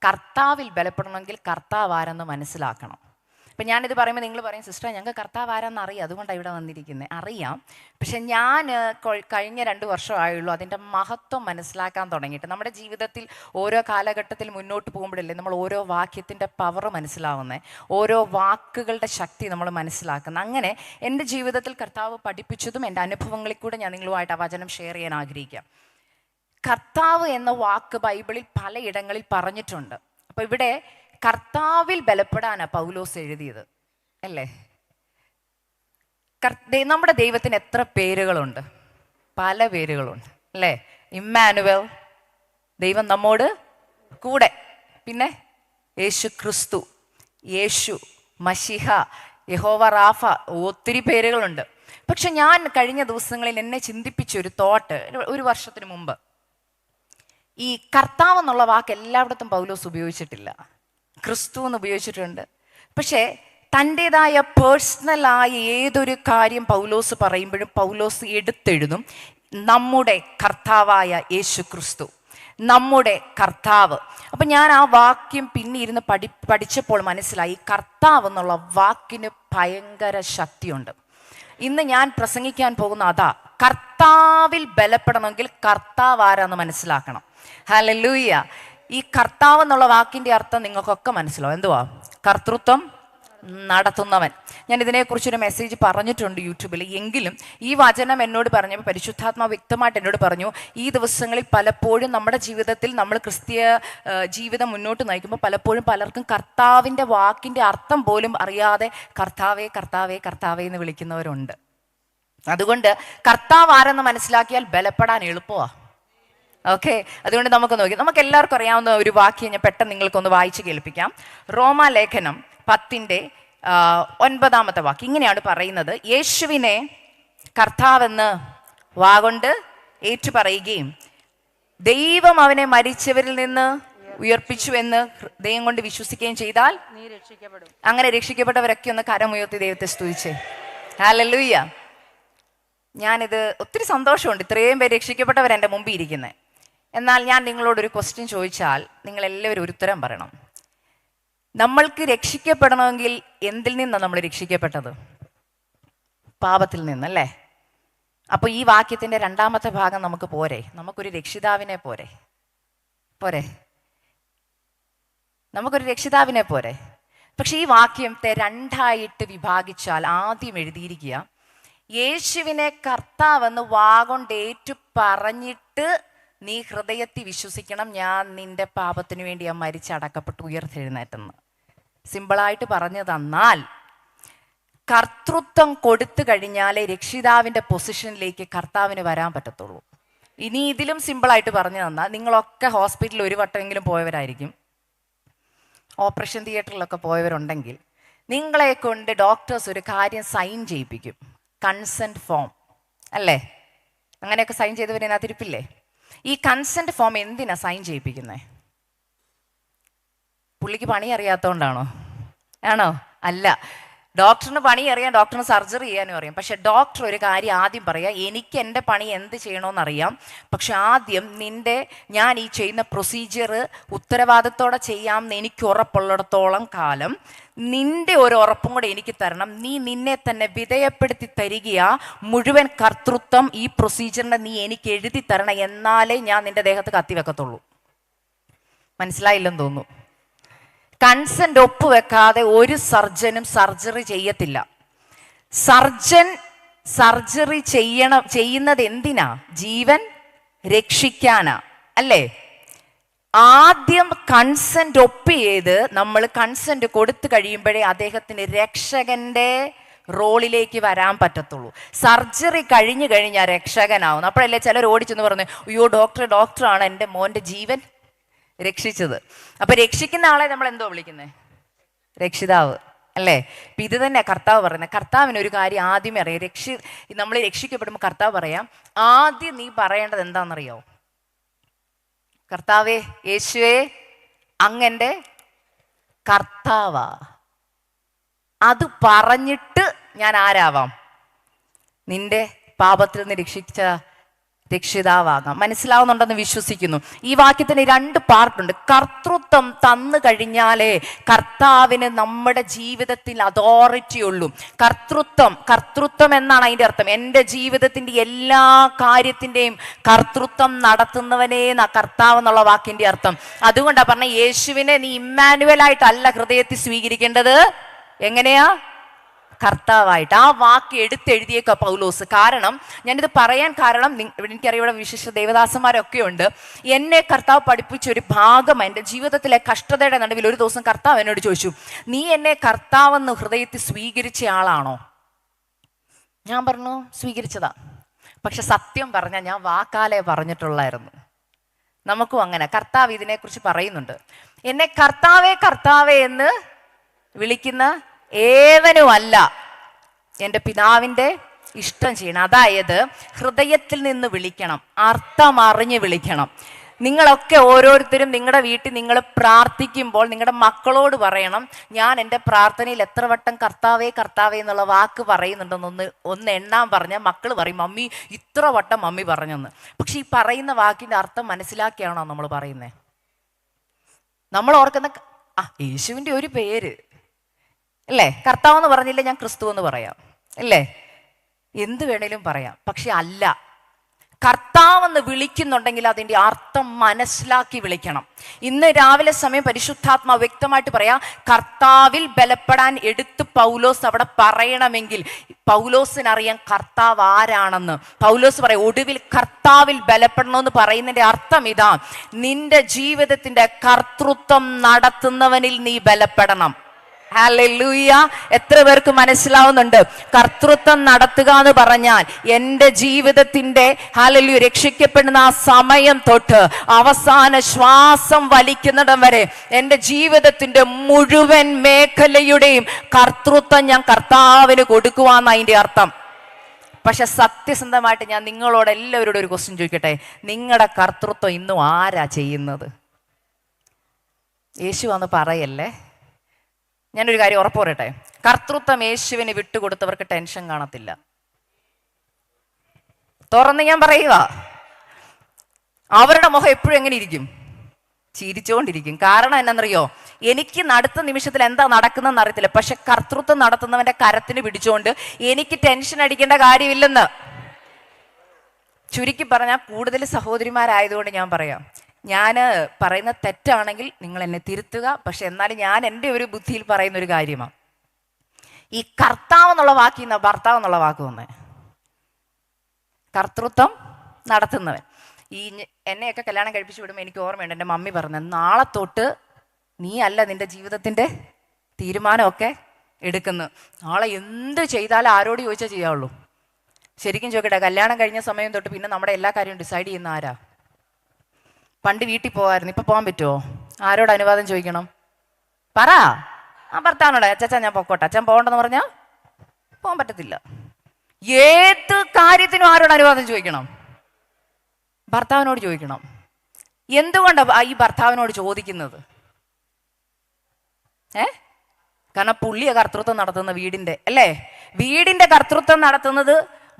കർത്താവിൽ ബലപ്പെടണമെങ്കിൽ കർത്താവ് ആരെന്ന് മനസ്സിലാക്കണം. അപ്പം ഞാനിത് പറയുമ്പോൾ നിങ്ങൾ പറയും, സിസ്റ്റർ ഞങ്ങൾക്ക് കർത്താവ് ആരെന്ന് അറിയാം, അതുകൊണ്ടാണ് ഇവിടെ വന്നിരിക്കുന്നത്. അറിയാം, പക്ഷെ ഞാൻ കഴിഞ്ഞ 2 വർഷമായുള്ളൂ അതിൻ്റെ മഹത്വം മനസ്സിലാക്കാൻ തുടങ്ങിയിട്ട്. നമ്മുടെ ജീവിതത്തിൽ ഓരോ കാലഘട്ടത്തിൽ മുന്നോട്ട് പോകുമ്പോഴല്ലേ നമ്മൾ ഓരോ വാക്യത്തിൻ്റെ പവർ മനസ്സിലാവുന്നത്, ഓരോ വാക്കുകളുടെ ശക്തി നമ്മൾ മനസ്സിലാക്കുന്നത്. അങ്ങനെ എൻ്റെ ജീവിതത്തിൽ കർത്താവ് പഠിപ്പിച്ചതും എൻ്റെ അനുഭവങ്ങളിൽ കൂടെ ഞാൻ നിങ്ങളുമായിട്ട് ആ വചനം ഷെയർ ചെയ്യാൻ ആഗ്രഹിക്കാം. കർത്താവ് എന്ന വാക്ക് ബൈബിളിൽ പലയിടങ്ങളിൽ പറഞ്ഞിട്ടുണ്ട്. അപ്പോൾ ഇവിടെ കർത്താവിൽ ബലപ്പെടാനാണ് പൗലോസ് എഴുതിയത്, അല്ലേ? നമ്മുടെ ദൈവത്തിന് എത്ര പേരുകളുണ്ട്? പല പേരുകളുണ്ട്, അല്ലേ? ഇമ്മാനുവൽ, ദൈവം നമ്മോട് കൂടെ. പിന്നെ യേശു ക്രിസ്തു, യേശു, മശിഹ, യഹോവ റാഫ, ഒത്തിരി പേരുകളുണ്ട്. പക്ഷെ ഞാൻ കഴിഞ്ഞ ദിവസങ്ങളിൽ എന്നെ ചിന്തിപ്പിച്ചൊരു തോട്ട്, 1 വർഷത്തിന് മുമ്പ്, ഈ കർത്താവ് എന്നുള്ള വാക്ക് എല്ലായിടത്തും പൗലോസ് ഉപയോഗിച്ചിട്ടില്ല. ക്രിസ്തു എന്ന് ഉപയോഗിച്ചിട്ടുണ്ട്. പക്ഷേ തൻ്റെതായ പേഴ്സണലായ ഏതൊരു കാര്യം പൗലോസ് പറയുമ്പോഴും പൗലോസ് എടുത്തെഴുതും നമ്മുടെ കർത്താവായ യേശു ക്രിസ്തു, നമ്മുടെ കർത്താവ്. അപ്പം ഞാൻ ആ വാക്യം പിന്നെ ഇരുന്ന് പഠിച്ചപ്പോൾ മനസ്സിലായി, കർത്താവ് എന്നുള്ള വാക്കിന് ഭയങ്കര ശക്തിയുണ്ട്. ഇന്ന് ഞാൻ പ്രസംഗിക്കാൻ പോകുന്ന അതാ, കർത്താവിൽ ബലപ്പെടണമെങ്കിൽ കർത്താവ് ആരാന്ന് മനസ്സിലാക്കണം. ഹല്ലേലൂയ. ഈ കർത്താവ് എന്നുള്ള വാക്കിൻ്റെ അർത്ഥം നിങ്ങൾക്കൊക്കെ മനസ്സിലാവും. എന്തുവാ? കർത്തൃത്വം നടത്തുന്നവൻ. ഞാൻ ഇതിനെക്കുറിച്ചൊരു മെസ്സേജ് പറഞ്ഞിട്ടുണ്ട് യൂട്യൂബിൽ. എങ്കിലും ഈ വചനം എന്നോട് പറഞ്ഞപ്പോൾ പരിശുദ്ധാത്മാവ് വ്യക്തമായിട്ട് എന്നോട് പറഞ്ഞു, ഈ ദിവസങ്ങളിൽ പലപ്പോഴും നമ്മുടെ ജീവിതത്തിൽ നമ്മൾ ക്രിസ്തീയ ജീവിതം മുന്നോട്ട് നയിക്കുമ്പോൾ പലപ്പോഴും പലർക്കും കർത്താവിൻ്റെ വാക്കിൻ്റെ അർത്ഥം പോലും അറിയാതെ കർത്താവേ കർത്താവേ കർത്താവേ എന്ന് വിളിക്കുന്നവരുണ്ട്. അതുകൊണ്ട് കർത്താവ് ആരെന്ന് മനസ്സിലാക്കിയാൽ ബലപ്പെടാൻ എളുപ്പമാണ്. ഓക്കെ, അതുകൊണ്ട് നമുക്ക് നോക്കി, നമുക്ക് എല്ലാവർക്കും അറിയാവുന്ന ഒരു വാക്യം ഞാൻ പെട്ടെന്ന് നിങ്ങൾക്കൊന്ന് വായിച്ച് കേൾപ്പിക്കാം. റോമാലേഖനം 10:9 വാക്യം ഇങ്ങനെയാണ് പറയുന്നത്: യേശുവിനെ കർത്താവെന്ന് വാഗൊണ്ട് ഏറ്റുപറയുകയും ദൈവം അവനെ മരിച്ചവരിൽ നിന്ന് ഉയർപ്പിച്ചു എന്ന് ഹൃദയം കൊണ്ട് വിശ്വസിക്കുകയും ചെയ്താൽ നീ രക്ഷിക്കപ്പെടും. അങ്ങനെ രക്ഷിക്കപ്പെട്ടവരൊക്കെ ഒന്ന് കരമുയർത്തി ദൈവത്തെ സ്തുതിച്ചേ. ഹല്ലേലൂയ. ഞാനിത് ഒത്തിരി സന്തോഷമുണ്ട്, ഇത്രയും പേര് രക്ഷിക്കപ്പെട്ടവർ എൻ്റെ മുമ്പിൽ ഇരിക്കുന്നത്. എന്നാൽ ഞാൻ നിങ്ങളോടൊരു ക്വസ്റ്റ്യൻ ചോദിച്ചാൽ നിങ്ങളെല്ലാവരും ഒരു ഉത്തരം പറയണം. നമ്മൾക്ക് രക്ഷിക്കപ്പെടണമെങ്കിൽ എന്തിൽ നിന്നാണ് നമ്മൾ രക്ഷിക്കപ്പെട്ടത്? പാപത്തിൽ നിന്നല്ലേ? അപ്പോൾ ഈ വാക്യത്തിൻ്റെ 2ാമത്തെ ഭാഗം നമുക്ക് പോരെ? നമുക്കൊരു രക്ഷിതാവിനെ പോരെ? നമുക്കൊരു രക്ഷിതാവിനെ പോരെ? പക്ഷെ ഈ വാക്യത്തെ 2ആയിട്ട് വിഭാഗിച്ചാൽ ആദ്യം എഴുതിയിരിക്കുക, യേശുവിനെ കർത്താവെന്ന് വാഗൊണ്ട് ഏറ്റു പറഞ്ഞിട്ട് നീ ഹൃദയത്തിൽ വിശ്വസിക്കണം, ഞാൻ നിന്റെ പാപത്തിന് വേണ്ടി ആ മരിച്ചടക്കപ്പെട്ട് ഉയർത്തെഴുന്നേറ്റെന്ന്. സിമ്പിളായിട്ട് പറഞ്ഞു തന്നാൽ, കർത്തൃത്വം കൊടുത്തു കഴിഞ്ഞാലേ രക്ഷിതാവിൻ്റെ പൊസിഷനിലേക്ക് കർത്താവിന് വരാൻ പറ്റത്തുള്ളൂ. ഇനി ഇതിലും സിമ്പിളായിട്ട് പറഞ്ഞു തന്നാൽ, നിങ്ങളൊക്കെ ഹോസ്പിറ്റലിൽ 1 വട്ടമെങ്കിലും പോയവരായിരിക്കും, ഓപ്പറേഷൻ തിയേറ്ററിലൊക്കെ പോയവരുണ്ടെങ്കിൽ നിങ്ങളെ കൊണ്ട് ഡോക്ടേഴ്സ് ഒരു കാര്യം സൈൻ ചെയ്യിപ്പിക്കും, കൺസെൻറ്റ് ഫോം, അല്ലേ? അങ്ങനെയൊക്കെ സൈൻ ചെയ്തവരതിനകത്തിരിപ്പില്ലേ? ഈ കൺസെൻറ്റ് ഫോം എന്തിനാ സൈൻ ചെയ്യിപ്പിക്കുന്നത്? പുള്ളിക്ക് പണി അറിയാത്തതുകൊണ്ടാണോ? ആണോ? അല്ല. ഡോക്ടറിന് പണി അറിയാം, ഡോക്ടറിന് സർജറി ചെയ്യാനും അറിയാം. പക്ഷെ ഡോക്ടർ ഒരു കാര്യം ആദ്യം പറയാം, എനിക്ക് എൻ്റെ പണി എന്ത് ചെയ്യണമെന്നറിയാം, പക്ഷെ ആദ്യം ഞാൻ ഈ ചെയ്യുന്ന പ്രൊസീജിയർ ഉത്തരവാദിത്തോടെ ചെയ്യാമെന്ന് എനിക്ക് ഉറപ്പുള്ളിടത്തോളം കാലം നിന്റെ ഒരു ഉറപ്പും കൂടെ എനിക്ക് തരണം. നീ നിന്നെ തന്നെ വിധേയപ്പെടുത്തി തരികയാ, മുഴുവൻ കർത്തൃത്വം ഈ പ്രൊസീജിയറിനെ നീ എനിക്ക് എഴുതി തരണം, എന്നാലേ ഞാൻ നിന്റെ ദേഹത്ത് കത്തിവെക്കത്തുള്ളൂ. മനസ്സിലായില്ലെന്ന് തോന്നുന്നു. കൺസെന്റ് ഒപ്പുവെക്കാതെ ഒരു സർജനും സർജറി ചെയ്യത്തില്ല. സർജൻ സർജറി ചെയ്യുന്നത് എന്തിനാ? ജീവൻ രക്ഷിക്കാനാ, അല്ലേ? ആദ്യം കൺസെന്റ് ഒപ്പ് ചെയ്ത് നമ്മൾ കൺസെന്റ് കൊടുത്തു കഴിയുമ്പോഴേ അദ്ദേഹത്തിന് രക്ഷകന്റെ റോളിലേക്ക് വരാൻ പറ്റത്തുള്ളൂ. സർജറി കഴിഞ്ഞു കഴിഞ്ഞാൽ രക്ഷകനാവുന്നു. അപ്പോഴല്ലേ ചിലർ ഓടിച്ചെന്ന് പറഞ്ഞു, അയ്യോ ഡോക്ടറാണ് എൻ്റെ മോൻ്റെ ജീവൻ രക്ഷിച്ചത്. അപ്പൊ രക്ഷിക്കുന്ന ആളെ നമ്മൾ എന്തോ വിളിക്കുന്നത്? രക്ഷിതാവ്, അല്ലേ? ഇപ്പം ഇത് തന്നെ കർത്താവ് പറയുന്നത്. കർത്താവിന് ഒരു കാര്യം ആദ്യമേ അറിയാം. നമ്മൾ രക്ഷിക്കപ്പെടുമ്പോൾ കർത്താവ് പറയാം, ആദ്യം നീ പറയേണ്ടത് എന്താണെന്നറിയോ? കർത്താവേ, യേശുവേ, അങ്ങൻ്റെ കർത്താവാ. അത് പറഞ്ഞിട്ട് ഞാൻ ആരാവാം? നിന്റെ പാപത്തിൽ നിന്ന് രക്ഷിച്ച രക്ഷിതാവാകാം. മനസ്സിലാവുന്നുണ്ടെന്ന് വിശ്വസിക്കുന്നു. ഈ വാക്യത്തിന് 2 പാർട്ടുണ്ട്. കർത്തൃത്വം തന്നു കഴിഞ്ഞാലേ കർത്താവിന് നമ്മുടെ ജീവിതത്തിൽ അതോറിറ്റി ഉള്ളൂ. കർത്തൃത്വം എന്നാണ് അതിൻ്റെ അർത്ഥം. എൻ്റെ ജീവിതത്തിൻ്റെ എല്ലാ കാര്യത്തിൻ്റെയും കർത്തൃത്വം നടത്തുന്നവനേ കർത്താവ് എന്നുള്ള വാക്കിൻ്റെ അർത്ഥം. അതുകൊണ്ടാണ് പറഞ്ഞ യേശുവിനെ നീ ഇമ്മാനുവലായിട്ടല്ല ഹൃദയത്തിൽ സ്വീകരിക്കേണ്ടത്. എങ്ങനെയാ? കർത്താവായിട്ട്. ആ വാക്ക് എടുത്തെഴുതിയേക്ക പൗലോസ്. കാരണം ഞാനിത് പറയാൻ കാരണം, എനിക്കറിയാം ഇവിടെ വിശിഷ്ട ദേവദാസന്മാരൊക്കെ ഉണ്ട്. എന്നെ കർത്താവ് പഠിപ്പിച്ച ഒരു ഭാഗം എൻ്റെ ജീവിതത്തിലെ കഷ്ടതയുടെ നടുവിൽ ഒരു ദിവസം കർത്താവ് എന്നോട് ചോദിച്ചു, നീ എന്നെ കർത്താവെന്ന് ഹൃദയത്തിൽ സ്വീകരിച്ച ആളാണോ? ഞാൻ പറഞ്ഞു സ്വീകരിച്ചതാ. പക്ഷെ സത്യം പറഞ്ഞാൽ ഞാൻ വാക്കാലെ പറഞ്ഞിട്ടുള്ളായിരുന്നു. നമുക്കും അങ്ങനെ കർത്താവ് ഇതിനെക്കുറിച്ച് പറയുന്നുണ്ട്. എന്നെ കർത്താവേ കർത്താവേ എന്ന് വിളിക്കുന്ന ഏവനുമല്ല എൻ്റെ പിതാവിൻ്റെ ഇഷ്ടം ചെയ്യണം. അതായത് ഹൃദയത്തിൽ നിന്ന് വിളിക്കണം, അർത്ഥം അറിഞ്ഞ് വിളിക്കണം. നിങ്ങളൊക്കെ ഓരോരുത്തരും നിങ്ങളുടെ വീട്ടിൽ നിങ്ങൾ പ്രാർത്ഥിക്കുമ്പോൾ നിങ്ങളുടെ മക്കളോട് പറയണം, ഞാൻ എൻ്റെ പ്രാർത്ഥനയിൽ എത്ര വട്ടം കർത്താവേ കർത്താവേ എന്നുള്ള വാക്ക് പറയുന്നുണ്ടെന്നൊന്ന് എണ്ണാൻ പറഞ്ഞാൽ മക്കൾ പറയും, മമ്മി ഇത്ര വട്ടം മമ്മി പറഞ്ഞെന്ന്. പക്ഷെ ഈ പറയുന്ന വാക്കിൻ്റെ അർത്ഥം മനസ്സിലാക്കിയാണോ നമ്മൾ പറയുന്നത്? നമ്മൾ ഓർക്കുന്ന യേശുവിൻ്റെ ഒരു പേര് അല്ലേ, കർത്താവ് എന്ന് പറഞ്ഞില്ലേ ഞാൻ ക്രിസ്തു എന്ന് പറയാം അല്ലേ, എന്ത് വേണേലും പറയാം. പക്ഷെ അല്ല, കർത്താവെന്ന് വിളിക്കുന്നുണ്ടെങ്കിൽ അതിൻ്റെ അർത്ഥം മനസ്സിലാക്കി വിളിക്കണം. ഇന്ന് രാവിലെ സമയം പരിശുദ്ധാത്മാ വ്യക്തമായിട്ട് പറയാം, കർത്താവിൽ ബലപ്പെടാൻ എടുത്ത് പൗലോസ് അവിടെ പറയണമെങ്കിൽ പൗലോസിനറിയാം കർത്താവ് ആരാണെന്ന്. പൗലോസ് പറയാം, ഒടുവിൽ കർത്താവിൽ ബലപ്പെടണമെന്ന് പറയുന്നതിൻ്റെ അർത്ഥം ഇതാ, നിന്റെ ജീവിതത്തിൻ്റെ കർത്തൃത്വം നടത്തുന്നവനിൽ നീ ബലപ്പെടണം. ഹല്ലേലൂയ. എത്ര പേർക്ക് മനസ്സിലാവുന്നുണ്ട്? കർത്തൃത്വം നടത്തുക എന്ന് പറഞ്ഞാൽ എൻ്റെ ജീവിതത്തിൻ്റെ ഹല്ലേലൂയ രക്ഷിക്കപ്പെടുന്ന ആ സമയം തൊട്ട് അവസാന ശ്വാസം വലിക്കുന്നിടം വരെ എൻ്റെ ജീവിതത്തിൻ്റെ മുഴുവൻ മേഖലയുടെയും കർത്തൃത്വം ഞാൻ കർത്താവിന് കൊടുക്കുവാന്ന് അതിൻ്റെ അർത്ഥം. പക്ഷെ സത്യസന്ധമായിട്ട് ഞാൻ നിങ്ങളോട് എല്ലാവരോടും ഒരു ക്വസ്റ്റ്യൻ ചോദിക്കട്ടെ, നിങ്ങളുടെ കർത്തൃത്വം ഇന്നും ആരാ ചെയ്യുന്നത്? യേശു വന്ന് പറയല്ലേ. ഞാനൊരു കാര്യം ഉറപ്പ് പറയട്ടെ, കർത്തൃത്വം യേശുവിന് വിട്ടുകൊടുത്തവർക്ക് ടെൻഷൻ കാണത്തില്ല. തുറന്ന് ഞാൻ പറയുക, അവരുടെ മുഖം എപ്പോഴും എങ്ങനെ ഇരിക്കും? ചിരിച്ചുകൊണ്ടിരിക്കും. കാരണം എന്നാന്നറിയോ, എനിക്ക് അടുത്ത നിമിഷത്തിൽ എന്താ നടക്കുന്നതെന്ന് അറിയത്തില്ല, പക്ഷെ കർത്തൃത്വം നടത്തുന്നവന്റെ കരത്തിന് പിടിച്ചുകൊണ്ട് എനിക്ക് ടെൻഷൻ അടിക്കേണ്ട കാര്യമില്ലെന്ന്. ചുരുക്കി പറഞ്ഞാൽ കൂടുതൽ സഹോദരിമാരായതുകൊണ്ട് ഞാൻ പറയാം, ഞാൻ പറയുന്ന തെറ്റാണെങ്കിൽ നിങ്ങൾ എന്നെ തിരുത്തുക. പക്ഷെ എന്നാലും ഞാൻ എൻ്റെ ഒരു ബുദ്ധിയിൽ പറയുന്ന ഒരു കാര്യമാണ്, ഈ കർത്താവ് എന്നുള്ള വാക്കിൽ നിന്ന് ഭർത്താവ് എന്നുള്ള വാക്ക് വന്നേ. കർത്തൃത്വം നടത്തുന്നവൻ. ഈ എന്നെയൊക്കെ കല്യാണം കഴിപ്പിച്ചു വിടുമ്പോൾ എനിക്ക് ഓർമ്മയുണ്ട്, എൻ്റെ മമ്മി പറഞ്ഞത്, നാളെ തൊട്ട് നീ അല്ല നിൻ്റെ ജീവിതത്തിൻ്റെ തീരുമാനമൊക്കെ എടുക്കുന്നു. നാളെ എന്ത് ചെയ്താലും ആരോട് ചോദിച്ചാൽ ചെയ്യാവുള്ളൂ. ശരിക്കും ചോദിക്കട്ടെ, കല്യാണം കഴിഞ്ഞ സമയം തൊട്ട് പിന്നെ നമ്മുടെ എല്ലാ കാര്യവും ഡിസൈഡ് ചെയ്യുന്ന ആരാ? പണ്ട് വീട്ടിൽ പോകാമായിരുന്നു, ഇപ്പം പോകാൻ പറ്റുമോ? ആരോട് അനുവാദം ചോദിക്കണം? പറ. ഭർത്താവിനോട്, അച്ഛാ ഞാൻ പൊക്കോട്ടെ, അച്ഛൻ പോകണ്ടെന്ന് പറഞ്ഞാൽ പോകാൻ പറ്റത്തില്ല. ഏത് കാര്യത്തിനും ആരോട് അനുവാദം ചോദിക്കണം? ഭർത്താവിനോട് ചോദിക്കണം. എന്തുകൊണ്ടാണ് ഈ ഭർത്താവിനോട് ചോദിക്കുന്നത്? കാരണം പുള്ളിയെ കർത്തൃത്വം നടത്തുന്ന വീടിൻ്റെ അല്ലേ, വീടിൻ്റെ കർത്തൃത്വം നടത്തുന്നത്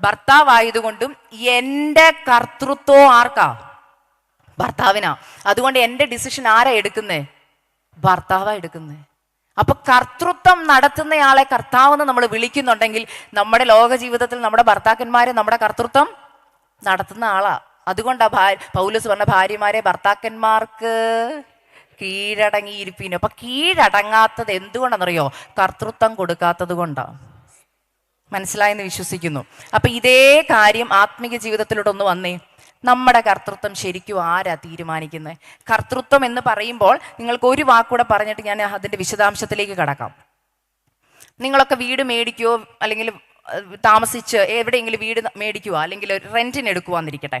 ഭർത്താവായതുകൊണ്ടും എൻ്റെ കർത്തൃത്വം ആർക്കാ? ഭർത്താവിനാ. അതുകൊണ്ട് എൻ്റെ ഡിസിഷൻ ആരാ എടുക്കുന്നേ? ഭർത്താവാ എടുക്കുന്നേ. അപ്പൊ കർത്തൃത്വം നടത്തുന്നയാളെ കർത്താവെന്ന് നമ്മൾ വിളിക്കുന്നുണ്ടെങ്കിൽ നമ്മുടെ ലോക ജീവിതത്തിൽ നമ്മുടെ ഭർത്താക്കന്മാരെ നമ്മുടെ കർത്തൃത്വം നടത്തുന്ന ആളാ. അതുകൊണ്ടാ പൗലോസ് പറഞ്ഞ, ഭാര്യമാരെ ഭർത്താക്കന്മാർക്ക് കീഴടങ്ങിയിരിപ്പീനും. അപ്പൊ കീഴടങ്ങാത്തത് എന്തുകൊണ്ടാണെന്നറിയോ? കർത്തൃത്വം കൊടുക്കാത്തത് കൊണ്ടാണ്. മനസ്സിലായെന്ന് വിശ്വസിക്കുന്നു. അപ്പൊ ഇതേ കാര്യം ആത്മീയ ജീവിതത്തിലൂടെ ഒന്ന് വന്നേ. നമ്മുടെ കർത്തൃത്വം ശരിക്കും ആരാ തീരുമാനിക്കുന്നത്? കർത്തൃത്വം എന്ന് പറയുമ്പോൾ നിങ്ങൾക്ക് ഒരു വാക്കൂടെ പറഞ്ഞിട്ട് ഞാൻ അതിൻ്റെ വിശദാംശത്തിലേക്ക് കടക്കാം. നിങ്ങളൊക്കെ വീട് മേടിക്കുകയോ അല്ലെങ്കിൽ താമസിച്ച് എവിടെയെങ്കിലും വീട് മേടിക്കുക അല്ലെങ്കിൽ റെന്റിന് എടുക്കുവാന്നിരിക്കട്ടെ.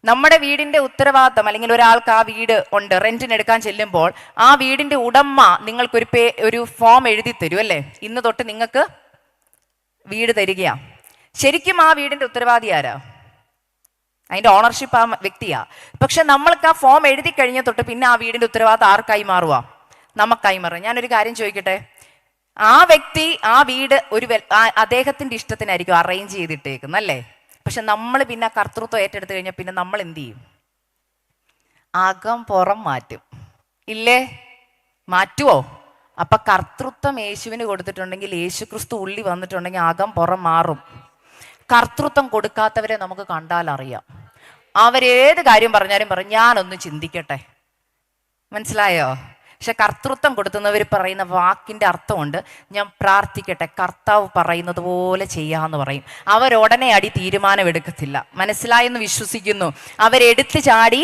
നമ്മുടെ വീടിൻ്റെ ഉത്തരവാദിത്തം അല്ലെങ്കിൽ ഒരാൾക്ക് ആ വീട് ഉണ്ട്, റെന്റിന് എടുക്കാൻ ചെല്ലുമ്പോൾ ആ വീടിൻ്റെ ഉടമ നിങ്ങൾക്കൊരു ഒരു ഫോം എഴുതി തരും അല്ലേ, ഇന്ന് തൊട്ട് നിങ്ങൾക്ക് വീട് തരികയാ. ശരിക്കും ആ വീടിൻ്റെ ഉത്തരവാദി ആരാ? അതിൻ്റെ ഓണർഷിപ്പ് ആ വ്യക്തിയാ. പക്ഷെ നമ്മൾക്ക് ആ ഫോം എഴുതി കഴിഞ്ഞ തൊട്ട് പിന്നെ ആ വീടിൻ്റെ ഉത്തരവാദിത്തം ആർക്കായി മാറുക? നമുക്കായി മാറുക. ഞാനൊരു കാര്യം ചോദിക്കട്ടെ, ആ വ്യക്തി ആ വീട് അദ്ദേഹത്തിൻ്റെ ഇഷ്ടത്തിനായിരിക്കും അറേഞ്ച് ചെയ്തിട്ടേക്കുന്നല്ലേ. പക്ഷെ നമ്മൾ പിന്നെ ആ കർത്തൃത്വം ഏറ്റെടുത്ത് കഴിഞ്ഞാൽ പിന്നെ നമ്മൾ എന്ത് ചെയ്യും? അകം പുറം മാറ്റും, ഇല്ലേ? മാറ്റുവോ? അപ്പൊ കർത്തൃത്വം യേശുവിന് കൊടുത്തിട്ടുണ്ടെങ്കിൽ, യേശു ക്രിസ്തു ഉള്ളി വന്നിട്ടുണ്ടെങ്കിൽ അകം പുറം മാറും. കർത്തൃത്വം കൊടുക്കാത്തവരെ നമുക്ക് കണ്ടാൽ അറിയാം. അവരേത് കാര്യം പറഞ്ഞാലും പറയും ഞാനൊന്ന് ചിന്തിക്കട്ടെ. മനസ്സിലായോ? പക്ഷെ കർത്തൃത്വം കൊടുക്കുന്നവർ പറയുന്ന വാക്കിന്റെ അർത്ഥമുണ്ട്, ഞാൻ പ്രാർത്ഥിക്കട്ടെ, കർത്താവ് പറയുന്നത് പോലെ ചെയ്യാന്ന് പറയും. അവരുടനെ അടി തീരുമാനം എടുക്കത്തില്ല. മനസ്സിലായെന്ന് വിശ്വസിക്കുന്നു. അവരെടുത്ത് ചാടി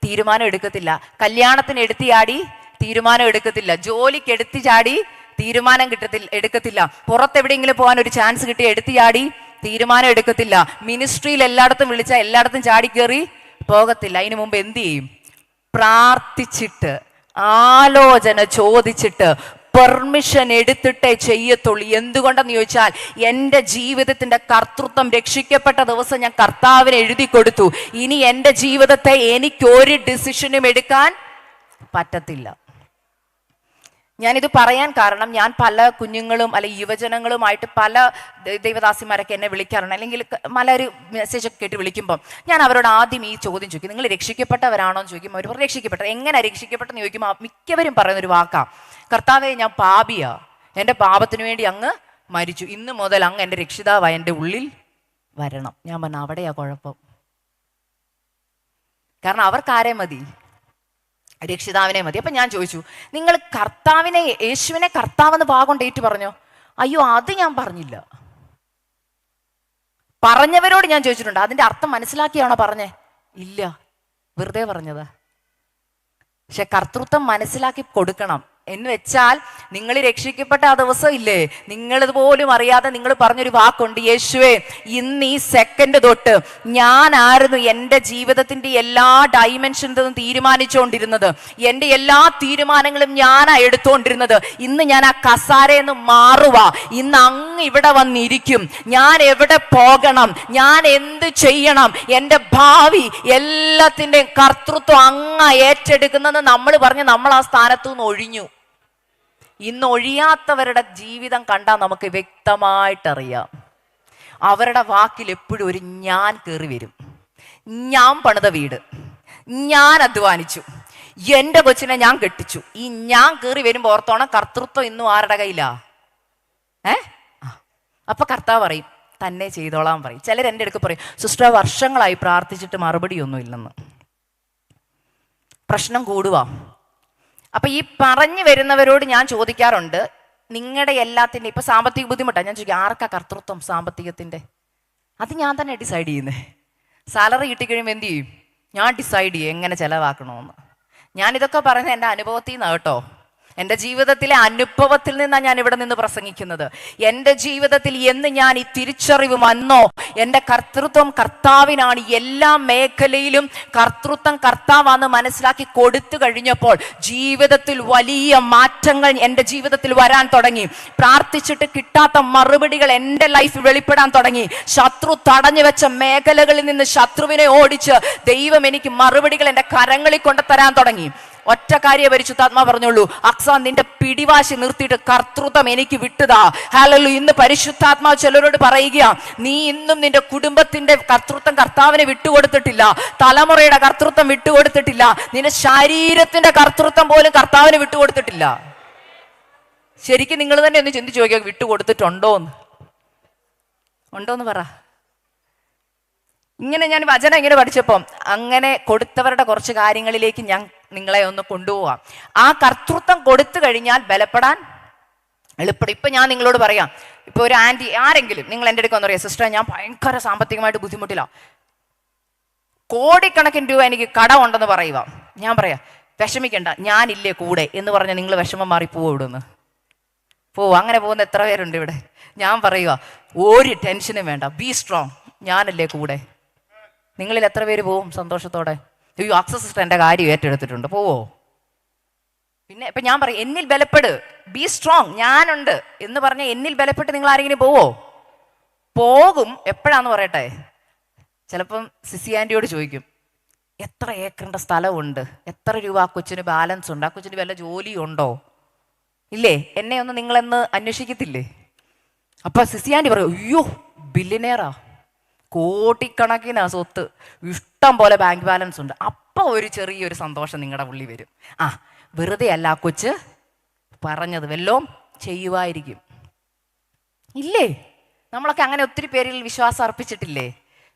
തീരുമാനം എടുക്കത്തില്ല. കല്യാണത്തിന് എടുത്ത് ചാടി തീരുമാനം എടുക്കത്തില്ല. ജോലിക്ക് എടുത്ത് ചാടി തീരുമാനം എടുക്കത്തില്ല. പുറത്തെവിടെയെങ്കിലും പോകാൻ ഒരു ചാൻസ് കിട്ടിയ എടുത്ത് ചാടി തീരുമാനം എടുക്കത്തില്ല. മിനിസ്ട്രിയിൽ എല്ലായിടത്തും വിളിച്ചാൽ എല്ലായിടത്തും ചാടി കയറി പോകത്തില്ല. അതിനു മുമ്പ് എന്ത് ചെയ്യും? പ്രാർത്ഥിച്ചിട്ട്, ആലോചന ചോദിച്ചിട്ട്, പെർമിഷൻ എടുത്തിട്ടേ ചെയ്യത്തുള്ളൂ. എന്തുകൊണ്ടെന്ന് ചോദിച്ചാൽ, എൻ്റെ ജീവിതത്തിന്റെ കർത്തൃത്വം രക്ഷിക്കപ്പെട്ട ദിവസം ഞാൻ കർത്താവിന് എഴുതി കൊടുത്തു. ഇനി എൻ്റെ ജീവിതത്തെ എനിക്കൊരു ഡിസിഷനും എടുക്കാൻ പറ്റത്തില്ല. ഞാനിത് പറയാൻ കാരണം, ഞാൻ പല കുഞ്ഞുങ്ങളും അല്ലെങ്കിൽ യുവജനങ്ങളുമായിട്ട് പല ദൈവദാസിമാരൊക്കെ എന്നെ വിളിക്കാറുണ്ട്, അല്ലെങ്കിൽ പലൊരു മെസ്സേജൊക്കെ കേട്ട് വിളിക്കുമ്പം ഞാൻ അവരോട് ആദ്യം ഈ ചോദ്യം ചോദിക്കും, നിങ്ങൾ രക്ഷിക്കപ്പെട്ടവരാണോ എന്ന് ചോദിക്കുമ്പോൾ അവർ രക്ഷിക്കപ്പെട്ടത്. എങ്ങനെ രക്ഷിക്കപ്പെട്ടെന്ന് ചോദിക്കുമ്പോൾ മിക്കവരും പറയുന്നൊരു വാക്കാണ്, കർത്താവേ ഞാൻ പാപിയാ, എൻ്റെ പാപത്തിനു വേണ്ടി അങ്ങ് മരിച്ചു, ഇന്ന് മുതൽ അങ്ങ് എൻ്റെ രക്ഷിതാവായി എൻ്റെ ഉള്ളിൽ വരണം. ഞാൻ പറഞ്ഞു അവിടെയാ കുഴപ്പം. കാരണം അവർക്കാരെ മതി? രക്ഷിതാവിനെ മതി. അപ്പൊ ഞാൻ ചോദിച്ചു, നിങ്ങൾ കർത്താവിനെ, യേശുവിനെ കർത്താവെന്ന് ഭാഗം ഡേറ്റ് പറഞ്ഞോ? അയ്യോ അത് ഞാൻ പറഞ്ഞില്ല. പറഞ്ഞവരോട് ഞാൻ ചോദിച്ചിട്ടുണ്ട്, അതിന്റെ അർത്ഥം മനസ്സിലാക്കിയാണോ പറഞ്ഞേ? ഇല്ല, വെറുതെ പറഞ്ഞതാ. പക്ഷെ കർത്തൃത്വം മനസ്സിലാക്കി കൊടുക്കണം. എന്ന് വെച്ചാൽ, നിങ്ങൾ രക്ഷിക്കപ്പെട്ട ആ ദിവസം ഇല്ലേ, നിങ്ങളിത് പോലും അറിയാതെ നിങ്ങൾ പറഞ്ഞൊരു വാക്കുണ്ട്, യേശുവേ ഇന്ന് ഈ സെക്കൻഡ് തൊട്ട് ഞാനായിരുന്നു എൻ്റെ ജീവിതത്തിന്റെ എല്ലാ ഡൈമെൻഷൻസും തീരുമാനിച്ചുകൊണ്ടിരുന്നത്. എൻ്റെ എല്ലാ തീരുമാനങ്ങളും ഞാനാ എടുത്തുകൊണ്ടിരുന്നത്. ഇന്ന് ഞാൻ ആ കസാരയെന്ന് മാറുക. ഇന്ന് അങ്ങ് ഇവിടെ വന്നിരിക്കും. ഞാൻ എവിടെ പോകണം, ഞാൻ എന്ത് ചെയ്യണം, എൻ്റെ ഭാവി എല്ലാത്തിൻ്റെയും കർത്തൃത്വം അങ്ങ് ഏറ്റെടുക്കുന്നത് നമ്മൾ പറഞ്ഞ് നമ്മൾ ആ സ്ഥാനത്തു നിന്ന് ഒഴിഞ്ഞു. ഇന്ന് ഒഴിയാത്തവരുടെ ജീവിതം കണ്ടാൽ നമുക്ക് വ്യക്തമായിട്ടറിയാം. അവരുടെ വാക്കിൽ എപ്പോഴും ഒരു ഞാൻ കയറി വരും. ഞാൻ പണിത വീട്, ഞാൻ അധ്വാനിച്ചു, എൻ്റെ കൊച്ചിനെ ഞാൻ കെട്ടിച്ചു. ഈ ഞാൻ കയറി വരുമ്പോൾ ഓർത്തോണം, കർത്തൃത്വം ഇന്നും ആരുടെ കയ്യിലാ? അപ്പൊ കർത്താവ് പറയും തന്നെ ചെയ്തോളാൻ പറയും. ചിലർ എൻ്റെ അടുക്ക് പറയും, സിസ്റ്റർ വർഷങ്ങളായി പ്രാർത്ഥിച്ചിട്ട് മറുപടിയൊന്നും ഇല്ലെന്ന്. പ്രശ്നം കൂടുക. അപ്പൊ ഈ പറഞ്ഞു വരുന്നവരോട് ഞാൻ ചോദിക്കാറുണ്ട്, നിങ്ങളുടെ എല്ലാത്തിൻ്റെ, ഇപ്പൊ സാമ്പത്തിക ബുദ്ധിമുട്ടാണ്, ഞാൻ ചോദിക്കാം ആർക്കാ കർത്തൃത്വം സാമ്പത്തികത്തിന്റെ? അത് ഞാൻ തന്നെ ഡിസൈഡ് ചെയ്യുന്നത്. സാലറി കിട്ടിക്കഴിയുമ്പോൾ എന്ത് ചെയ്യും? ഞാൻ ഡിസൈഡ് ചെയ്യും എങ്ങനെ ചെലവാക്കണമെന്ന്. ഞാനിതൊക്കെ പറയുന്നത് എൻ്റെ അനുഭവത്തിൽ നിന്നാണ് കേട്ടോ. എൻ്റെ ജീവിതത്തിലെ അനുഭവത്തിൽ നിന്നാണ് ഞാൻ ഇവിടെ നിന്ന് പ്രസംഗിക്കുന്നത്. എൻ്റെ ജീവിതത്തിൽ എന്ന് ഞാൻ ഈ തിരിച്ചറിവ് വന്നോ, എൻ്റെ കർത്തൃത്വം കർത്താവിനാണ്, എല്ലാ മേഖലയിലും കർത്തൃത്വം കർത്താവാന്ന് മനസ്സിലാക്കി കൊടുത്തു കഴിഞ്ഞപ്പോൾ ജീവിതത്തിൽ വലിയ മാറ്റങ്ങൾ എൻ്റെ ജീവിതത്തിൽ വരാൻ തുടങ്ങി. പ്രാർത്ഥിച്ചിട്ട് കിട്ടാത്ത മറുപടികൾ എൻ്റെ ലൈഫിൽ വെളിപ്പെടാൻ തുടങ്ങി. ശത്രു തടഞ്ഞു വെച്ച മേഖലകളിൽ നിന്ന് ശത്രുവിനെ ഓടിച്ച് ദൈവം എനിക്ക് മറുപടികൾ എൻ്റെ കരങ്ങളിൽ കൊണ്ട് തരാൻ തുടങ്ങി. ഒറ്റ കാര്യ പരിശുദ്ധാത്മാ പറഞ്ഞുള്ളൂ, അക്സാ നിന്റെ പിടിവാശി നിർത്തിയിട്ട് കർത്തൃത്വം എനിക്ക് വിട്ടുതാ. ഹല്ലേലൂയ. ഇന്ന് പരിശുദ്ധാത്മാവ് ചിലരോട് പറയുക, നീ ഇന്നും നിന്റെ കുടുംബത്തിന്റെ കർത്തൃത്വം കർത്താവിനെ വിട്ടുകൊടുത്തിട്ടില്ല, തലമുറയുടെ കർത്തൃത്വം വിട്ടുകൊടുത്തിട്ടില്ല, നിന്റെ ശരീരത്തിന്റെ കർത്തൃത്വം പോലും കർത്താവിന് വിട്ടുകൊടുത്തിട്ടില്ല. ശരിക്കും നിങ്ങൾ തന്നെ ഒന്ന് ചിന്തിച്ചു നോക്കിയാൽ വിട്ടുകൊടുത്തിട്ടുണ്ടോന്ന്? ഉണ്ടോന്ന് പറ. ഇങ്ങനെ ഞാൻ വചനം ഇങ്ങനെ പഠിച്ചപ്പം അങ്ങനെ കൊടുത്തവരുടെ കുറച്ച് കാര്യങ്ങളിലേക്ക് ഞാൻ നിങ്ങളെ ഒന്ന് കൊണ്ടുപോവാം. ആ കർത്തൃത്വം കൊടുത്തു കഴിഞ്ഞാൽ ബലപ്പെടാൻ എളുപ്പം. ഇപ്പൊ ഞാൻ നിങ്ങളോട് പറയാം, ഇപ്പൊ ഒരു ആന്റി ആരെങ്കിലും നിങ്ങൾ എൻ്റെ അടുത്ത് പറയാം, സിസ്റ്റർ ഞാൻ ഭയങ്കര സാമ്പത്തികമായിട്ട് ബുദ്ധിമുട്ടില്ല, കോടിക്കണക്കിന് രൂപ എനിക്ക് കടമുണ്ടെന്ന് പറയുക. ഞാൻ പറയാം വിഷമിക്കണ്ട, ഞാനില്ലേ കൂടെ എന്ന് പറഞ്ഞാൽ നിങ്ങൾ വിഷമം മാറി പോവും. ഇവിടുന്ന് പോവും. അങ്ങനെ പോകുന്ന എത്ര പേരുണ്ട് ഇവിടെ? ഞാൻ പറയുക ഒരു ടെൻഷനും വേണ്ട, ബി സ്ട്രോങ്, ഞാനല്ലേ കൂടെ. നിങ്ങളിൽ എത്ര പേര് പോവും സന്തോഷത്തോടെ? അയ്യോ അക്സസ് സിസ്റ്റർ എൻ്റെ കാര്യം ഏറ്റെടുത്തിട്ടുണ്ട്, പോവോ? പിന്നെ ഇപ്പൊ ഞാൻ പറയും എന്നിൽ ബലപ്പെട്, ബി സ്ട്രോങ്, ഞാനുണ്ട് എന്ന് പറഞ്ഞാൽ എന്നിൽ ബലപ്പെട്ട് നിങ്ങൾ ആരെങ്കിലും പോവോ? പോകും. എപ്പോഴാന്ന് പറയട്ടെ, ചിലപ്പം സിസി ആൻറ്റിയോട് ചോദിക്കും, എത്ര ഏക്കറിന്റെ സ്ഥലമുണ്ട്, എത്ര രൂപ ആ കൊച്ചിന് ബാലൻസ് ഉണ്ട്, ആ കൊച്ചിന് വല്ല ജോലി ഉണ്ടോ ഇല്ലേ, എന്നെ ഒന്ന് നിങ്ങളെന്ന് അന്വേഷിക്കത്തില്ലേ? അപ്പൊ സിസി ആൻറ്റി പറയും, അയ്യോ ബില്യനെയറാ, കോടിക്കണക്കിന് സ്വത്ത്, ഇഷ്ടം പോലെ ബാങ്ക് ബാലൻസ് ഉണ്ട്. അപ്പോൾ ഒരു ചെറിയൊരു സന്തോഷം നിങ്ങളുടെ ഉള്ളിൽ വരും. വെറുതെ അല്ല ആ കൊച്ച് പറഞ്ഞത്, വല്ലോം ചെയ്യുമായിരിക്കും. ഇല്ലേ? നമ്മളൊക്കെ അങ്ങനെ ഒത്തിരി പേരിൽ വിശ്വാസം അർപ്പിച്ചിട്ടില്ലേ?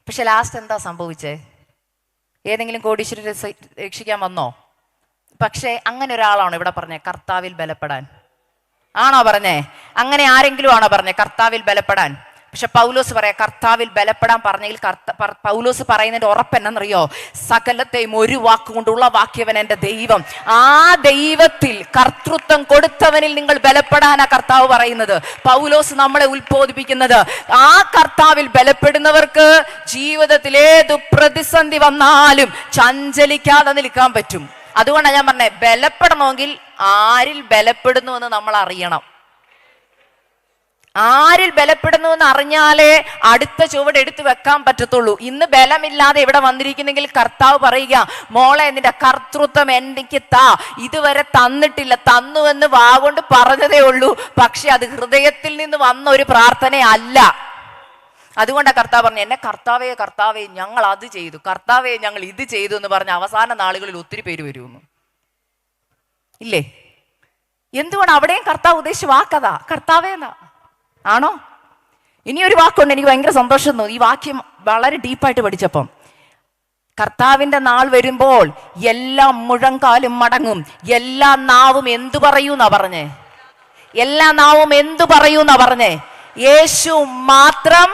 പക്ഷെ ലാസ്റ്റ് എന്താ സംഭവിച്ചേ? ഏതെങ്കിലും കോടീശ്വരരെ രക്ഷിക്കാൻ വന്നോ? പക്ഷേ അങ്ങനെ ഒരാളാണോ ഇവിടെ പറഞ്ഞേ കർത്താവിൽ ബലപ്പെടാൻ? ആണോ പറഞ്ഞേ? അങ്ങനെ ആരെങ്കിലും ആണോ പറഞ്ഞേ കർത്താവിൽ ബലപ്പെടാൻ? പക്ഷെ പൗലോസ് പറയാ കർത്താവിൽ ബലപ്പെടാൻ പറഞ്ഞെങ്കിൽ പൗലോസ് പറയുന്നതിന്റെ ഉറപ്പെന്നറിയോ? സകലത്തെയും ഒരു വാക്കുകൊണ്ടുള്ള വാക്യവൻ എൻ്റെ ദൈവം. ആ ദൈവത്തിൽ കർത്തൃത്വം കൊടുത്തവനിൽ നിങ്ങൾ ബലപ്പെടാനാ കർത്താവ് പറയുന്നത്. പൗലോസ് നമ്മളെ ഉത്ബോധിപ്പിക്കുന്നത് ആ കർത്താവിൽ ബലപ്പെടുന്നവർക്ക് ജീവിതത്തിൽ ഏതു പ്രതിസന്ധി വന്നാലും ചഞ്ചലിക്കാതെ നിൽക്കാൻ പറ്റും. അതുകൊണ്ടാണ് ഞാൻ പറഞ്ഞത്, ബലപ്പെടണമെങ്കിൽ ആരിൽ ബലപ്പെടുന്നു എന്ന് നമ്മൾ അറിയണം. ആരിൽ ബലപ്പെടുന്നു എന്ന് അറിഞ്ഞാലേ അടുത്ത ചുവട് എടുത്തു വെക്കാൻ പറ്റത്തുള്ളൂ. ഇന്ന് ബലമില്ലാതെ ഇവിടെ വന്നിരിക്കുന്നെങ്കിൽ കർത്താവ് പറയുക, മോളെ നിന്റെ കർത്തൃത്വം എനിക്ക് താ. ഇതുവരെ തന്നിട്ടില്ല, തന്നുവെന്ന് വാഗൊണ്ട് പറഞ്ഞതേ ഉള്ളൂ. പക്ഷെ അത് ഹൃദയത്തിൽ നിന്ന് വന്ന ഒരു പ്രാർത്ഥനയല്ല. അതുകൊണ്ടാണ് കർത്താവ് പറഞ്ഞു, എന്നെ കർത്താവേ കർത്താവേ ഞങ്ങൾ അത് ചെയ്തു, കർത്താവേ ഞങ്ങൾ ഇത് ചെയ്തു എന്ന് പറഞ്ഞ അവസാന നാളുകളിൽ ഒത്തിരി പേര് വരുമെന്ന്. ഇല്ലേ? എന്തുകൊണ്ട്? അവിടെയും കർത്താവ് ഉദ്ദേശിച്ച വാക്കതാ, കർത്താവേന്നാ. ആണോ? ഇനിയൊരു വാക്കുണ്ട്, എനിക്ക് ഭയങ്കര സന്തോഷം തോന്നി ഈ വാക്യം വളരെ ഡീപ്പായിട്ട് പഠിച്ചപ്പം. കർത്താവിന്റെ നാൾ വരുമ്പോൾ എല്ലാ മുഴങ്കാലും മടങ്ങും, എല്ലാ നാവും എന്തു പറയൂന്നാ പറഞ്ഞേ? എല്ലാ നാവും എന്തു പറയൂന്നാ പറഞ്ഞേ? യേശു മാത്രം.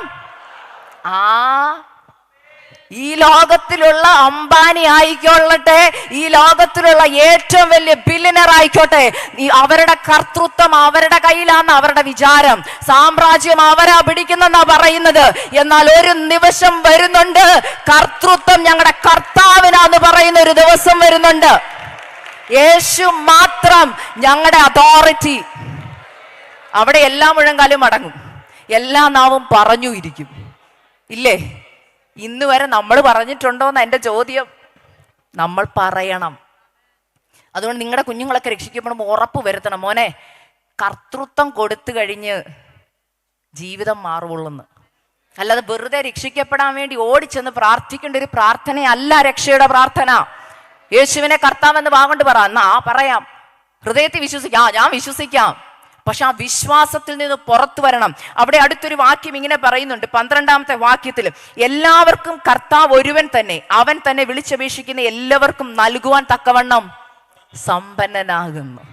ഈ ലോകത്തിലുള്ള അംബാനി ആയിക്കൊള്ളട്ടെ, ഈ ലോകത്തിലുള്ള ഏറ്റവും വലിയ ബില്യനർ ആയിക്കോട്ടെ, അവരുടെ കർത്തൃത്വം അവരുടെ കയ്യിലാന്ന് അവരുടെ വിചാരം. സാമ്രാജ്യം അവരാ പിടിക്കുന്നെന്നാ പറയുന്നത്. എന്നാൽ ഒരു നിമിഷം വരുന്നുണ്ട്, കർത്തൃത്വം ഞങ്ങളുടെ കർത്താവിനാന്ന് പറയുന്ന ഒരു ദിവസം വരുന്നുണ്ട്. യേശു മാത്രം ഞങ്ങളുടെ അതോറിറ്റി. അവിടെ എല്ലാ മുഴങ്കാലും അടങ്ങും, എല്ലാ നാവും പറഞ്ഞു ഇരിക്കും. ഇല്ലേ? ഇന്ന് വരെ നമ്മൾ പറഞ്ഞിട്ടുണ്ടോന്ന് എൻ്റെ ചോദ്യം. നമ്മൾ പറയണം. അതുകൊണ്ട് നിങ്ങളുടെ കുഞ്ഞുങ്ങളൊക്കെ രക്ഷിക്കപ്പെടുമ്പോൾ ഉറപ്പ് വരുത്തണം, മോനെ കർത്തൃത്വം കൊടുത്തു കഴിഞ്ഞ് ജീവിതം മാറുള്ളൂന്ന്. അല്ലാതെ വെറുതെ രക്ഷിക്കപ്പെടാൻ വേണ്ടി ഓടിച്ചെന്ന് പ്രാർത്ഥിക്കേണ്ട ഒരു പ്രാർത്ഥനയല്ല രക്ഷയുടെ പ്രാർത്ഥന. യേശുവിനെ കർത്താവെന്ന് വാഗൊണ്ട് പറ, എന്നാ പറയാം, ഹൃദയത്തിൽ വിശ്വസിക്കാം, ഞാൻ വിശ്വസിക്കാം. പക്ഷെ ആ വിശ്വാസത്തിൽ നിന്ന് പുറത്തു വരണം. അവിടെ അടുത്തൊരു വാക്യം ഇങ്ങനെ പറയുന്നുണ്ട്, 12-ാമത്തെ വാക്യത്തിൽ, എല്ലാവർക്കും കർത്താവ് ഒരുവൻ തന്നെ, അവൻ തന്നെ വിളിച്ചപേക്ഷിക്കുന്ന എല്ലാവർക്കും നൽകുവാൻ തക്കവണ്ണം സമ്പന്നനാകുന്നു.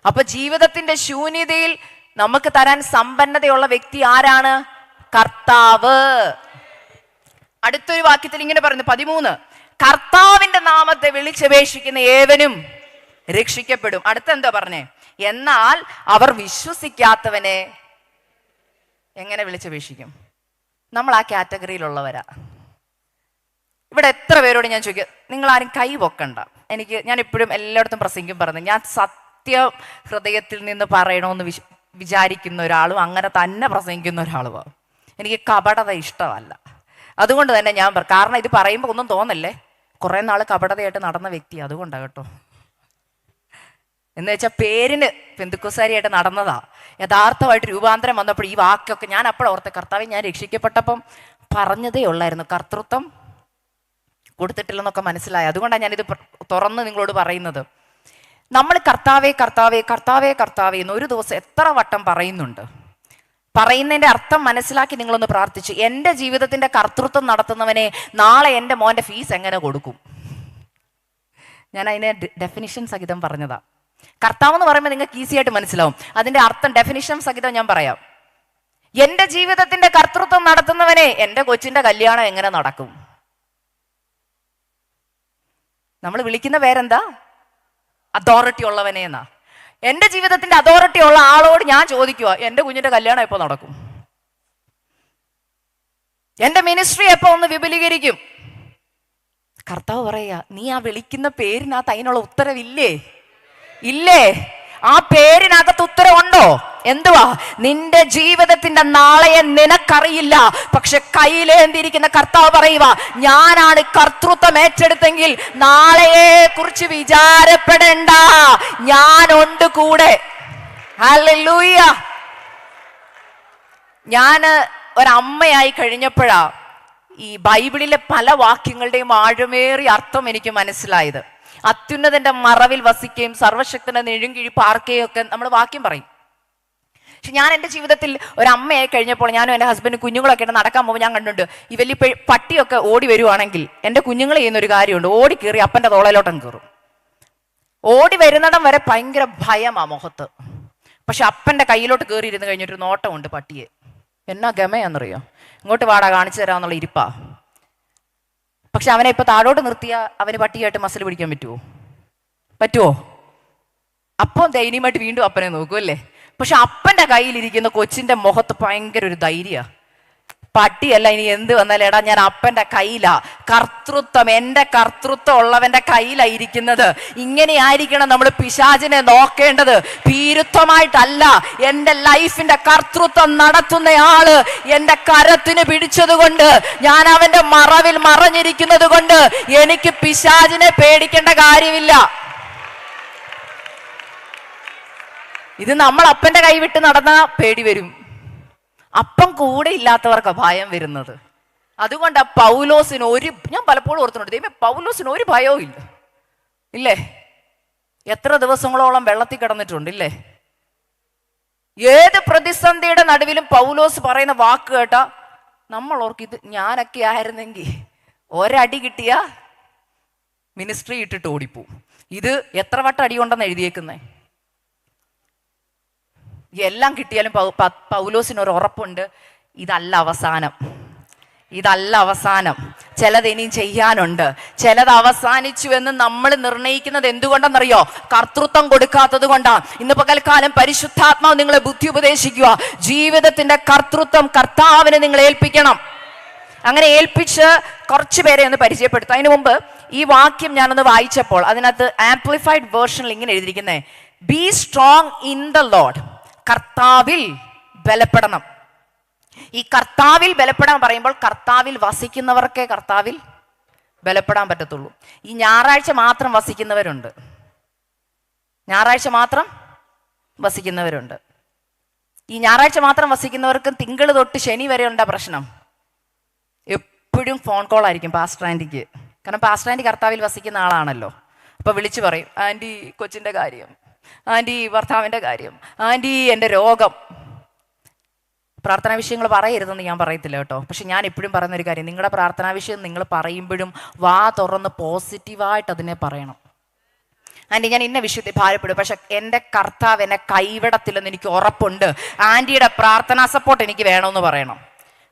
അപ്പൊ ജീവിതത്തിന്റെ ശൂന്യതയിൽ നമുക്ക് തരാൻ സമ്പന്നതയുള്ള വ്യക്തി ആരാണ്? കർത്താവ്. അടുത്തൊരു വാക്യത്തിൽ ഇങ്ങനെ പറയുന്നു, 13, കർത്താവിന്റെ നാമത്തെ വിളിച്ചപേക്ഷിക്കുന്ന ഏവനും രക്ഷിക്കപ്പെടും. അടുത്ത എന്താ പറഞ്ഞേ? എന്നാൽ അവർ വിശ്വസിക്കാത്തവനെ എങ്ങനെ വിളിച്ചപേക്ഷിക്കും? നമ്മൾ ആ കാറ്റഗറിയിലുള്ളവരാ. ഇവിടെ എത്ര പേരോട് ഞാൻ ചോദിക്കുക, നിങ്ങൾ ആരും കൈ പൊക്കണ്ട. ഞാൻ എപ്പോഴും എല്ലായിടത്തും പ്രസംഗിക്കും പറഞ്ഞു, ഞാൻ സത്യം ഹൃദയത്തിൽ നിന്ന് പറയണമെന്ന് വിചാരിക്കുന്ന ഒരാളും അങ്ങനെ തന്നെ പ്രസംഗിക്കുന്ന ഒരാളുമാണ്. എനിക്ക് കപടത ഇഷ്ടമല്ല. അതുകൊണ്ട് തന്നെ ഞാൻ കാരണം ഇത് പറയുമ്പോൾ ഒന്നും തോന്നല്ലേ, കുറെ നാൾ കപടതയായിട്ട് നടന്ന വ്യക്തി, അതുകൊണ്ടാണ് കേട്ടോ. എന്ന് വെച്ചാൽ പേരിന് പെന്തുക്കോസാരിയായിട്ട് നടന്നതാ. യഥാർത്ഥമായിട്ട് രൂപാന്തരം വന്നപ്പോൾ ഈ വാക്കൊക്കെ ഞാൻ അപ്പോൾ ഓർത്തെ, കർത്താവെ ഞാൻ രക്ഷിക്കപ്പെട്ടപ്പം പറഞ്ഞതേ ഉള്ളായിരുന്നു, കർത്തൃത്വം കൊടുത്തിട്ടില്ലെന്നൊക്കെ മനസ്സിലായി. അതുകൊണ്ടാണ് ഞാനിത് തുറന്ന് നിങ്ങളോട് പറയുന്നത്. നമ്മൾ കർത്താവേ കർത്താവേ കർത്താവേ കർത്താവേ എന്ന് ഒരു ദിവസം എത്ര വട്ടം പറയുന്നുണ്ട്. പറയുന്നതിൻ്റെ അർത്ഥം മനസ്സിലാക്കി നിങ്ങളൊന്ന് പ്രാർത്ഥിച്ചു, എൻ്റെ ജീവിതത്തിൻ്റെ കർത്തൃത്വം നടത്തുന്നവനെ നാളെ എൻ്റെ മോൻ്റെ ഫീസ് എങ്ങനെ കൊടുക്കും? ഞാൻ അതിനെ ഡെഫിനിഷൻ സഹിതം പറഞ്ഞതാ. കർത്താവ് എന്ന് പറയുമ്പോൾ നിങ്ങൾക്ക് ഈസി ആയിട്ട് മനസ്സിലാവും. അതിന്റെ അർത്ഥം ഡെഫിനിഷൻ സഹിതം ഞാൻ പറയാം. എന്റെ ജീവിതത്തിന്റെ കർത്തൃത്വം നടത്തുന്നവനെ എൻ്റെ കൊച്ചിന്റെ കല്യാണം എങ്ങനെ നടക്കും? നമ്മൾ വിളിക്കുന്ന പേരെന്താ? അതോറിറ്റി ഉള്ളവനെ എന്നാ. എൻ്റെ ജീവിതത്തിന്റെ അതോറിറ്റി ഉള്ള ആളോട് ഞാൻ ചോദിക്കുക, എൻ്റെ കുഞ്ഞിന്റെ കല്യാണം എപ്പോ നടക്കും? എൻ്റെ മിനിസ്ട്രി എപ്പോ ഒന്ന് വിപുലീകരിക്കും? കർത്താവ് പറയുക, നീ ആ വിളിക്കുന്ന പേരിനകത്ത് അതിനുള്ള ഉത്തരവില്ലേ? ഇല്ലേ? ആ പേരിനകത്ത് ഉത്തരവുണ്ടോ? എന്തുവാ? നിന്റെ ജീവിതത്തിന്റെ നാളെയെ നിനക്കറിയില്ല, പക്ഷെ കയ്യിലേന്തിരിക്കുന്ന കർത്താവ് പറയുക, ഞാനാണ് കർത്തൃത്വം ഏറ്റെടുത്തെങ്കിൽ നാളെയെ കുറിച്ച് വിചാരപ്പെടേണ്ട, ഞാനുണ്ട് കൂടെ. ഹല്ലേലൂയ. ഞാൻ ഒരമ്മയായി കഴിഞ്ഞപ്പോഴാ ഈ ബൈബിളിലെ പല വാക്യങ്ങളുടെയും ആഴമേറിയ അർത്ഥം എനിക്ക് മനസ്സിലായത്. അത്യുന്നതന്റെ മറവിൽ വസിക്കുകയും സർവശക്തന്റെ നെഴുങ്കിഴി പാർക്കുകയും ഒക്കെ നമ്മൾ വാക്യം പറയും. പക്ഷെ ഞാൻ എൻ്റെ ജീവിതത്തിൽ ഒരമ്മയായി കഴിഞ്ഞപ്പോൾ ഞാനും എൻ്റെ ഹസ്ബൻഡും കുഞ്ഞുങ്ങളൊക്കെ ആയിട്ട് നടക്കാൻ പോകുമ്പോൾ ഞാൻ കണ്ടിട്ടുണ്ട്, ഈ വലിയ പട്ടിയൊക്കെ ഓടി വരുവാണെങ്കിൽ എൻ്റെ കുഞ്ഞുങ്ങൾ ചെയ്യുന്നൊരു കാര്യമുണ്ട്, ഓടി കയറി അപ്പൻ്റെ തോളയിലോട്ടം കയറും. ഓടി വരുന്നിടം വരെ ഭയങ്കര ഭയമാ മുഖത്ത്. പക്ഷെ അപ്പൻ്റെ കയ്യിലോട്ട് കയറി ഇരുന്ന് കഴിഞ്ഞൊരു നോട്ടമുണ്ട് പട്ടിയെ. എന്നാ ഗമയാന്നറിയോ, ഇങ്ങോട്ട് വാടാ കാണിച്ചു തരാമെന്നുള്ള ഇരിപ്പാ. പക്ഷെ അവനെ ഇപ്പൊ താഴോട്ട് നിർത്തിയാൽ അവന് പട്ടിയായിട്ട് മസിൽ പിടിക്കാൻ പറ്റുമോ? അപ്പം ദയനീയമായിട്ട് വീണ്ടും അപ്പനെ നോക്കും അല്ലേ. പക്ഷെ അപ്പൻ്റെ കയ്യിലിരിക്കുന്ന കൊച്ചിന്റെ മുഖത്ത് ഭയങ്കര ഒരു ധൈര്യ. പട്ടിയല്ല, ഇനി എന്ത് വന്നാലും എടാ ഞാൻ അപ്പൻ്റെ കയ്യിലാ, കർത്തൃത്വം എൻ്റെ കർത്തൃത്വം ഉള്ളവന്റെ കയ്യിലാ ഇരിക്കുന്നത്. ഇങ്ങനെയായിരിക്കണം നമ്മൾ പിശാചിനെ നോക്കേണ്ടത്. ഭീരുത്വമായിട്ടല്ല, എൻ്റെ ലൈഫിന്റെ കർത്തൃത്വം നടത്തുന്നയാള് എൻ്റെ കരത്തിന് പിടിച്ചത് കൊണ്ട്, ഞാൻ അവന്റെ മറവിൽ മറഞ്ഞിരിക്കുന്നത് കൊണ്ട് എനിക്ക് പിശാചിനെ പേടിക്കേണ്ട കാര്യമില്ല. ഇത് നമ്മൾ അപ്പൻ്റെ കൈ വിട്ട് നടന്നാ പേടി വരും. അപ്പം കൂടെ ഇല്ലാത്തവർക്ക് ഭയം വരുന്നത്. അതുകൊണ്ട് പൗലോസിന് ഞാൻ പലപ്പോഴും ഓർത്തുന്നുണ്ട്, ദൈവമേ പൗലോസിന് ഒരു ഭയവും ഇല്ലേ? എത്ര ദിവസങ്ങളോളം വെള്ളത്തിൽ കിടന്നിട്ടുണ്ട് ഇല്ലേ? ഏത് പ്രതിസന്ധിയുടെ നടുവിലും പൗലോസ് പറയുന്ന വാക്ക് കേട്ടാ നമ്മൾ ഓർക്ക്, ഇത് ഞാനൊക്കെ ആയിരുന്നെങ്കിൽ ഒരടി കിട്ടിയ മിനിസ്ട്രി ഇട്ടിട്ട് ഓടിപ്പോവും. ഇത് എത്ര വട്ടം അടി കൊണ്ടെന്ന് എഴുതിയേക്കുന്നേ. എല്ലാം കിട്ടിയാലും പൗലോസിന് ഒരു ഉറപ്പുണ്ട്, ഇതല്ല അവസാനം, ചിലത് ഇനിയും ചെയ്യാനുണ്ട്, ചിലത് അവസാനിച്ചു എന്ന് നമ്മൾ നിർണയിക്കുന്നത് എന്തുകൊണ്ടെന്നറിയോ? കർത്തൃത്വം കൊടുക്കാത്തത് കൊണ്ടാണ്. ഇന്ന് പകൽക്കാലം പരിശുദ്ധാത്മാവ് നിങ്ങളെ ബുദ്ധി ഉപദേശിക്കുക. ജീവിതത്തിന്റെ കർത്തൃത്വം കർത്താവിനെ നിങ്ങൾ ഏൽപ്പിക്കണം. അങ്ങനെ ഏൽപ്പിച്ച് കുറച്ചു പേരെ ഒന്ന് പരിചയപ്പെടുത്തും. അതിനു മുമ്പ് ഈ വാക്യം ഞാനൊന്ന് വായിച്ചപ്പോൾ അതിനകത്ത് ആംപ്ലിഫൈഡ് വേർഷനിൽ ഇങ്ങനെ എഴുതിയിരിക്കുന്നേ, be strong in the Lord. കർത്താവിൽ ബലപ്പെടണം. ഈ കർത്താവിൽ ബലപ്പെടാൻ പറയുമ്പോൾ കർത്താവിൽ വസിക്കുന്നവർക്കേ കർത്താവിൽ ബലപ്പെടാൻ പറ്റത്തുള്ളൂ. ഈ ഞായറാഴ്ച മാത്രം വസിക്കുന്നവരുണ്ട്. ഈ ഞായറാഴ്ച മാത്രം വസിക്കുന്നവർക്കും തിങ്കൾ തൊട്ട് ശനി വരെ ഉണ്ടാ പ്രശ്നം. എപ്പോഴും ഫോൺ കോൾ ആയിരിക്കും പാസ്റ്റർ ആൻറ്റിക്ക്. കാരണം പാസ്റ്റർ ആൻറ്റി കർത്താവിൽ വസിക്കുന്ന ആളാണല്ലോ. അപ്പൊ വിളിച്ചു പറയും, ആൻറ്റി കൊച്ചിന്റെ കാര്യം, ആൻറ്റി ഭർത്താവിൻ്റെ കാര്യം, ആൻറ്റി എൻ്റെ രോഗം. പ്രാർത്ഥനാ വിഷയങ്ങൾ പറയരുതെന്ന് ഞാൻ പറയത്തില്ല കേട്ടോ. പക്ഷെ ഞാൻ എപ്പോഴും പറയുന്നൊരു കാര്യം, നിങ്ങളുടെ പ്രാർത്ഥനാ വിഷയം നിങ്ങൾ പറയുമ്പോഴും വാ തുറന്ന് പോസിറ്റീവായിട്ട് അതിനെ പറയണം. ആൻറ്റി ഞാൻ ഇന്ന വിഷയത്തിൽ ഭാരപ്പെടും, പക്ഷെ എൻ്റെ കർത്താവ് എന്നെ കൈവിടത്തില്ലെന്ന് എനിക്ക് ഉറപ്പുണ്ട്, ആൻറ്റിയുടെ പ്രാർത്ഥനാ സപ്പോർട്ട് എനിക്ക് വേണമെന്ന് പറയണം.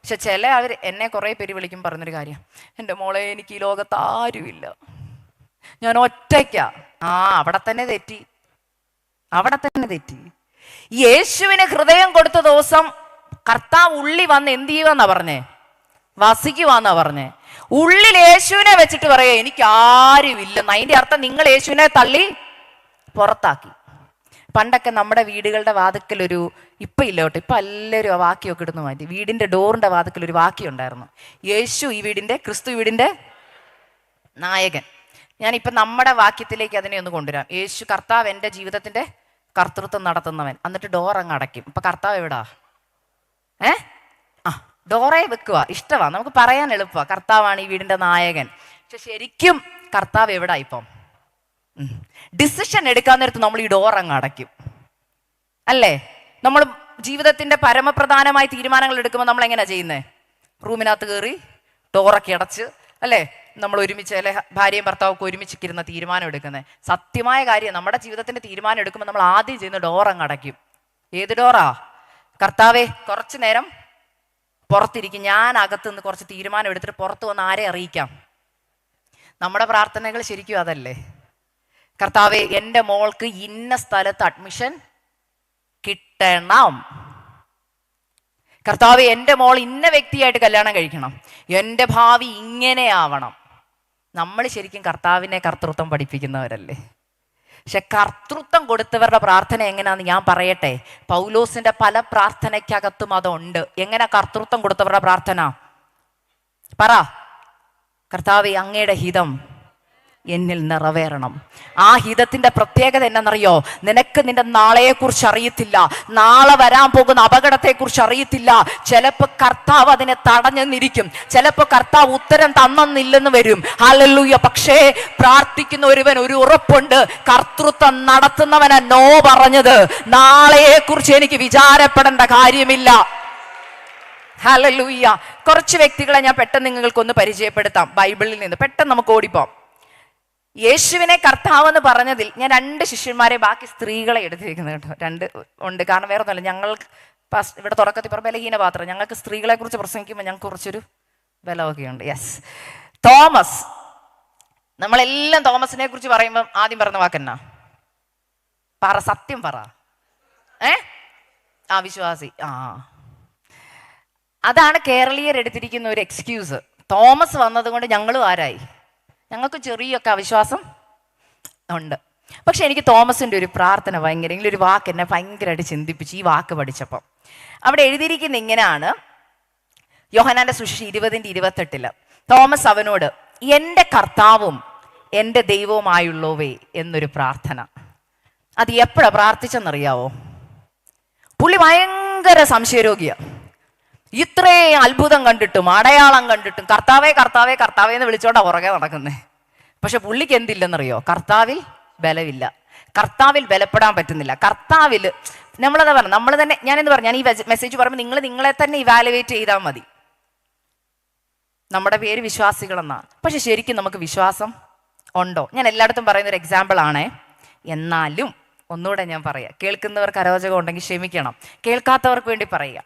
പക്ഷെ അവർ എന്നെ കുറേ പേര് വിളിക്കും പറഞ്ഞൊരു കാര്യം, എൻ്റെ മോളെ എനിക്ക് ഈ ലോകത്ത് ആരുമില്ല, ഞാൻ ഒറ്റയ്ക്കാ. അവിടെ തന്നെ തെറ്റി. യേശുവിന് ഹൃദയം കൊടുത്ത ദിവസം കർത്താവ് ഉള്ളി വന്ന് എന്ത് ചെയ്യുവാന്നാ പറഞ്ഞേ? വസിക്കുവാന്നാ പറഞ്ഞേ. ഉള്ളിൽ യേശുവിനെ വെച്ചിട്ട് പറയാ എനിക്ക് ആരുമില്ലെന്ന്. അതിന്റെ അർത്ഥം നിങ്ങൾ യേശുവിനെ തള്ളി പുറത്താക്കി. പണ്ടൊക്കെ നമ്മുടെ വീടുകളുടെ വാതിക്കൽ ഇപ്പൊ ഇല്ല കേട്ടോ, ഇപ്പൊ എല്ലാവരും ആ വാക്യമൊക്കെ ഇടുന്നു മാറ്റി. വീടിന്റെ ഡോറിന്റെ വാതിക്കൽ ഒരു വാക്യം ഉണ്ടായിരുന്നു, യേശു ക്രിസ്തു ഈ വീടിന്റെ നായകൻ. ഞാനിപ്പോൾ നമ്മുടെ വാക്യത്തിലേക്ക് അതിനെ ഒന്ന് കൊണ്ടുവരാം. യേശു കർത്താവ് എൻ്റെ ജീവിതത്തിന്റെ കർത്തൃത്വം നടത്തുന്നവൻ. എന്നിട്ട് ഡോർ അങ്ങ് അടയ്ക്കും. ഇപ്പൊ കർത്താവ് എവിടാ? ഡോറെ വെക്കുക. ഇഷ്ടമാണ്, നമുക്ക് പറയാൻ എളുപ്പമാണ്, കർത്താവാണ് ഈ വീടിന്റെ നായകൻ. പക്ഷെ ശരിക്കും കർത്താവ് എവിടാ? ഇപ്പം ഡിസിഷൻ എടുക്കാൻ നേരത്ത് നമ്മൾ ഈ ഡോർ അങ്ങ് അടയ്ക്കും അല്ലേ? നമ്മൾ ജീവിതത്തിന്റെ പരമപ്രധാനമായ തീരുമാനങ്ങൾ എടുക്കുമ്പോൾ നമ്മൾ എങ്ങനെയാ ചെയ്യുന്നത്? റൂമിനകത്ത് കയറി ഡോറൊക്കെ അടച്ച് അല്ലേ? നമ്മൾ ഒരുമിച്ച് അല്ലെ, ഭാര്യയും ഭർത്താവൊക്കെ ഒരുമിച്ചിരുന്ന തീരുമാനം എടുക്കുന്നത്. സത്യമായ കാര്യം, നമ്മുടെ ജീവിതത്തിന്റെ തീരുമാനം എടുക്കുമ്പോൾ നമ്മൾ ആദ്യം ചെയ്യുന്ന ഡോർ അങ്ങ് അടയ്ക്കും. ഏത് ഡോറാ? കർത്താവേ കുറച്ചു നേരം പുറത്തിരിക്കും, ഞാൻ അകത്ത് നിന്ന് കുറച്ച് തീരുമാനം എടുത്തിട്ട് പുറത്ത് വന്ന് ആരെ അറിയിക്കാം. നമ്മുടെ പ്രാർത്ഥനകൾ ശരിക്കും അതല്ലേ? കർത്താവേ എൻ്റെ മോൾക്ക് ഇന്ന സ്ഥലത്ത് അഡ്മിഷൻ കിട്ടണം, കർത്താവേ എൻ്റെ മോൾ ഇന്ന വ്യക്തിയായിട്ട് കല്യാണം കഴിക്കണം, എൻ്റെ ഭാവി ഇങ്ങനെയാവണം. നമ്മൾ ശരിക്കും കർത്താവിനെ കർത്തൃത്വം പഠിപ്പിക്കുന്നവരല്ലേ? പക്ഷെ കർത്തൃത്വം കൊടുത്തവരുടെ പ്രാർത്ഥന എങ്ങനെയാന്ന് ഞാൻ പറയട്ടെ. പൗലോസിന്റെ പല പ്രാർത്ഥനയ്ക്കകത്തും അതുണ്ട്. എങ്ങനെ കർത്തൃത്വം കൊടുത്തവരുടെ പ്രാർത്ഥന? പറ. കർത്താവേ അങ്ങയുടെ ഹിതം എന്നിൽ നിറവേറണം. ആ ഹിതത്തിന്റെ പ്രത്യേകത എന്നറിയോ? നിനക്ക് നിന്റെ നാളെയെക്കുറിച്ച് അറിയത്തില്ല, നാളെ വരാൻ പോകുന്ന അപകടത്തെക്കുറിച്ച് അറിയത്തില്ല. ചിലപ്പോൾ കർത്താവ് അതിനെ തടഞ്ഞെന്നിരിക്കും, ചിലപ്പോൾ കർത്താവ് ഉത്തരം തന്നെന്നില്ലെന്ന് വരും. ഹല്ലേലൂയ. പക്ഷേ പ്രാർത്ഥിക്കുന്ന ഒരുവൻ ഒരു ഉറപ്പുണ്ട്, കർത്തൃത്വം നടത്തുന്നവനാ നോ പറഞ്ഞത്. നാളെയെക്കുറിച്ച് എനിക്ക് വിചാരപ്പെടേണ്ട കാര്യമില്ല. ഹല്ലേലൂയ. കുറച്ച് വ്യക്തികളെ ഞാൻ പെട്ടെന്ന് നിങ്ങൾക്കൊന്ന് പരിചയപ്പെടുത്താം ബൈബിളിൽ നിന്ന്. പെട്ടെന്ന് നമുക്ക് ഓടിപ്പോം. യേശുവിനെ കർത്താവ് എന്ന് പറഞ്ഞതിൽ ഞാൻ 2 ശിഷ്യന്മാരെ, ബാക്കി സ്ത്രീകളെ എടുത്തിരിക്കുന്നത് കേട്ടോ. 2 ഉണ്ട്. കാരണം വേറെ ഒന്നുമല്ല, ഞങ്ങൾ ഇവിടെ തുടക്കത്തിൽ പറഞ്ഞ ബലഹീന പാത്രം, ഞങ്ങൾക്ക് സ്ത്രീകളെ കുറിച്ച് പ്രസംഗിക്കുമ്പോൾ ഞങ്ങൾക്ക് കുറച്ചൊരു ബലമൊക്കെ ഉണ്ട്. Yes, Thomas. നമ്മളെല്ലാം തോമസിനെ കുറിച്ച് പറയുമ്പോൾ ആദ്യം പറഞ്ഞ വാക്കെന്നാ? പറ, സത്യം പറ. വിശ്വാസി. അതാണ് കേരളീയർ എടുത്തിരിക്കുന്ന ഒരു എക്സ്ക്യൂസ്. തോമസ് വന്നതുകൊണ്ട് ഞങ്ങളും ആരായി? ഞങ്ങൾക്ക് ചെറിയൊക്കെ അവിശ്വാസം ഉണ്ട്. പക്ഷെ എനിക്ക് തോമസിൻ്റെ ഒരു പ്രാർത്ഥന ഭയങ്കര, ഒരു വാക്ക് എന്നെ ഭയങ്കരമായിട്ട് ചിന്തിപ്പിച്ചു. ഈ വാക്ക് പഠിച്ചപ്പം അവിടെ എഴുതിയിരിക്കുന്ന ഇങ്ങനെയാണ്, യോഹന്നാന്റെ സുവിശേഷം 20:28. തോമസ് അവനോട്, എൻ്റെ കർത്താവും എൻ്റെ ദൈവവുമായുള്ളവേ എന്നൊരു പ്രാർത്ഥന. അത് എപ്പോഴാണ് പ്രാർത്ഥിച്ചെന്നറിയാവോ? പുള്ളി ഭയങ്കര സംശയരോഗിയാണ്. ഇത്രയും അത്ഭുതം കണ്ടിട്ടും അടയാളം കണ്ടിട്ടും കർത്താവേ കർത്താവേ കർത്താവേ എന്ന് വിളിച്ചോണ്ടാ പുറകെ നടക്കുന്നേ. പക്ഷെ പുള്ളിക്ക് എന്തില്ലെന്നറിയോ? കർത്താവിൽ ബലമില്ല, കർത്താവിൽ ബലപ്പെടാൻ പറ്റുന്നില്ല. കർത്താവിൽ നമ്മളതാ പറഞ്ഞു, നമ്മൾ തന്നെ, ഞാനെന്ന് പറഞ്ഞു, ഞാൻ ഈ മെസ്സേജ് പറയുമ്പോൾ നിങ്ങൾ നിങ്ങളെ തന്നെ ഇവാലുവേറ്റ് ചെയ്താൽ മതി. നമ്മുടെ പേര് വിശ്വാസികളെന്നാണ്, പക്ഷെ ശരിക്കും നമുക്ക് വിശ്വാസം ഉണ്ടോ? ഞാൻ എല്ലായിടത്തും പറയുന്ന ഒരു എക്സാമ്പിൾ ആണേ. എന്നാലും ഒന്നുകൂടെ ഞാൻ പറയാം, കേൾക്കുന്നവർക്ക് അരോചകം ഉണ്ടെങ്കിൽ ക്ഷമിക്കണം, കേൾക്കാത്തവർക്ക് വേണ്ടി പറയുക.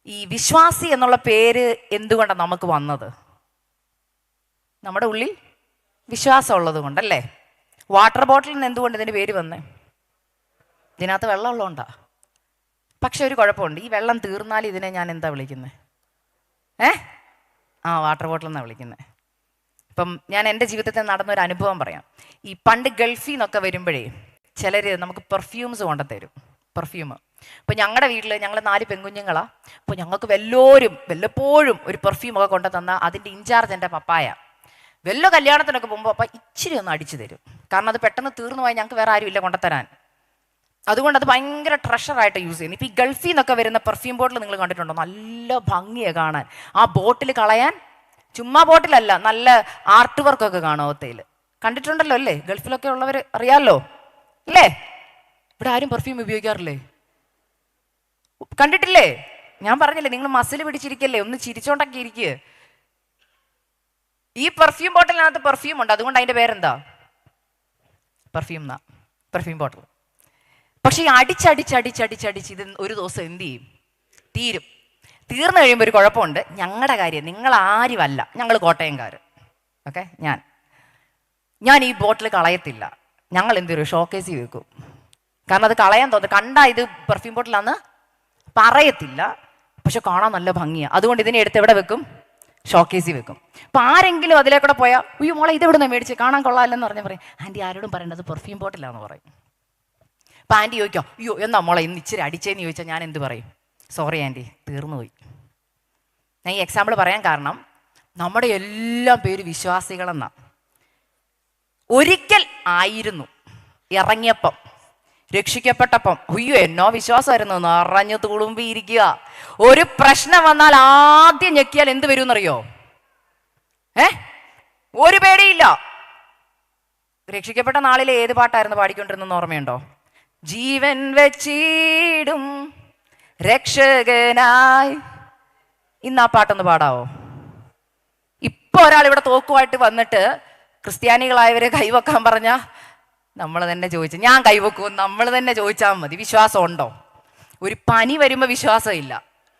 ഈ വിശ്വാസി എന്നുള്ള പേര് എന്തുകൊണ്ടാണ് നമുക്ക് വന്നത്? നമ്മുടെ ഉള്ളിൽ വിശ്വാസം ഉള്ളത് കൊണ്ടല്ലേ. വാട്ടർ ബോട്ടിലിൽ നിന്ന് എന്തുകൊണ്ട് ഇതിന് പേര് വന്നേ? ഇതിനകത്ത് വെള്ളം ഉള്ളതുകൊണ്ടാ. പക്ഷെ ഒരു കുഴപ്പമുണ്ട്, ഈ വെള്ളം തീർന്നാൽ ഇതിനെ ഞാൻ എന്താ വിളിക്കുന്നത്? വാട്ടർ ബോട്ടിൽ എന്നാണ് വിളിക്കുന്നത്. ഇപ്പം ഞാൻ എൻ്റെ ജീവിതത്തിൽ നടന്നൊരു അനുഭവം പറയാം. ഈ പണ്ട് ഗൾഫിൽ നിന്നൊക്കെ വരുമ്പോഴേ ചിലർ നമുക്ക് പെർഫ്യൂംസ് കൊണ്ടുതരും, പെർഫ്യൂം. അപ്പോൾ ഞങ്ങളുടെ വീട്ടിൽ ഞങ്ങൾ 4 പെൺകുഞ്ഞുങ്ങളാണ്. അപ്പോൾ ഞങ്ങൾക്ക് വല്ലപ്പോഴും ഒരു പെർഫ്യൂമൊക്കെ കൊണ്ടു തന്നാൽ അതിൻ്റെ ഇൻചാർജ് എൻ്റെ പപ്പായ. വല്ല കല്യാണത്തിനൊക്കെ പോകുമ്പോൾ അപ്പം ഇച്ചിരി ഒന്ന് അടിച്ചു തരും. കാരണം അത് പെട്ടെന്ന് തീർന്നു പോയാൽ ഞങ്ങൾക്ക് വേറെ ആരും ഇല്ല കൊണ്ടുതരാൻ. അതുകൊണ്ട് അത് ഭയങ്കര ട്രഷറായിട്ട് യൂസ് ചെയ്യുന്നു. ഇപ്പോൾ ഈ ഗൾഫിൽ നിന്നൊക്കെ വരുന്ന പെർഫ്യൂം ബോട്ടിൽ നിങ്ങൾ കണ്ടിട്ടുണ്ടോ? നല്ല ഭംഗിയാണ് കാണാൻ. ആ ബോട്ടിൽ കളയാൻ, ചുമ്മാ ബോട്ടിലല്ല, നല്ല ആർട്ട് വർക്കൊക്കെ കാണും അവത്തയിൽ. കണ്ടിട്ടുണ്ടല്ലോ അല്ലേ? ഗൾഫിലൊക്കെ ഉള്ളവർ അറിയാമല്ലോ അല്ലേ? ഇവിടെ ആരും പെർഫ്യൂം ഉപയോഗിക്കാറില്ലേ? കണ്ടിട്ടില്ലേ? ഞാൻ പറഞ്ഞില്ലേ, നിങ്ങൾ മസിൽ പിടിച്ചിരിക്കല്ലേ, ഒന്ന് ചിരിച്ചോണ്ടൊക്കെ ഇരിക്കുക. ഈ പെർഫ്യൂം ബോട്ടിലിനകത്ത് പെർഫ്യൂം ഉണ്ട്, അതുകൊണ്ട് അതിൻ്റെ പേരെന്താ? പെർഫ്യൂം ബോട്ടിൽ. പക്ഷെ ഈ അടിച്ചടിച്ച് ഇത് ഒരു ദിവസം എന്ത് ചെയ്യും? തീർന്നു കഴിയുമ്പോൾ ഒരു കുഴപ്പമുണ്ട്. ഞങ്ങളുടെ കാര്യം, നിങ്ങൾ ആരുമല്ല, ഞങ്ങൾ കോട്ടയംകാർ. ഓക്കെ, ഞാൻ ഈ ബോട്ടിൽ കളയത്തില്ല. ഞങ്ങൾ എന്തൊരു ഷോക്കേസിൽ വെക്കും. കാരണം അത് കളയാൻ തോന്നുന്നു, കണ്ടാ ഇത് പെർഫ്യൂം ബോട്ടിലാന്ന് പറയത്തില്ല, പക്ഷെ കാണാൻ നല്ല ഭംഗിയാണ്. അതുകൊണ്ട് ഇതിനെ എടുത്ത് എവിടെ വെക്കും? ഷോക്കേസിൽ വെക്കും. അപ്പം ആരെങ്കിലും അതിലേക്കൂടെ പോയാൽ, അയ്യോ മോളെ ഇത് എവിടുന്ന് മേടിച്ച്, കാണാൻ കൊള്ളാമല്ലെന്ന് പറഞ്ഞാൽ പറയും, ആൻറ്റി ആരോടും പറയേണ്ടത് പെർഫ്യൂം ബോട്ടിലാന്ന് പറയും. അപ്പം ആൻറ്റി ചോദിക്കോ, അയ്യോ എന്നാ മോളെ ഇന്ന് ഇച്ചിരി അടിച്ചേന്ന് ചോദിച്ചാൽ ഞാൻ എന്ത് പറയും? സോറി ആൻറ്റി, തീർന്നു പോയി. ഞാൻ ഈ എക്സാമ്പിൾ പറയാൻ കാരണം, നമ്മുടെ എല്ലാം പേര് വിശ്വാസികളെന്നാണ്. ഒരിക്കൽ ആയിരുന്നു, ഇറങ്ങിയപ്പം, രക്ഷിക്കപ്പെട്ടപ്പം അയ്യോ എന്നോ വിശ്വാസമായിരുന്നു, നിറഞ്ഞു തുളുമ്പിയിരിക്കുക. ഒരു പ്രശ്നം വന്നാൽ ആദ്യം ഞെക്കിയാൽ എന്ത് വരും എന്നറിയോ? ഒരു പേടിയില്ല. രക്ഷിക്കപ്പെട്ട നാളിൽ ഏത് പാട്ടായിരുന്നു പാടിക്കൊണ്ടിരുന്നെന്ന് ഓർമ്മയുണ്ടോ? ജീവൻ വെച്ചിടും രക്ഷകനായി. ഇന്ന് ആ പാട്ടൊന്ന് പാടാവോ? ഇപ്പൊ ഒരാൾ ഇവിടെ തോക്കുമായിട്ട് വന്നിട്ട് ക്രിസ്ത്യാനികളായവരെ കൈവെക്കാൻ പറഞ്ഞ നമ്മൾ തന്നെ ചോദിച്ചു, ഞാൻ കൈവെക്കും, നമ്മൾ തന്നെ ചോദിച്ചാൽ മതി. വിശ്വാസം ഉണ്ടോ? ഒരു പനി വരുമ്പോൾ വിശ്വാസം ഇല്ല,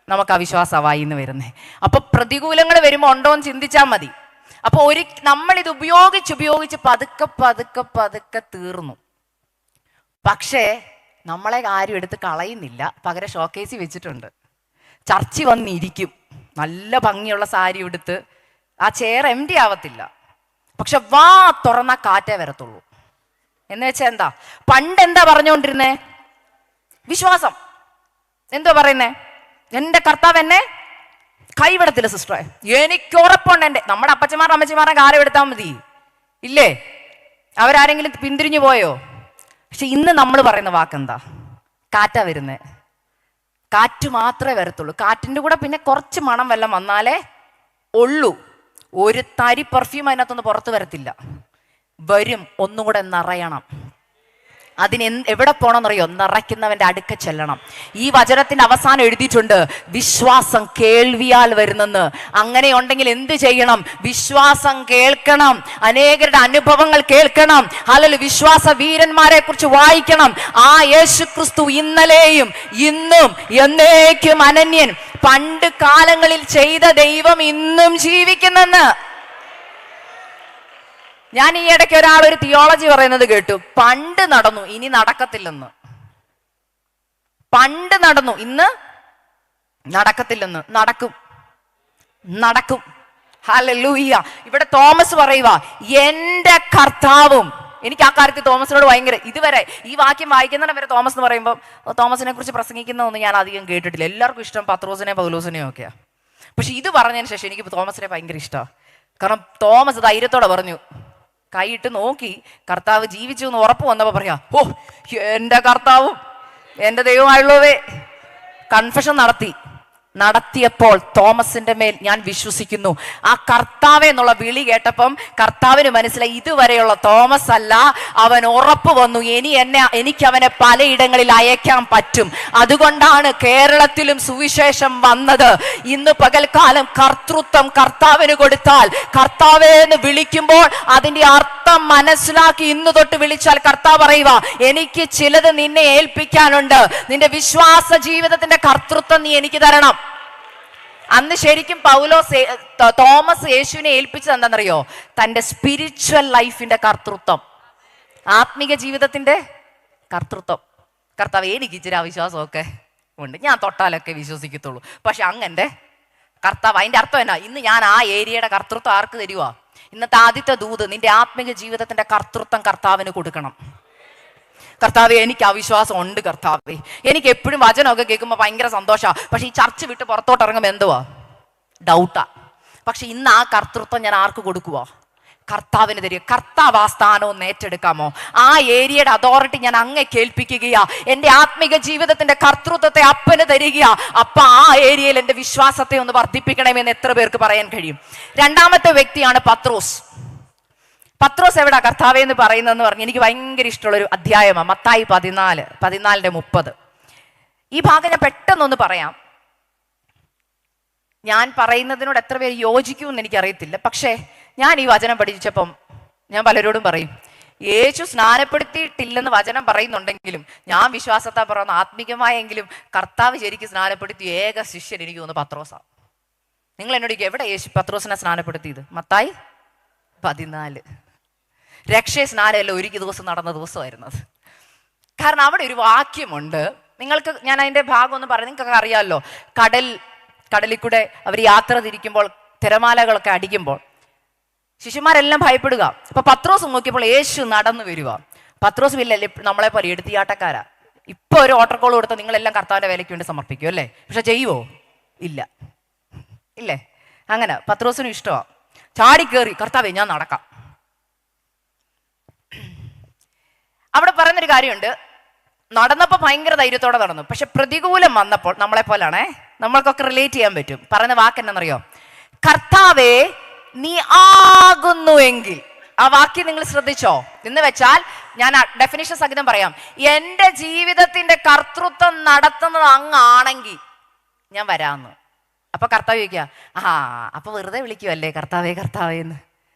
നമുക്ക് അവിശ്വാസമായി എന്ന് വരുന്നേ. അപ്പൊ പ്രതികൂലങ്ങൾ വരുമ്പോൾ ഉണ്ടോ എന്ന് ചിന്തിച്ചാൽ മതി. അപ്പൊ നമ്മളിത് ഉപയോഗിച്ച് പതുക്കെ തീർന്നു. പക്ഷേ നമ്മളെ ആരും എടുത്ത് കളയുന്നില്ല, പകരം ഷോക്കേസിൽ വെച്ചിട്ടുണ്ട്. ചർച്ചിൽ വന്നിരിക്കും, നല്ല ഭംഗിയുള്ള സാരി എടുത്ത്, ആ ചെയർ എംപ്റ്റി ആവത്തില്ല, പക്ഷെ വാ തുറന്ന കാറ്റേ വരത്തുള്ളൂ. എന്ന് വെച്ചാൽ എന്താ? പണ്ട് എന്താ പറഞ്ഞുകൊണ്ടിരുന്നേ? വിശ്വാസം. എന്തോ പറയുന്നേ? എൻ്റെ കർത്താവ് എന്നെ കൈവിടത്തില്ല സിസ്റ്ററെ, എനിക്ക് ഉറപ്പുണ്ട്. നമ്മുടെ അപ്പച്ചമാരുടെ അമ്മച്ചിമാരുടെ കാലം എടുത്താൽ മതി, ഇല്ലേ? അവരാരെങ്കിലും പിന്തിരിഞ്ഞു പോയോ? പക്ഷെ ഇന്ന് നമ്മൾ പറയുന്ന വാക്കെന്താ? കാറ്റാ വരുന്നേ. കാറ്റ് മാത്രമേ വരത്തുള്ളൂ. കാറ്റിൻ്റെ കൂടെ പിന്നെ കുറച്ച് മണം വെള്ളം വന്നാലേ ഉള്ളൂ. ഒരു തരി പെർഫ്യൂം അതിനകത്തൊന്ന് പുറത്ത് വരത്തില്ല. വരും, ഒന്നും കൂടെ നിറയണം. അതിന് എവിടെ പോകണമെന്നറിയോ? നിറയ്ക്കുന്നവന്റെ അടുക്ക ചെല്ലണം. ഈ വചനത്തിന്റെ അവസാനം എഴുതിയിട്ടുണ്ട്, വിശ്വാസം കേൾവിയാൽ വരുന്നെന്ന്. അങ്ങനെ ഉണ്ടെങ്കിൽ എന്ത് ചെയ്യണം? വിശ്വാസം കേൾക്കണം, അനേകരുടെ അനുഭവങ്ങൾ കേൾക്കണം. അല്ലെങ്കിൽ വിശ്വാസ വീരന്മാരെ കുറിച്ച് വായിക്കണം. ആ യേശു ക്രിസ്തു ഇന്നലെയും ഇന്നും എന്നേക്കും അനന്യൻ. പണ്ട് കാലങ്ങളിൽ ചെയ്ത ദൈവം ഇന്നും ജീവിക്കുന്നെന്ന്. ഞാൻ ഈ ഇടയ്ക്ക് ഒരു തിയോളജി പറയുന്നത് കേട്ടു. പണ്ട് നടന്നു, ഇനി നടക്കത്തില്ലെന്ന്. പണ്ട് നടന്നു, ഇന്ന് നടക്കത്തില്ലെന്ന്. നടക്കും, നടക്കും. ഹല്ലേലൂയ. ഇവിടെ തോമസ് പറയുക, എന്റെ കർത്താവും. എനിക്ക് ആ കാര്യത്തിൽ തോമസിനോട് ഭയങ്കര, ഇതുവരെ ഈ വാക്യം വായിക്കുന്നതിന് വരെ തോമസ് എന്ന് പറയുമ്പോൾ തോമസിനെ കുറിച്ച് പ്രസംഗിക്കുന്നതൊന്നും ഞാൻ അധികം കേട്ടിട്ടില്ല. എല്ലാവർക്കും ഇഷ്ടം പത്രോസിനെയും പൗലോസിനെയും ഒക്കെയാണ്. പക്ഷെ ഇത് പറഞ്ഞതിന് ശേഷം എനിക്ക് തോമസിനെ ഭയങ്കര ഇഷ്ടമാണ്. കാരണം തോമസ് ധൈര്യത്തോടെ പറഞ്ഞു, കൈയിട്ട് നോക്കി കർത്താവ് ജീവിച്ചു എന്ന് ഉറപ്പ് വന്നപ്പോൾ പറയാ, ഓ എൻ്റെ കർത്താവും എൻ്റെ ദൈവമായുള്ളവേ. കൺഫഷൻ നടത്തിയപ്പോൾ തോമസിന്റെ മേൽ ഞാൻ വിശ്വസിക്കുന്നു. ആ കർത്താവെ എന്നുള്ള വിളി കേട്ടപ്പം കർത്താവിന് മനസ്സിലായി, ഇതുവരെയുള്ള തോമസ് അല്ല, അവൻ ഉറപ്പ് വന്നു, എനിക്ക് അവനെ പലയിടങ്ങളിൽ അയക്കാൻ പറ്റും. അതുകൊണ്ടാണ് കേരളത്തിലും സുവിശേഷം വന്നത്. ഇന്ന് പകൽക്കാലം കർത്തൃത്വം കർത്താവിന് കൊടുത്താൽ, കർത്താവേ എന്ന് വിളിക്കുമ്പോൾ അതിന്റെ അർത്ഥം മനസ്സിലാക്കി ഇന്ന് തൊട്ട് വിളിച്ചാൽ കർത്താവ് പറയുക, എനിക്ക് ചിലത് നിന്നെ ഏൽപ്പിക്കാനുണ്ട്. നിന്റെ വിശ്വാസ ജീവിതത്തിന്റെ കർത്തൃത്വം നീ എനിക്ക് തരണം. അന്ന് ശരിക്കും തോമസ് യേശുവിനെ ഏൽപ്പിച്ചത് എന്താണെന്നറിയോ? തൻ്റെ സ്പിരിച്വൽ ലൈഫിന്റെ കർത്തൃത്വം, ആത്മീക ജീവിതത്തിന്റെ കർത്തൃത്വം. കർത്താവ്, എനിക്ക് ഇച്ചിരി അവിശ്വാസമൊക്കെ ഉണ്ട്, ഞാൻ തൊട്ടാലൊക്കെ വിശ്വസിക്കത്തുള്ളൂ. പക്ഷെ അങ്ങനെ കർത്താവ്, അതിന്റെ അർത്ഥം എന്നാ? ഇന്ന് ഞാൻ ആ ഏരിയയുടെ കർത്തൃത്വം ആർക്ക് തരുവാ? ഇന്നത്തെ ആദ്യത്തെ ദൂത്, നിന്റെ ആത്മീക ജീവിതത്തിന്റെ കർത്തൃത്വം കർത്താവിന് കൊടുക്കണം. കർത്താവേ, എനിക്ക് അവിശ്വാസം ഉണ്ട് കർത്താവേ. എനിക്ക് എപ്പോഴും വചനമൊക്കെ കേൾക്കുമ്പോൾ ഭയങ്കര സന്തോഷമാണ്. പക്ഷെ ഈ ചർച്ച് വിട്ട് പുറത്തോട്ട് ഇറങ്ങുമ്പോൾ എന്തുവാ? ഡൗട്ടാ. പക്ഷെ ഇന്ന് ആ കർത്തൃത്വം ഞാൻ ആർക്ക് കൊടുക്കുക? കർത്താവിന് തരിക. കർത്താവ് ആ സ്ഥാനം ഒന്ന് ഏറ്റെടുക്കാമോ? ആ ഏരിയയുടെ അതോറിറ്റി ഞാൻ അങ്ങേ കേൾപ്പിക്കുകയാ. എൻ്റെ ആത്മീക ജീവിതത്തിന്റെ കർത്തൃത്വത്തെ അപ്പന് തരിക. അപ്പ ആ ഏരിയയിൽ എൻ്റെ വിശ്വാസത്തെ ഒന്ന് വർദ്ധിപ്പിക്കണമെന്ന് എത്ര പേർക്ക് പറയാൻ കഴിയും? രണ്ടാമത്തെ വ്യക്തിയാണ് പത്രോസ്. പത്രോസ് എവിടാ കർത്താവേ എന്ന് പറയുന്നതെന്ന് പറഞ്ഞ് എനിക്ക് ഭയങ്കര ഇഷ്ടമുള്ളൊരു അധ്യായമാണ് മത്തായി 14:30. ഈ ഭാഗം ഞാൻ പെട്ടെന്നൊന്ന് പറയാം. ഞാൻ പറയുന്നതിനോട് എത്ര പേര് യോജിക്കുമെന്ന് എനിക്കറിയത്തില്ല. പക്ഷേ ഞാൻ ഈ വചനം പഠിച്ചപ്പം ഞാൻ പലരോടും പറയും, യേശു സ്നാനപ്പെടുത്തിയിട്ടില്ലെന്ന് വചനം പറയുന്നുണ്ടെങ്കിലും ഞാൻ വിശ്വാസത്താ പറയുന്ന ആത്മീകമായെങ്കിലും കർത്താവ് ശരിക്കും സ്നാനപ്പെടുത്തിയ ഏക ശിഷ്യൻ എനിക്ക് തോന്നുന്നു പത്രോസാണ്. നിങ്ങൾ എന്നോട് എവിടെ യേശു പത്രോസിനെ സ്നാനപ്പെടുത്തിയത്? മത്തായി 14. രക്ഷ സ്നാനമല്ല ഒരു ദിവസം നടന്ന ദിവസമായിരുന്നത്. കാരണം അവിടെ ഒരു വാക്യമുണ്ട്. നിങ്ങൾക്ക് ഞാൻ അതിന്റെ ഭാഗം ഒന്ന് പറയാം. നിങ്ങൾക്കൊക്കെ അറിയാമല്ലോ, കടലിൽ കൂടെ അവർ യാത്ര തിരിക്കുമ്പോൾ തിരമാലകളൊക്കെ അടിക്കുമ്പോൾ ശിഷ്യന്മാരെല്ലാം ഭയപ്പെടുക. അപ്പൊ പത്രോസ് നോക്കിയപ്പോൾ യേശു നടന്നു വരിക. പത്രോസ് ഇല്ലല്ലേ നമ്മളെ പോലെ എടുത്തിയാട്ടക്കാരാ. ഇപ്പൊ ഒരു ഓട്ടർകോൾ കൊടുത്താൽ നിങ്ങളെല്ലാം കർത്താവിന്റെ വേലയ്ക്ക് വേണ്ടി സമർപ്പിക്കും അല്ലേ? പക്ഷെ ചെയ്യുവോ? ഇല്ലേ? അങ്ങനെ പത്രോസിനും ഇഷ്ടമാണ്. ചാടിക്കേറി, കർത്താവേ ഞാൻ നടക്കാം. അവിടെ പറയുന്നൊരു കാര്യമുണ്ട്, നടന്നപ്പോൾ ഭയങ്കര ധൈര്യത്തോടെ നടന്നു. പക്ഷെ പ്രതികൂലം വന്നപ്പോൾ, നമ്മളെ പോലാണേ, നമ്മൾക്കൊക്കെ റിലേറ്റ് ചെയ്യാൻ പറ്റും. പറയുന്ന വാക്ക് എന്നാണെന്നറിയോ? കർത്താവേ നീ ആകുന്നുവെങ്കിൽ. ആ വാക്യം നിങ്ങൾ ശ്രദ്ധിച്ചോ? എന്ന് വെച്ചാൽ ഞാൻ ഡെഫിനിഷൻ സഹിതം പറയാം. എൻ്റെ ജീവിതത്തിന്റെ കർത്തൃത്വം നടത്തുന്നത് അങ്ങാണെങ്കിൽ ഞാൻ വരാമെന്ന്. അപ്പൊ കർത്താവ് ചോദിക്കുക, അപ്പൊ വെറുതെ വിളിക്കുവല്ലേ കർത്താവേ കർത്താവേ എന്ന്.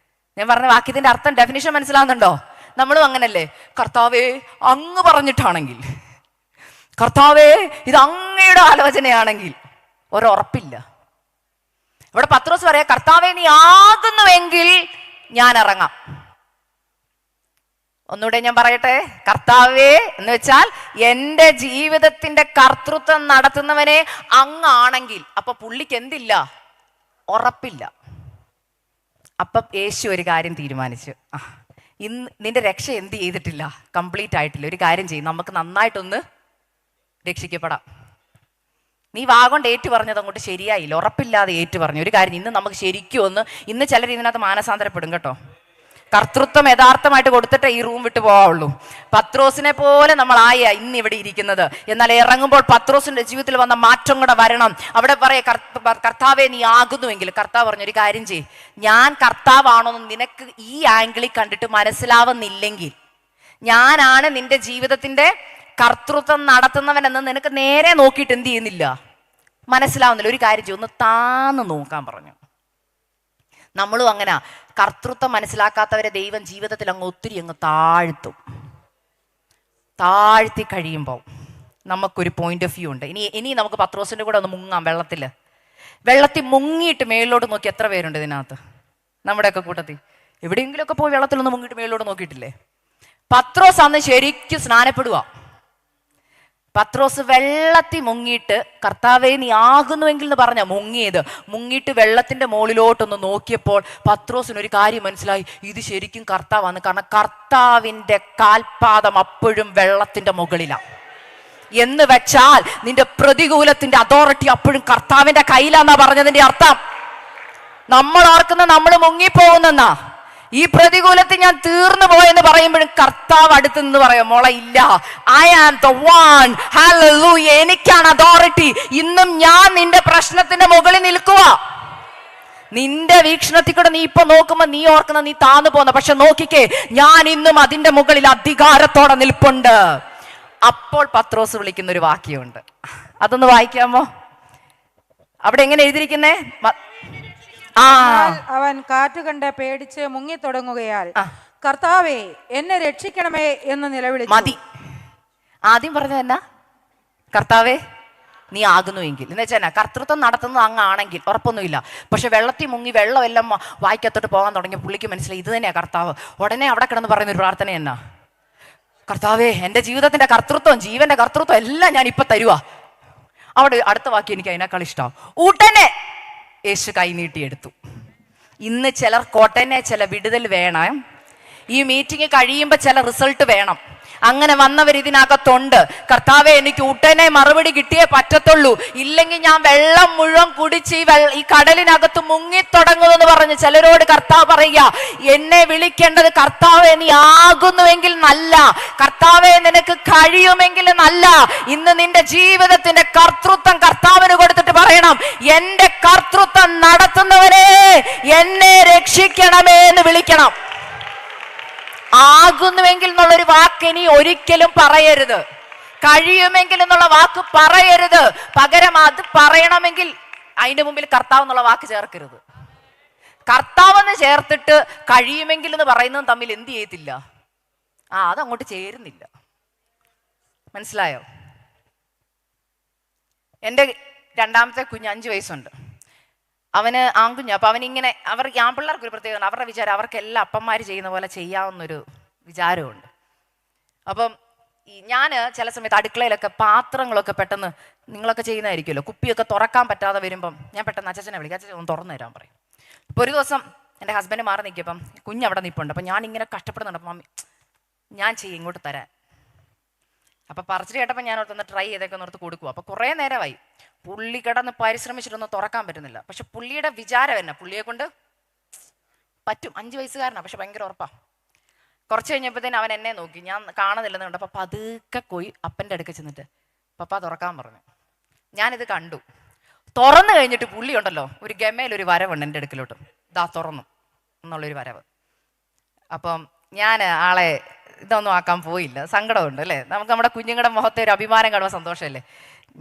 ഞാൻ പറഞ്ഞ വാക്യത്തിന്റെ അർത്ഥം ഡെഫിനിഷൻ മനസ്സിലാവുന്നുണ്ടോ? നമ്മളും അങ്ങനല്ലേ? കർത്താവേ അങ്ങ് പറഞ്ഞിട്ടാണെങ്കിൽ, കർത്താവേ ഇത് അങ്ങയുടെ ആലോചനയാണെങ്കിൽ ഒരുറപ്പില്ല. ഇവിടെ പത്രോസ് പറയാ, കർത്താവേ നീ ആകുന്നുവെങ്കിൽ ഞാൻ ഇറങ്ങാം. ഒന്നുകൂടെ ഞാൻ പറയട്ടെ, കർത്താവേ എന്ന് വെച്ചാൽ എൻ്റെ ജീവിതത്തിന്റെ കർത്തൃത്വം നടത്തുന്നവനെ അങ്ങാണെങ്കിൽ. അപ്പൊ പുള്ളിക്ക് എന്തില്ല? ഉറപ്പില്ല. അപ്പം യേശു ഒരു കാര്യം തീരുമാനിച്ചു, ഇന്ന് നിന്റെ രക്ഷ എന്ത് ചെയ്തിട്ടില്ല, കംപ്ലീറ്റ് ആയിട്ടില്ല. ഒരു കാര്യം ചെയ്യും, നമുക്ക് നന്നായിട്ടൊന്ന് രക്ഷിക്കപ്പെടാം. നീ വാഗോണ്ട് ഏറ്റു പറഞ്ഞത് അങ്ങോട്ട് ശരിയായില്ല, ഉറപ്പില്ലാതെ ഏറ്റു പറഞ്ഞു. ഒരു കാര്യം, ഇന്ന് നമുക്ക് ശരിക്കും ഒന്ന്, ഇന്ന് ചിലർ ഇതിനകത്ത് മാനസാന്തരപ്പെടും കേട്ടോ. കർത്തൃത്വം യഥാർത്ഥമായിട്ട് കൊടുത്തിട്ടേ ഈ റൂം വിട്ടു പോവുള്ളൂ. പത്രോസിനെ പോലെ നമ്മൾ ഇന്ന് ഇവിടെ ഇരിക്കുന്നത്. എന്നാൽ ഇറങ്ങുമ്പോൾ പത്രോസിന്റെ ജീവിതത്തിൽ വന്ന മാറ്റം കൂടെ വരണം. അവിടെ പറയാ, കർത്താവെ നീ ആകുന്നുവെങ്കിൽ. കർത്താവ് പറഞ്ഞൊരു കാര്യം ചെയ്യ്, ഞാൻ കർത്താവാണോന്ന് നിനക്ക് ഈ ആംഗിളിൽ കണ്ടിട്ട് മനസ്സിലാവുന്നില്ലെങ്കിൽ, ഞാനാണ് നിന്റെ ജീവിതത്തിന്റെ കർത്തൃത്വം നടത്തുന്നവനെന്ന് നിനക്ക് നേരെ നോക്കിയിട്ട് എന്ത് ചെയ്യുന്നില്ല, മനസ്സിലാവുന്നില്ല. ഒരു കാര്യം ചെയ്യും, ഒന്ന് താന്ന് നോക്കാൻ പറഞ്ഞു. നമ്മളും അങ്ങനെ കർത്തൃത്വം മനസ്സിലാക്കാത്തവരെ ദൈവം ജീവിതത്തിൽ ഒത്തിരി താഴ്ത്തും. താഴ്ത്തി കഴിയുമ്പോൾ നമുക്കൊരു പോയിന്റ് ഓഫ് വ്യൂ ഉണ്ട്. ഇനി നമുക്ക് പത്രോസിന്റെ കൂടെ ഒന്ന് മുങ്ങാം. വെള്ളത്തിൽ മുങ്ങിയിട്ട് മേളിലോട്ട് നോക്കി എത്ര പേരുണ്ട് ഇതിനകത്ത്? നമ്മുടെയൊക്കെ കൂട്ടത്തിൽ എവിടെയെങ്കിലുമൊക്കെ പോയി വെള്ളത്തിലൊന്ന് മുങ്ങിയിട്ട് മേളിലോട്ട് നോക്കിയിട്ടില്ലേ? പത്രോസ് അന്ന് ശരിക്കും സ്നാനപ്പെടുക. പത്രോസ് വെള്ളത്തിൽ മുങ്ങിയിട്ട് കർത്താവേ നീ ആകുന്നുവെങ്കിൽ എന്ന് പറഞ്ഞ മുങ്ങിയിട്ട് വെള്ളത്തിന്റെ മുകളിലോട്ടൊന്ന് നോക്കിയപ്പോൾ പത്രോസിനൊരു കാര്യം മനസ്സിലായി, ഇത് ശരിക്കും കർത്താവാണ്. കാരണം കർത്താവിന്റെ കാൽപാദം അപ്പോഴും വെള്ളത്തിന്റെ മുകളിലാണ്. എന്ന് വെച്ചാൽ നിന്റെ പ്രതികൂലത്തിന്റെ അതോറിറ്റി അപ്പോഴും കർത്താവിന്റെ കയ്യിലാന്നാ പറഞ്ഞതിന്റെ അർത്ഥം. നമ്മൾ ഓർക്കുന്ന നമ്മൾ മുങ്ങിപ്പോകുന്നെന്നാ. ഈ പ്രതികൂലത്തിൽ ഞാൻ തീർന്നു പോയെന്ന് പറയുമ്പോഴും കർത്താവ് അടുത്ത് നിന്ന് പറയാം, മോളെ ഇല്ല, I am the one, hallelujah, എനിക്കാണ് അതോറിറ്റി. ഇന്നും ഞാൻ നിന്റെ പ്രശ്നത്തിന്റെ മുകളിൽ നിൽക്കുക. നിന്റെ വീക്ഷണത്തിൽ കൂടെ നീ ഇപ്പൊ നോക്കുമ്പോ നീ ഓർക്കുന്ന നീ താന്നു പോന്ന, പക്ഷെ നോക്കിക്കേ, ഞാൻ ഇന്നും അതിന്റെ മുകളിൽ അധികാരത്തോടെ നിൽപ്പുണ്ട്. അപ്പോൾ പത്രോസ് വിളിക്കുന്ന ഒരു വാക്യമുണ്ട്, അതൊന്ന് വായിക്കാമോ? അവിടെ എങ്ങനെ എഴുതിയിരിക്കുന്നേ? അവൻ കാറ്റ് കണ്ട് പേടിച്ച് മുങ്ങി തുടങ്ങുകയാൽ കർത്താവേ എന്നെ രക്ഷിക്കണമേ എന്ന് നിലവിളിച്ചു. മതി, ആദ്യം പറഞ്ഞത് എന്നാ? കർത്താവേ നീ ആകുന്നുവെങ്കിൽ. എന്ന് വെച്ചാൽ കർത്തൃത്വം നടത്തുന്നത് അങ്ങാണെങ്കിൽ ഉറപ്പൊന്നുമില്ല. പക്ഷെ വെള്ളത്തിൽ മുങ്ങി വെള്ളം എല്ലാം വായിക്കത്തോട്ട് പോകാൻ തുടങ്ങിയ പുള്ളിക്ക് മനസ്സിലായി ഇത് തന്നെയാ കർത്താവ്. ഉടനെ അവിടെ കിടന്ന് പറയുന്ന ഒരു പ്രാർത്ഥന എന്നാ? കർത്താവേ എന്റെ ജീവിതത്തിന്റെ കർത്തൃത്വം, ജീവന്റെ കർത്തൃത്വം എല്ലാം ഞാൻ ഇപ്പൊ തരുവാ. അവിടെ അടുത്ത വാക്യം എനിക്ക് അതിനേക്കാൾ ഇഷ്ടം. ഉടനെ യേശു കൈ നീട്ടിയെടുത്തു. ഇന്ന് ചിലർക്ക് ഉടനെ ചില വിടുതൽ വേണം. ഈ മീറ്റിംഗ് കഴിയുമ്പോൾ ചില റിസൾട്ട് വേണം. അങ്ങനെ വന്നവർ ഇതിനകത്തുണ്ട്. കർത്താവെ എനിക്ക് ഉടനെ മറുപടി കിട്ടിയേ പറ്റത്തുള്ളൂ, ഇല്ലെങ്കിൽ ഞാൻ വെള്ളം മുഴുവൻ കുടിച്ച് ഈ കടലിനകത്ത് മുങ്ങിത്തുടങ്ങുമെന്ന് പറഞ്ഞ് ചിലരോട് കർത്താവ് പറയുക, എന്നെ വിളിക്കേണ്ടത് കർത്താവെ നീ ആകുന്നുവെങ്കിൽ നല്ല, കർത്താവെ നിനക്ക് കഴിയുമെങ്കിൽ നല്ല. ഇന്ന് നിന്റെ ജീവിതത്തിന്റെ കർത്തൃത്വം കർത്താവിന് കൊടുത്തിട്ട് പറയണം, എന്റെ കർത്തൃത്വം നടത്തുന്നവനെ എന്നെ രക്ഷിക്കണമേ എന്ന് വിളിക്കണം. ആകുന്നുവെങ്കിൽ എന്നുള്ളൊരു വാക്ക് ഇനി ഒരിക്കലും പറയരുത്. കഴിയുമെങ്കിൽ എന്നുള്ള വാക്ക് പറയരുത്. പകരം അത് പറയണമെങ്കിൽ അതിന്റെ മുമ്പിൽ കർത്താവ് എന്നുള്ള വാക്ക് ചേർക്കരുത്. കർത്താവെന്ന് ചേർത്തിട്ട് കഴിയുമെങ്കിൽ എന്ന് പറയുന്നതും തമ്മിൽ എന്ത് ചെയ്യത്തില്ല, അതങ്ങോട്ട് ചേരുന്നില്ല. മനസ്സിലായോ? എൻ്റെ രണ്ടാമത്തെ കുഞ്ഞ് 5 വയസ്സുണ്ട്. അവന് ആൺകുഞ്ഞ്. അപ്പൊ അവനിങ്ങനെ ആൺപിള്ളേർക്ക് ഒരു പ്രത്യേകത, അവരുടെ വിചാരം അവർക്ക് എല്ലാ അപ്പന്മാർ ചെയ്യുന്ന പോലെ ചെയ്യാവുന്നൊരു വിചാരമുണ്ട്. അപ്പം ഞാൻ ചില സമയത്ത് അടുക്കളയിലൊക്കെ പാത്രങ്ങളൊക്കെ പെട്ടെന്ന്, നിങ്ങളൊക്കെ ചെയ്യുന്നതായിരിക്കുമല്ലോ, കുപ്പിയൊക്കെ തുറക്കാൻ പറ്റാതെ വരുമ്പം ഞാൻ പെട്ടെന്ന് അച്ഛനെ വിളിക്കും, അച്ഛൻ ഒന്ന് തുറന്നു തരാൻ പറയും. ഇപ്പോൾ ഒരു ദിവസം എൻ്റെ ഹസ്ബൻഡ് മാറി നിൽക്കിയപ്പം കുഞ്ഞ് അവിടെ നിൽപ്പുണ്ട്. അപ്പം ഞാൻ ഇങ്ങനെ കഷ്ടപ്പെടുന്നുണ്ട്, അപ്പം മമ്മി ഞാൻ ചെയ്യും ഇങ്ങോട്ട് തരാൻ. അപ്പം പറിച്ചിട്ട് കേട്ടപ്പോൾ ഞാൻ ഓർത്തൊന്ന് ട്രൈ ചെയ്തൊക്കെ ഓർത്ത് കൊടുക്കുക. അപ്പോൾ കുറേ നേരമായി പുള്ളി കിടന്ന് പരിശ്രമിച്ചിട്ടൊന്നും തുറക്കാൻ പറ്റുന്നില്ല. പക്ഷെ പുള്ളിയുടെ വിചാരം എന്നാ, പുള്ളിയെ കൊണ്ട് പറ്റും. 5 വയസ്സുകാരനാണ്, പക്ഷെ ഭയങ്കര ഉറപ്പാണ്. കുറച്ച് കഴിഞ്ഞപ്പോഴത്തേന് അവൻ എന്നെ നോക്കി, ഞാൻ കാണുന്നില്ലെന്ന് കണ്ടപ്പോൾ പതുക്കെ പോയി അപ്പൻ്റെ അടുക്ക ചെന്നിട്ട് പപ്പ തുറക്കാൻ പറഞ്ഞു. ഞാനിത് കണ്ടു. തുറന്നു കഴിഞ്ഞിട്ട് പുള്ളി ഉണ്ടല്ലോ, ഒരു ഗമയിലൊരു വരവുണ്ട് എൻ്റെ അടുക്കലോട്ട്, ഇതാ തുറന്നു എന്നുള്ളൊരു വരവ്. അപ്പം ഞാൻ ആളെ ഇതൊന്നും ആക്കാൻ പോയില്ല. സങ്കടമുണ്ട് അല്ലേ? നമുക്ക് നമ്മുടെ കുഞ്ഞുങ്ങളുടെ മുഖത്തെ ഒരു അഭിമാനം കാണുമ്പോൾ സന്തോഷമല്ലേ?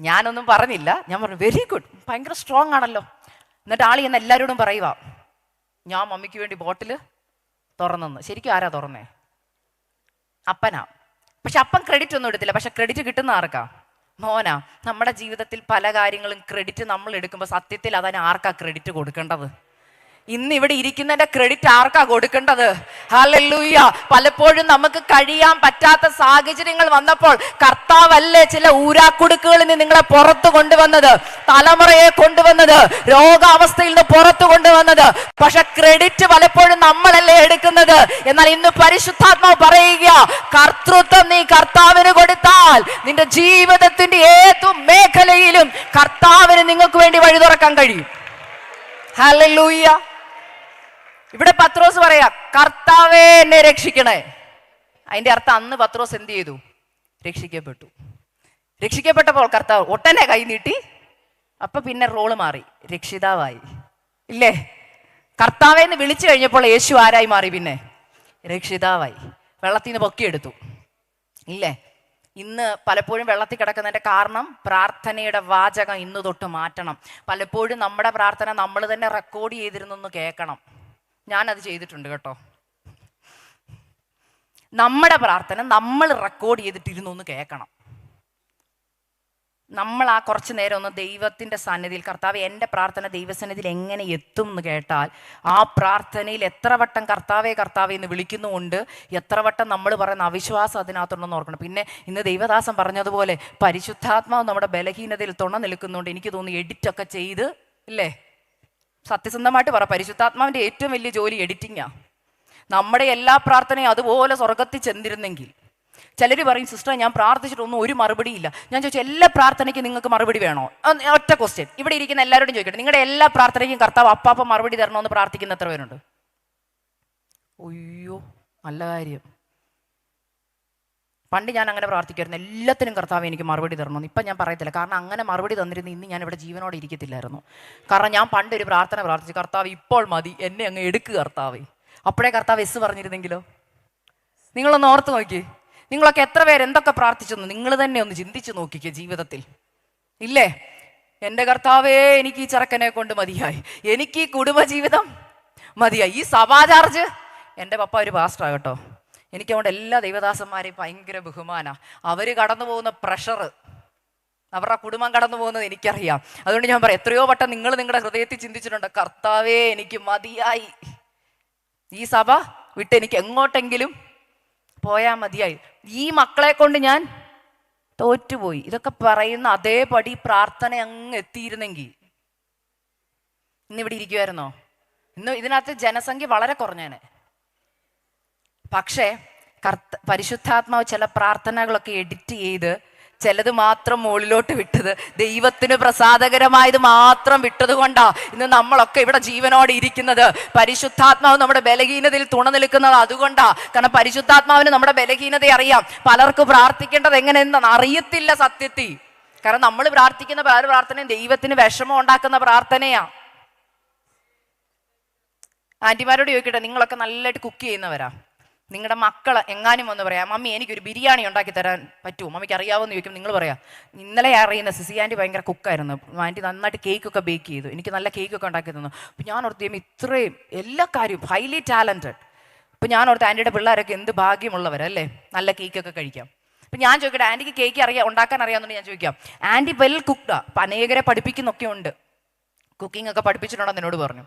ഞാനൊന്നും പറഞ്ഞില്ല. ഞാൻ പറഞ്ഞു വെരി ഗുഡ്, ഭയങ്കര സ്ട്രോങ് ആണല്ലോ. എന്നിട്ട് ആൾ എന്ന് എല്ലാവരോടും പറയുക, ഞാൻ മമ്മിക്ക് വേണ്ടി ബോട്ടിൽ തുറന്നെന്ന്. ശരിക്കും ആരാ തുറന്നേ? അപ്പനാ. പക്ഷെ അപ്പൻ ക്രെഡിറ്റ് ഒന്നും എടുത്തില്ല. പക്ഷെ ക്രെഡിറ്റ് കിട്ടുന്ന ആർക്കാ? മോനാ. നമ്മുടെ ജീവിതത്തിൽ പല കാര്യങ്ങളും ക്രെഡിറ്റ് നമ്മൾ എടുക്കുമ്പോൾ സത്യത്തിൽ അതിന് ആർക്കാ ക്രെഡിറ്റ് കൊടുക്കേണ്ടത്? ഇന്ന് ഇവിടെ ഇരിക്കുന്നതിന്റെ ക്രെഡിറ്റ് ആർക്കാ കൊടുക്കേണ്ടത്? ഹല്ലേലൂയ. പലപ്പോഴും നമുക്ക് കഴിയാൻ പറ്റാത്ത സാഹചര്യങ്ങൾ വന്നപ്പോൾ കർത്താവല്ലേ ചില ഊരാക്കുടുക്കുകളിൽ നിന്ന് നിങ്ങളെ പുറത്തു കൊണ്ടുവന്നത്, തലമുറയെ കൊണ്ടുവന്നത്, രോഗാവസ്ഥയിൽ നിന്ന് പുറത്തു കൊണ്ടുവന്നത്. പക്ഷെ ക്രെഡിറ്റ് പലപ്പോഴും നമ്മളല്ലേ എടുക്കുന്നത്. എന്നാൽ ഇന്ന് പരിശുദ്ധാത്മാവ് പറയുക, കർത്തൃത്വം നീ കർത്താവിന് കൊടുത്താൽ നിന്റെ ജീവിതത്തിന്റെ ഏതു മേഖലയിലും കർത്താവിന് നിങ്ങൾക്ക് വേണ്ടി വഴി തുറക്കാൻ കഴിയും. ഹല്ലേലൂയ. ഇവിടെ പത്രോസ് പറയാ, കർത്താവേ എന്നെ രക്ഷിക്കണേ. അതിന്റെ അർത്ഥം അന്ന് പത്രോസ് എന്ത് ചെയ്തു? രക്ഷിക്കപ്പെട്ടു. രക്ഷിക്കപ്പെട്ടപ്പോൾ കർത്താവ് ഒട്ടനെ കൈ നീട്ടി. അപ്പൊ പിന്നെ റോള് മാറി, രക്ഷിതാവായി. ഇല്ലേ? കർത്താവേന്ന് വിളിച്ചു കഴിഞ്ഞപ്പോൾ യേശു ആരായി മാറി? പിന്നെ രക്ഷിതാവായി. വെള്ളത്തിൽ നിന്ന് പൊക്കിയെടുത്തു. ഇല്ലേ? ഇന്ന് പലപ്പോഴും വെള്ളത്തിൽ കിടക്കുന്നതിന്റെ കാരണം പ്രാർത്ഥനയുടെ വാചകം ഇന്ന് തൊട്ട് മാറ്റണം. പലപ്പോഴും നമ്മുടെ പ്രാർത്ഥന നമ്മൾ തന്നെ റെക്കോർഡ് ചെയ്തിരുന്നെന്ന് കേൾക്കണം. ഞാനത് ചെയ്തിട്ടുണ്ട് കേട്ടോ. നമ്മുടെ പ്രാർത്ഥന നമ്മൾ റെക്കോർഡ് ചെയ്തിട്ടിരുന്നു എന്ന് കേൾക്കണം. നമ്മൾ ആ കുറച്ച് നേരം ഒന്ന് ദൈവത്തിൻ്റെ സന്നിധിയിൽ, കർത്താവ് എൻ്റെ പ്രാർത്ഥന ദൈവസന്നിധിയിൽ എങ്ങനെ എത്തും എന്ന് കേട്ടാൽ, ആ പ്രാർത്ഥനയിൽ എത്ര വട്ടം കർത്താവേ കർത്താവേ എന്ന് വിളിക്കുന്നുമുണ്ട്, എത്ര വട്ടം നമ്മൾ പറയുന്ന അവിശ്വാസം അതിനകത്തുണ്ടെന്ന് ഓർക്കണം. പിന്നെ ഇന്ന് ദൈവദാസൻ പറഞ്ഞതുപോലെ പരിശുദ്ധാത്മാവ് നമ്മുടെ ബലഹീനതയിൽ തുണ നിൽക്കുന്നുണ്ട്. എനിക്ക് തോന്നുന്നു എഡിറ്റൊക്കെ ചെയ്ത്, ഇല്ലേ? സത്യസന്ധമായിട്ട് പറ, പരിശുദ്ധാത്മാവിൻ്റെ ഏറ്റവും വലിയ ജോലി എഡിറ്റിങ്ങാ. നമ്മുടെ എല്ലാ പ്രാർത്ഥനയും അതുപോലെ സ്വർഗത്തിൽ ചെന്നിരുന്നെങ്കിൽ. ചിലർ പറയും, സിസ്റ്റർ ഞാൻ പ്രാർത്ഥിച്ചിട്ടൊന്നും ഒരു മറുപടി ഇല്ല. ഞാൻ ചോദിച്ചു, എല്ലാ പ്രാർത്ഥനയ്ക്കും നിങ്ങൾക്ക് മറുപടി വേണോ? ഒറ്റ ക്വസ്റ്റ്യൻ ഇവിടെ ഇരിക്കുന്ന എല്ലാവരോടും ചോദിക്കട്ടെ, നിങ്ങളുടെ എല്ലാ പ്രാർത്ഥനയ്ക്കും കർത്താവ് അപ്പാപ്പ മറുപടി തരണമെന്ന് പ്രാർത്ഥിക്കുന്ന എത്ര പേരുണ്ട്? അയ്യോ, നല്ല കാര്യം. പണ്ട് ഞാൻ അങ്ങനെ പ്രാർത്ഥിക്കുമായിരുന്നു, എല്ലാത്തിനും കർത്താവ് എനിക്ക് മറുപടി തരണമെന്ന്. ഇപ്പം ഞാൻ പറയത്തില്ല, കാരണം അങ്ങനെ മറുപടി തന്നിരുന്നു ഇന്ന് ഞാൻ ഇവിടെ ജീവനോടെ ഇരിക്കത്തില്ലായിരുന്നു. കാരണം ഞാൻ പണ്ടൊരു പ്രാർത്ഥന പ്രാർത്ഥിച്ചു, കർത്താവ് ഇപ്പോൾ മതി, എന്നെ അങ്ങ് എടുക്കുക കർത്താവേ. അപ്പോഴേ കർത്താവ് എസ് പറഞ്ഞിരുന്നെങ്കിലോ? നിങ്ങളൊന്ന് ഓർത്ത് നോക്കി. നിങ്ങളൊക്കെ എത്ര പേര് എന്തൊക്കെ പ്രാർത്ഥിച്ചെന്ന് നിങ്ങൾ തന്നെ ഒന്ന് ചിന്തിച്ച് നോക്കിക്കേ ജീവിതത്തിൽ. ഇല്ലേ? എൻ്റെ കർത്താവേ എനിക്ക് ഈ ചെറുക്കനെ കൊണ്ട് മതിയായി, എനിക്ക് ഈ കുടുംബജീവിതം മതിയായി, ഈ സഭാ ചാർജ്. എൻ്റെ പപ്പ ഒരു പാസ്റ്ററാണ് കേട്ടോ. എനിക്ക് അതുകൊണ്ട് എല്ലാ ദൈവദാസന്മാരെയും ഭയങ്കര ബഹുമാനമാണ്. അവർ കടന്നു പോകുന്ന പ്രഷർ, അവരുടെ കുടുംബം കടന്നു പോകുന്നത് എനിക്കറിയാം. അതുകൊണ്ട് ഞാൻ പറയാം, എത്രയോ വട്ടം നിങ്ങൾ നിങ്ങളുടെ ഹൃദയത്തിൽ ചിന്തിച്ചിട്ടുണ്ട്, കർത്താവേ എനിക്ക് മതിയായി, ഈ സഭ വിട്ട് എനിക്ക് എങ്ങോട്ടെങ്കിലും പോയാൽ മതിയായി, ഈ മക്കളെ കൊണ്ട് ഞാൻ തോറ്റുപോയി. ഇതൊക്കെ പറയുന്ന അതേപടി പ്രാർത്ഥന അങ്ങ് എത്തിയിരുന്നെങ്കിൽ ഇന്നിവിടെ ഇരിക്കുമായിരുന്നോ? ഇന്ന് ഇതിനകത്ത് ജനസംഖ്യ വളരെ കുറഞ്ഞേനെ. പക്ഷേ പരിശുദ്ധാത്മാവ് ചില പ്രാർത്ഥനകളൊക്കെ എഡിറ്റ് ചെയ്ത് ചിലത് മാത്രം മുകളിലോട്ട് വിട്ടത്, ദൈവത്തിന് പ്രസാദകരമായത് മാത്രം വിട്ടത് കൊണ്ടാ ഇന്ന് നമ്മളൊക്കെ ഇവിടെ ജീവനോടെ ഇരിക്കുന്നത്. പരിശുദ്ധാത്മാവ് നമ്മുടെ ബലഹീനതയിൽ തുണ നിൽക്കുന്നത് അതുകൊണ്ടാ. കാരണം പരിശുദ്ധാത്മാവിന് നമ്മുടെ ബലഹീനത അറിയാം. പലർക്ക് പ്രാർത്ഥിക്കേണ്ടത് എങ്ങനെയെന്ന് അറിയത്തില്ല സത്യത്തിൽ. കാരണം നമ്മൾ പ്രാർത്ഥിക്കുന്ന പല പ്രാർത്ഥനയും ദൈവത്തിന് വിഷമം ഉണ്ടാക്കുന്ന പ്രാർത്ഥനയാ. ആന്റിമാരോട് ചോദിക്കട്ടെ, നിങ്ങളൊക്കെ നല്ലതായിട്ട് കുക്ക് ചെയ്യുന്നവരാ. നിങ്ങളുടെ മക്കൾ എങ്ങാനും വന്ന് പറയാം, മമ്മി എനിക്കൊരു ബിരിയാണി ഉണ്ടാക്കി തരാൻ പറ്റുമോ, മമ്മിക്ക് അറിയാവുമെന്ന് ചോദിക്കും. നിങ്ങൾ പറയാം, ഇന്നലെ അറിയുന്ന സിസി ആൻറ്റി ഭയങ്കര കുക്കായിരുന്നു, ആൻറ്റി നന്നായിട്ട് കേക്കൊക്കെ ബേക്ക് ചെയ്തു, എനിക്ക് നല്ല കേക്കൊക്കെ ഉണ്ടാക്കി തന്നു. അപ്പം ഞാൻ ഓർത്ത് ഇത്രയും എല്ലാ കാര്യവും ഹൈലി ടാലൻറ്റഡ്. അപ്പം ഞാൻ ഓർത്ത് ആൻറ്റിയുടെ പിള്ളേരൊക്കെ എന്ത് ഭാഗ്യമുള്ളവരല്ലേ, നല്ല കേക്കൊക്കെ കഴിക്കാം. അപ്പം ഞാൻ ചോദിക്കട്ടെ, ആൻറ്റിക്ക് കേക്ക് ഉണ്ടാക്കാൻ അറിയാമെന്നുണ്ടെങ്കിൽ ഞാൻ ചോദിക്കാം, ആൻറ്റി വെൽ കുക്ക്ഡാ. അപ്പം അനേകരെ പഠിപ്പിക്കുന്നൊക്കെ ഉണ്ട്, കുക്കിംഗ് ഒക്കെ പഠിപ്പിച്ചിട്ടുണ്ടെന്ന് എന്നോട് പറഞ്ഞു.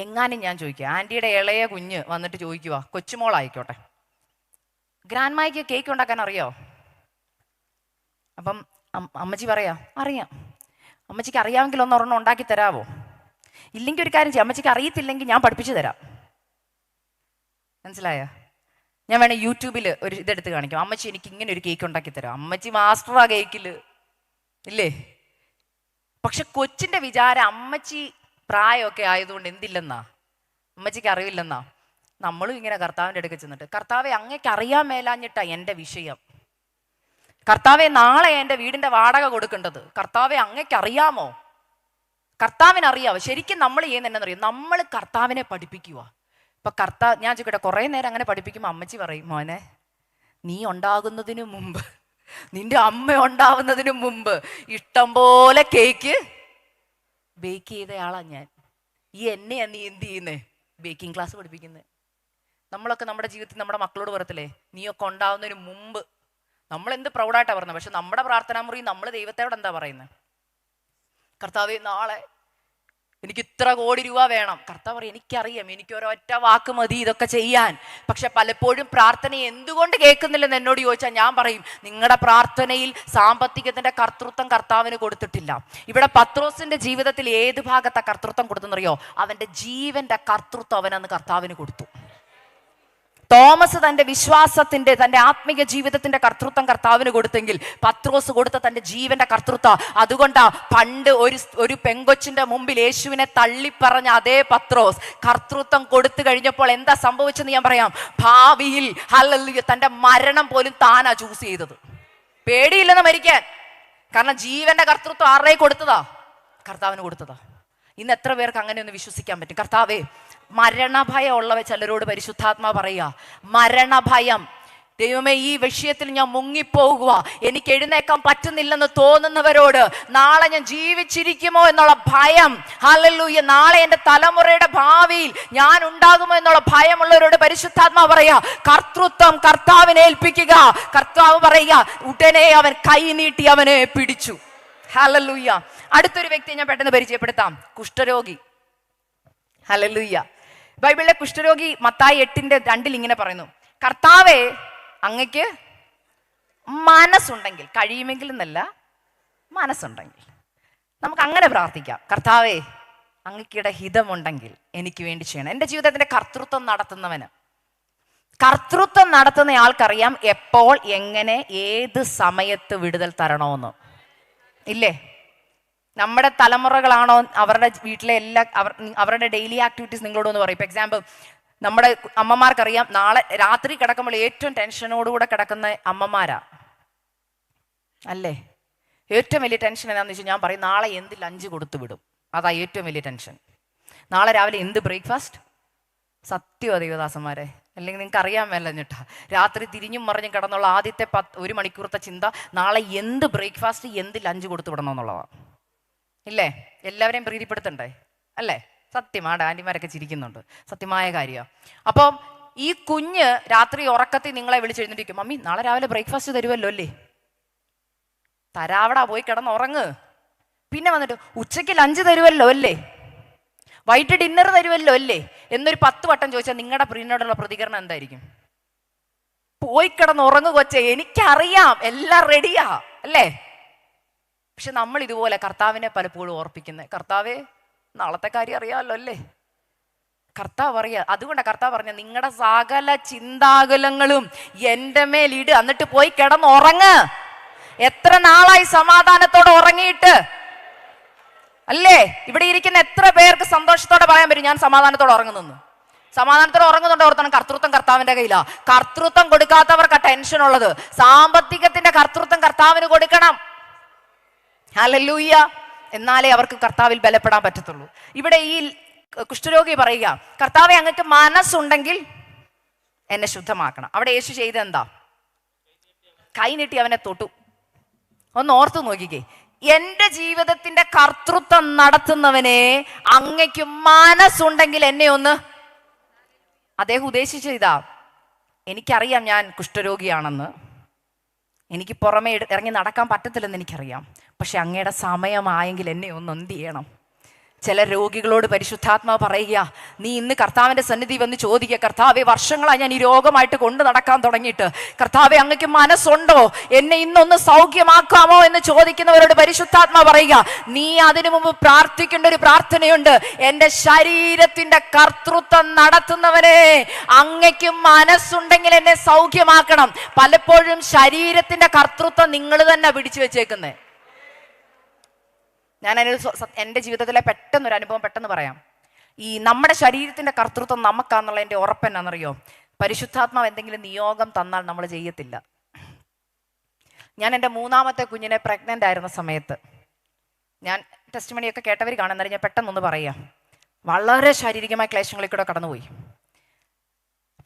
എങ്ങാനും ഞാൻ ചോദിക്കുക, ആൻറ്റിയുടെ ഇളയ കുഞ്ഞ് വന്നിട്ട് ചോദിക്കുക, കൊച്ചുമോളായിക്കോട്ടെ, ഗ്രാൻഡ്മായ്ക്ക് കേക്ക് ഉണ്ടാക്കാൻ അറിയോ? അപ്പം അമ്മച്ചി പറയാ, അറിയാം. അമ്മച്ചിക്ക് അറിയാമെങ്കിൽ ഒരെണ്ണം ഉണ്ടാക്കി തരാമോ? ഇല്ലെങ്കിൽ ഒരു കാര്യം ചെയ്യാം, അമ്മച്ചിക്ക് അറിയത്തില്ലെങ്കിൽ ഞാൻ പഠിപ്പിച്ചു തരാം. മനസ്സിലായോ? ഞാൻ വേണേൽ യൂട്യൂബിൽ ഒരു ഇതെടുത്ത് കാണിക്കാം, അമ്മച്ചി എനിക്ക് ഇങ്ങനെ ഒരു കേക്ക് ഉണ്ടാക്കി തരാം. അമ്മച്ചി മാസ്റ്ററാ കേക്കിൽ, ഇല്ലേ? പക്ഷെ കൊച്ചിൻ്റെ വിചാരം അമ്മച്ചി പ്രായമൊക്കെ ആയതുകൊണ്ട് എന്തില്ലെന്നാ, അമ്മച്ചിക്ക് അറിവില്ലെന്നാ. നമ്മളും ഇങ്ങനെ കർത്താവിൻ്റെ അടുക്ക് ചെന്നിട്ട്, കർത്താവെ അങ്ങേക്ക് അറിയാൻ മേലാഞ്ഞിട്ടാ എൻ്റെ വിഷയം, കർത്താവെ നാളെ എൻ്റെ വീടിൻ്റെ വാടക കൊടുക്കേണ്ടത്, കർത്താവെ അങ്ങേക്ക് അറിയാമോ? കർത്താവിന് അറിയാമോ? ശരിക്കും നമ്മൾ ചെയ്യുന്നതെന്നറിയാം, നമ്മൾ കർത്താവിനെ പഠിപ്പിക്കുക. ഇപ്പൊ ഞാൻ ചോദിക്കട്ടെ, കുറേ നേരം അങ്ങനെ പഠിപ്പിക്കുമ്പോൾ അമ്മച്ചി പറയും, മോനെ നീ ഉണ്ടാകുന്നതിന് മുമ്പ്, നിന്റെ അമ്മ ഉണ്ടാവുന്നതിന് മുമ്പ് ഇഷ്ടം പോലെ കേക്ക് ബേക്ക് ചെയ്തയാളാ ഞാൻ. ഈ എന്നെയാ നീ എന്ത് ചെയ്യുന്നേ? ബേക്കിംഗ് ക്ലാസ് പഠിപ്പിക്കുന്നത്. നമ്മളൊക്കെ നമ്മുടെ ജീവിതത്തിൽ നമ്മുടെ മക്കളോട് പറയത്തില്ലേ, നീയൊക്കെ ഉണ്ടാവുന്നതിന് മുമ്പ്. നമ്മൾ എന്ത് പ്രൗഡായിട്ടാണ് പറയുന്നത്, പക്ഷെ നമ്മുടെ പ്രാർത്ഥനാ മുറി നമ്മൾ ദൈവത്തോട് എന്താ പറയുന്നത്? കർത്താവേ നാളെ എനിക്ക് ഇത്ര കോടി രൂപ വേണം. കർത്താവ് പറയും, എനിക്കറിയാം, എനിക്ക് ഒരൊറ്റ വാക്ക് മതി ഇതൊക്കെ ചെയ്യാൻ. പക്ഷെ പലപ്പോഴും പ്രാർത്ഥന എന്തുകൊണ്ട് കേൾക്കുന്നില്ലെന്ന് എന്നോട് ചോദിച്ചാൽ ഞാൻ പറയും, നിങ്ങളുടെ പ്രാർത്ഥനയിൽ സാമ്പത്തികത്തിന്റെ കർത്തൃത്വം കർത്താവിന് കൊടുത്തിട്ടില്ല. ഇവിടെ പത്രോസിന്റെ ജീവിതത്തിൽ ഏത് ഭാഗത്താ കർത്തൃത്വം കൊടുത്തെന്നറിയോ? അവന്റെ ജീവന്റെ കർത്തൃത്വം അവനന്ന് കർത്താവിന് കൊടുത്തു. തോമസ് തന്റെ വിശ്വാസത്തിന്റെ, തന്റെ ആത്മീയ ജീവിതത്തിന്റെ കർത്തൃത്വം കർത്താവിന് കൊടുത്തെങ്കിൽ പത്രോസ് കൊടുത്ത തന്റെ ജീവന്റെ കർത്തൃത്വം. അതുകൊണ്ടാ പണ്ട് ഒരു പെങ്കൊച്ചിന്റെ മുമ്പിൽ യേശുവിനെ തള്ളിപ്പറഞ്ഞ അതേ പത്രോസ് കർത്തൃത്വം കൊടുത്തു കഴിഞ്ഞപ്പോൾ എന്താ സംഭവിച്ചെന്ന് ഞാൻ പറയാം. ഭാവിയിൽ ഹല്ലേലൂയ തന്റെ മരണം പോലും താനാ ചൂസ് ചെയ്തത്. പേടിയില്ലെന്ന് മരിക്കാൻ. കാരണം ജീവന്റെ കർത്തൃത്വം ആരുടെ കൊടുത്തതാ? കർത്താവിന് കൊടുത്തതാ. ഇന്ന് എത്ര പേർക്ക് അങ്ങനെ ഒന്ന് വിശ്വസിക്കാൻ പറ്റും? കർത്താവേ, മരണഭയം ഉള്ളവ ചിലരോട് പരിശുദ്ധാത്മാ പറയുക, മരണഭയം, ദൈവമേ ഈ വിഷയത്തിൽ ഞാൻ മുങ്ങിപ്പോകുക, എനിക്ക് എഴുന്നേക്കാൻ പറ്റുന്നില്ലെന്ന് തോന്നുന്നവരോട്, നാളെ ഞാൻ ജീവിച്ചിരിക്കുമോ എന്നുള്ള ഭയം, ഹല്ലേലൂയ, നാളെ എൻ്റെ തലമുറയുടെ ഭാവിയിൽ ഞാൻ ഉണ്ടാകുമോ എന്നുള്ള ഭയമുള്ളവരോട് പരിശുദ്ധാത്മാ പറയുക, കർത്തൃത്വം കർത്താവിനെ ഏൽപ്പിക്കുക. കർത്താവ് പറയുക, ഉടനെ അവൻ കൈ നീട്ടി അവനെ പിടിച്ചു. ഹല്ലേലൂയ. അടുത്തൊരു വ്യക്തിയെ ഞാൻ പെട്ടെന്ന് പരിചയപ്പെടുത്താം. കുഷ്ഠരോഗി. ഹല്ലേലൂയ. ബൈബിളിലെ കുഷ്ഠരോഗി മത്തായി 8:2 ഇങ്ങനെ പറയുന്നു, കർത്താവേ അങ്ങക്ക് മനസ്സുണ്ടെങ്കിൽ, കഴിയുമെങ്കിൽ എന്നല്ല, മനസ്സുണ്ടെങ്കിൽ. നമുക്ക് അങ്ങനെ പ്രാർത്ഥിക്കാം. കർത്താവേ അങ്ങക്കിടെ ഹിതമുണ്ടെങ്കിൽ എനിക്ക് വേണ്ടി ചെയ്യണം. എൻ്റെ ജീവിതത്തിന്റെ കർത്തൃത്വം നടത്തുന്നവന്, കർത്തൃത്വം നടത്തുന്ന ആൾക്കറിയാം എപ്പോൾ, എങ്ങനെ, ഏത് സമയത്ത് വിടുതൽ തരണമെന്ന്. ഇല്ലേ? നമ്മുടെ തലമുറകളാണോ അവരുടെ വീട്ടിലെ അവരുടെ ഡെയിലി ആക്ടിവിറ്റീസ് നിങ്ങളോടൊന്ന് പറയും. ഇപ്പം എക്സാമ്പിൾ, നമ്മുടെ അമ്മമാർക്കറിയാം നാളെ രാത്രി കിടക്കുമ്പോൾ ഏറ്റവും ടെൻഷനോടുകൂടെ കിടക്കുന്ന അമ്മമാരാ അല്ലേ? ഏറ്റവും വലിയ ടെൻഷൻ എന്താണെന്ന് വെച്ചാൽ ഞാൻ പറയും, നാളെ എന്ത് ലഞ്ച് കൊടുത്തു വിടും. അതാ ഏറ്റവും വലിയ ടെൻഷൻ. നാളെ രാവിലെ എന്ത് ബ്രേക്ക്ഫാസ്റ്റ്. സത്യമോ ദൈവദാസന്മാരെ? അല്ലെങ്കിൽ നിങ്ങൾക്ക് അറിയാൻ മേലഞ്ഞിട്ടാ രാത്രി തിരിഞ്ഞും മറിഞ്ഞും കിടന്നുള്ള ആദ്യത്തെ 1 മണിക്കൂറത്തെ ചിന്ത നാളെ എന്ത് ബ്രേക്ക്ഫാസ്റ്റ്, എന്ത് ലഞ്ച് കൊടുത്തു വിടണം എന്നുള്ളതാണ്. ഇല്ലേ? എല്ലാവരെയും പ്രീതിപ്പെടുത്തണ്ടേ? അല്ലേ? സത്യമാണ്. ആൻറ്റിമാരൊക്കെ ചിരിക്കുന്നുണ്ട്. സത്യമായ കാര്യമാണ്. അപ്പം ഈ കുഞ്ഞ് രാത്രി ഉറക്കത്തിൽ നിങ്ങളെ വിളിച്ചെഴുന്നിരിക്കും, മമ്മി നാളെ രാവിലെ ബ്രേക്ക്ഫാസ്റ്റ് തരുമല്ലോ അല്ലേ? തരാവടാ, പോയി കിടന്നുറങ്ങ്. പിന്നെ വന്നിട്ട് ഉച്ചയ്ക്ക് ലഞ്ച് തരുമല്ലോ അല്ലേ? വൈകിട്ട് ഡിന്നർ തരുമല്ലോ അല്ലേ എന്നൊരു 10 വട്ടം ചോദിച്ചാൽ നിങ്ങളുടെ പ്രിയനോടുള്ള പ്രതികരണം എന്തായിരിക്കും? പോയി കിടന്നുറങ്ങു കൊച്ചേ, എനിക്കറിയാം എല്ലാം റെഡിയാ അല്ലേ? പക്ഷെ നമ്മൾ ഇതുപോലെ കർത്താവിനെ പലപ്പോഴും ഓർപ്പിക്കുന്നത്, കർത്താവേ നാളത്തെ കാര്യം അറിയാമല്ലോ അല്ലേ? കർത്താവ് പറയാ. അതുകൊണ്ടാണ് കർത്താവ് പറഞ്ഞ, നിങ്ങളുടെ സകല ചിന്താകുലങ്ങളും എൻ്റെ മേലിട്, എന്നിട്ട് പോയി കിടന്നുറങ്ങ്. എത്ര നാളായി സമാധാനത്തോടെ ഉറങ്ങിയിട്ട് അല്ലേ? ഇവിടെ ഇരിക്കുന്ന എത്ര പേർക്ക് സന്തോഷത്തോടെ പറയാൻ പറ്റും, ഞാൻ സമാധാനത്തോടെ ഉറങ്ങുന്നു? സമാധാനത്തോടെ ഉറങ്ങുന്നുണ്ട് ഓർത്തണം. കർത്തൃത്വം കർത്താവിന്റെ കയ്യിലാ. കർത്തൃത്വം കൊടുക്കാത്തവർക്ക് ടെൻഷൻ ഉള്ളത്. സാമ്പത്തികത്തിന്റെ കർത്തൃത്വം കർത്താവിന് കൊടുക്കണം. ഹല്ലേലൂയ. എന്നാലേ അവർക്ക് കർത്താവിൽ ബലപ്പെടാൻ പറ്റത്തുള്ളൂ. ഇവിടെ ഈ കുഷ്ഠരോഗി പറയുക, കർത്താവെ അങ്ങക്ക് മനസ്സുണ്ടെങ്കിൽ എന്നെ ശുദ്ധമാക്കണം. അവിടെ യേശു ചെയ്ത എന്താ? കൈനീട്ടി അവനെ തൊട്ടു. ഒന്ന് ഓർത്തു നോക്കിക്കേ, എന്റെ ജീവിതത്തിന്റെ കർത്തൃത്വം നടത്തുന്നവനെ, അങ്ങയ്ക്ക് മനസ്സുണ്ടെങ്കിൽ എന്നെ ഒന്ന്. അദ്ദേഹം ഉദ്ദേശിച്ച ഇതാ, എനിക്കറിയാം ഞാൻ കുഷ്ഠരോഗിയാണെന്ന്, എനിക്ക് പുറമേ ഇറങ്ങി നടക്കാൻ പറ്റത്തില്ലെന്ന് എനിക്കറിയാം, പക്ഷെ അങ്ങയുടെ സമയമായെങ്കിൽ എന്നെ ഒന്ന് എന്ത് ചെയ്യണം? ചില രോഗികളോട് പരിശുദ്ധാത്മാവ് പറയുക, നീ ഇന്ന് കർത്താവിന്റെ സന്നിധി വന്ന് ചോദിക്കുക, കർത്താവെ വർഷങ്ങളായി ഞാൻ ഈ രോഗമായിട്ട് കൊണ്ട് നടക്കാൻ തുടങ്ങിയിട്ട്, കർത്താവെ അങ്ങക്ക് മനസ്സുണ്ടോ എന്നെ ഇന്നൊന്ന് സൗഖ്യമാക്കാമോ എന്ന് ചോദിക്കുന്നവരോട് പരിശുദ്ധാത്മാവ് പറയുക, നീ അതിനു മുമ്പ് പ്രാർത്ഥിക്കേണ്ട ഒരു പ്രാർത്ഥനയുണ്ട്. എൻ്റെ ശരീരത്തിന്റെ കർത്തൃത്വം നടത്തുന്നവനെ, അങ്ങക്ക് മനസ്സുണ്ടെങ്കിൽ എന്നെ സൗഖ്യമാക്കണം. പലപ്പോഴും ശരീരത്തിന്റെ കർത്തൃത്വം നിങ്ങൾ തന്നെ പിടിച്ചു വെച്ചേക്കുന്നേ. ഞാൻ എൻ്റെ ജീവിതത്തിലെ പെട്ടെന്നൊരു അനുഭവം പെട്ടെന്ന് പറയാം. ഈ നമ്മുടെ ശരീരത്തിന്റെ കർത്തൃത്വം നമുക്കാന്നുള്ള എൻ്റെ ഉറപ്പെന്നാണെന്നറിയോ? പരിശുദ്ധാത്മാവ് എന്തെങ്കിലും നിയോഗം തന്നാൽ നമ്മൾ ചെയ്യത്തില്ല. ഞാൻ എൻ്റെ 3ാമത്തെ കുഞ്ഞിനെ പ്രഗ്നൻ്റ് ആയിരുന്ന സമയത്ത്, ഞാൻ ടെസ്റ്റ് മണിയൊക്കെ കേട്ടവർ കാണുന്നവർ ഞാൻ പെട്ടെന്നൊന്ന് പറയാം, വളരെ ശാരീരികമായ ക്ലേശങ്ങളിൽ കൂടെ കടന്നുപോയി.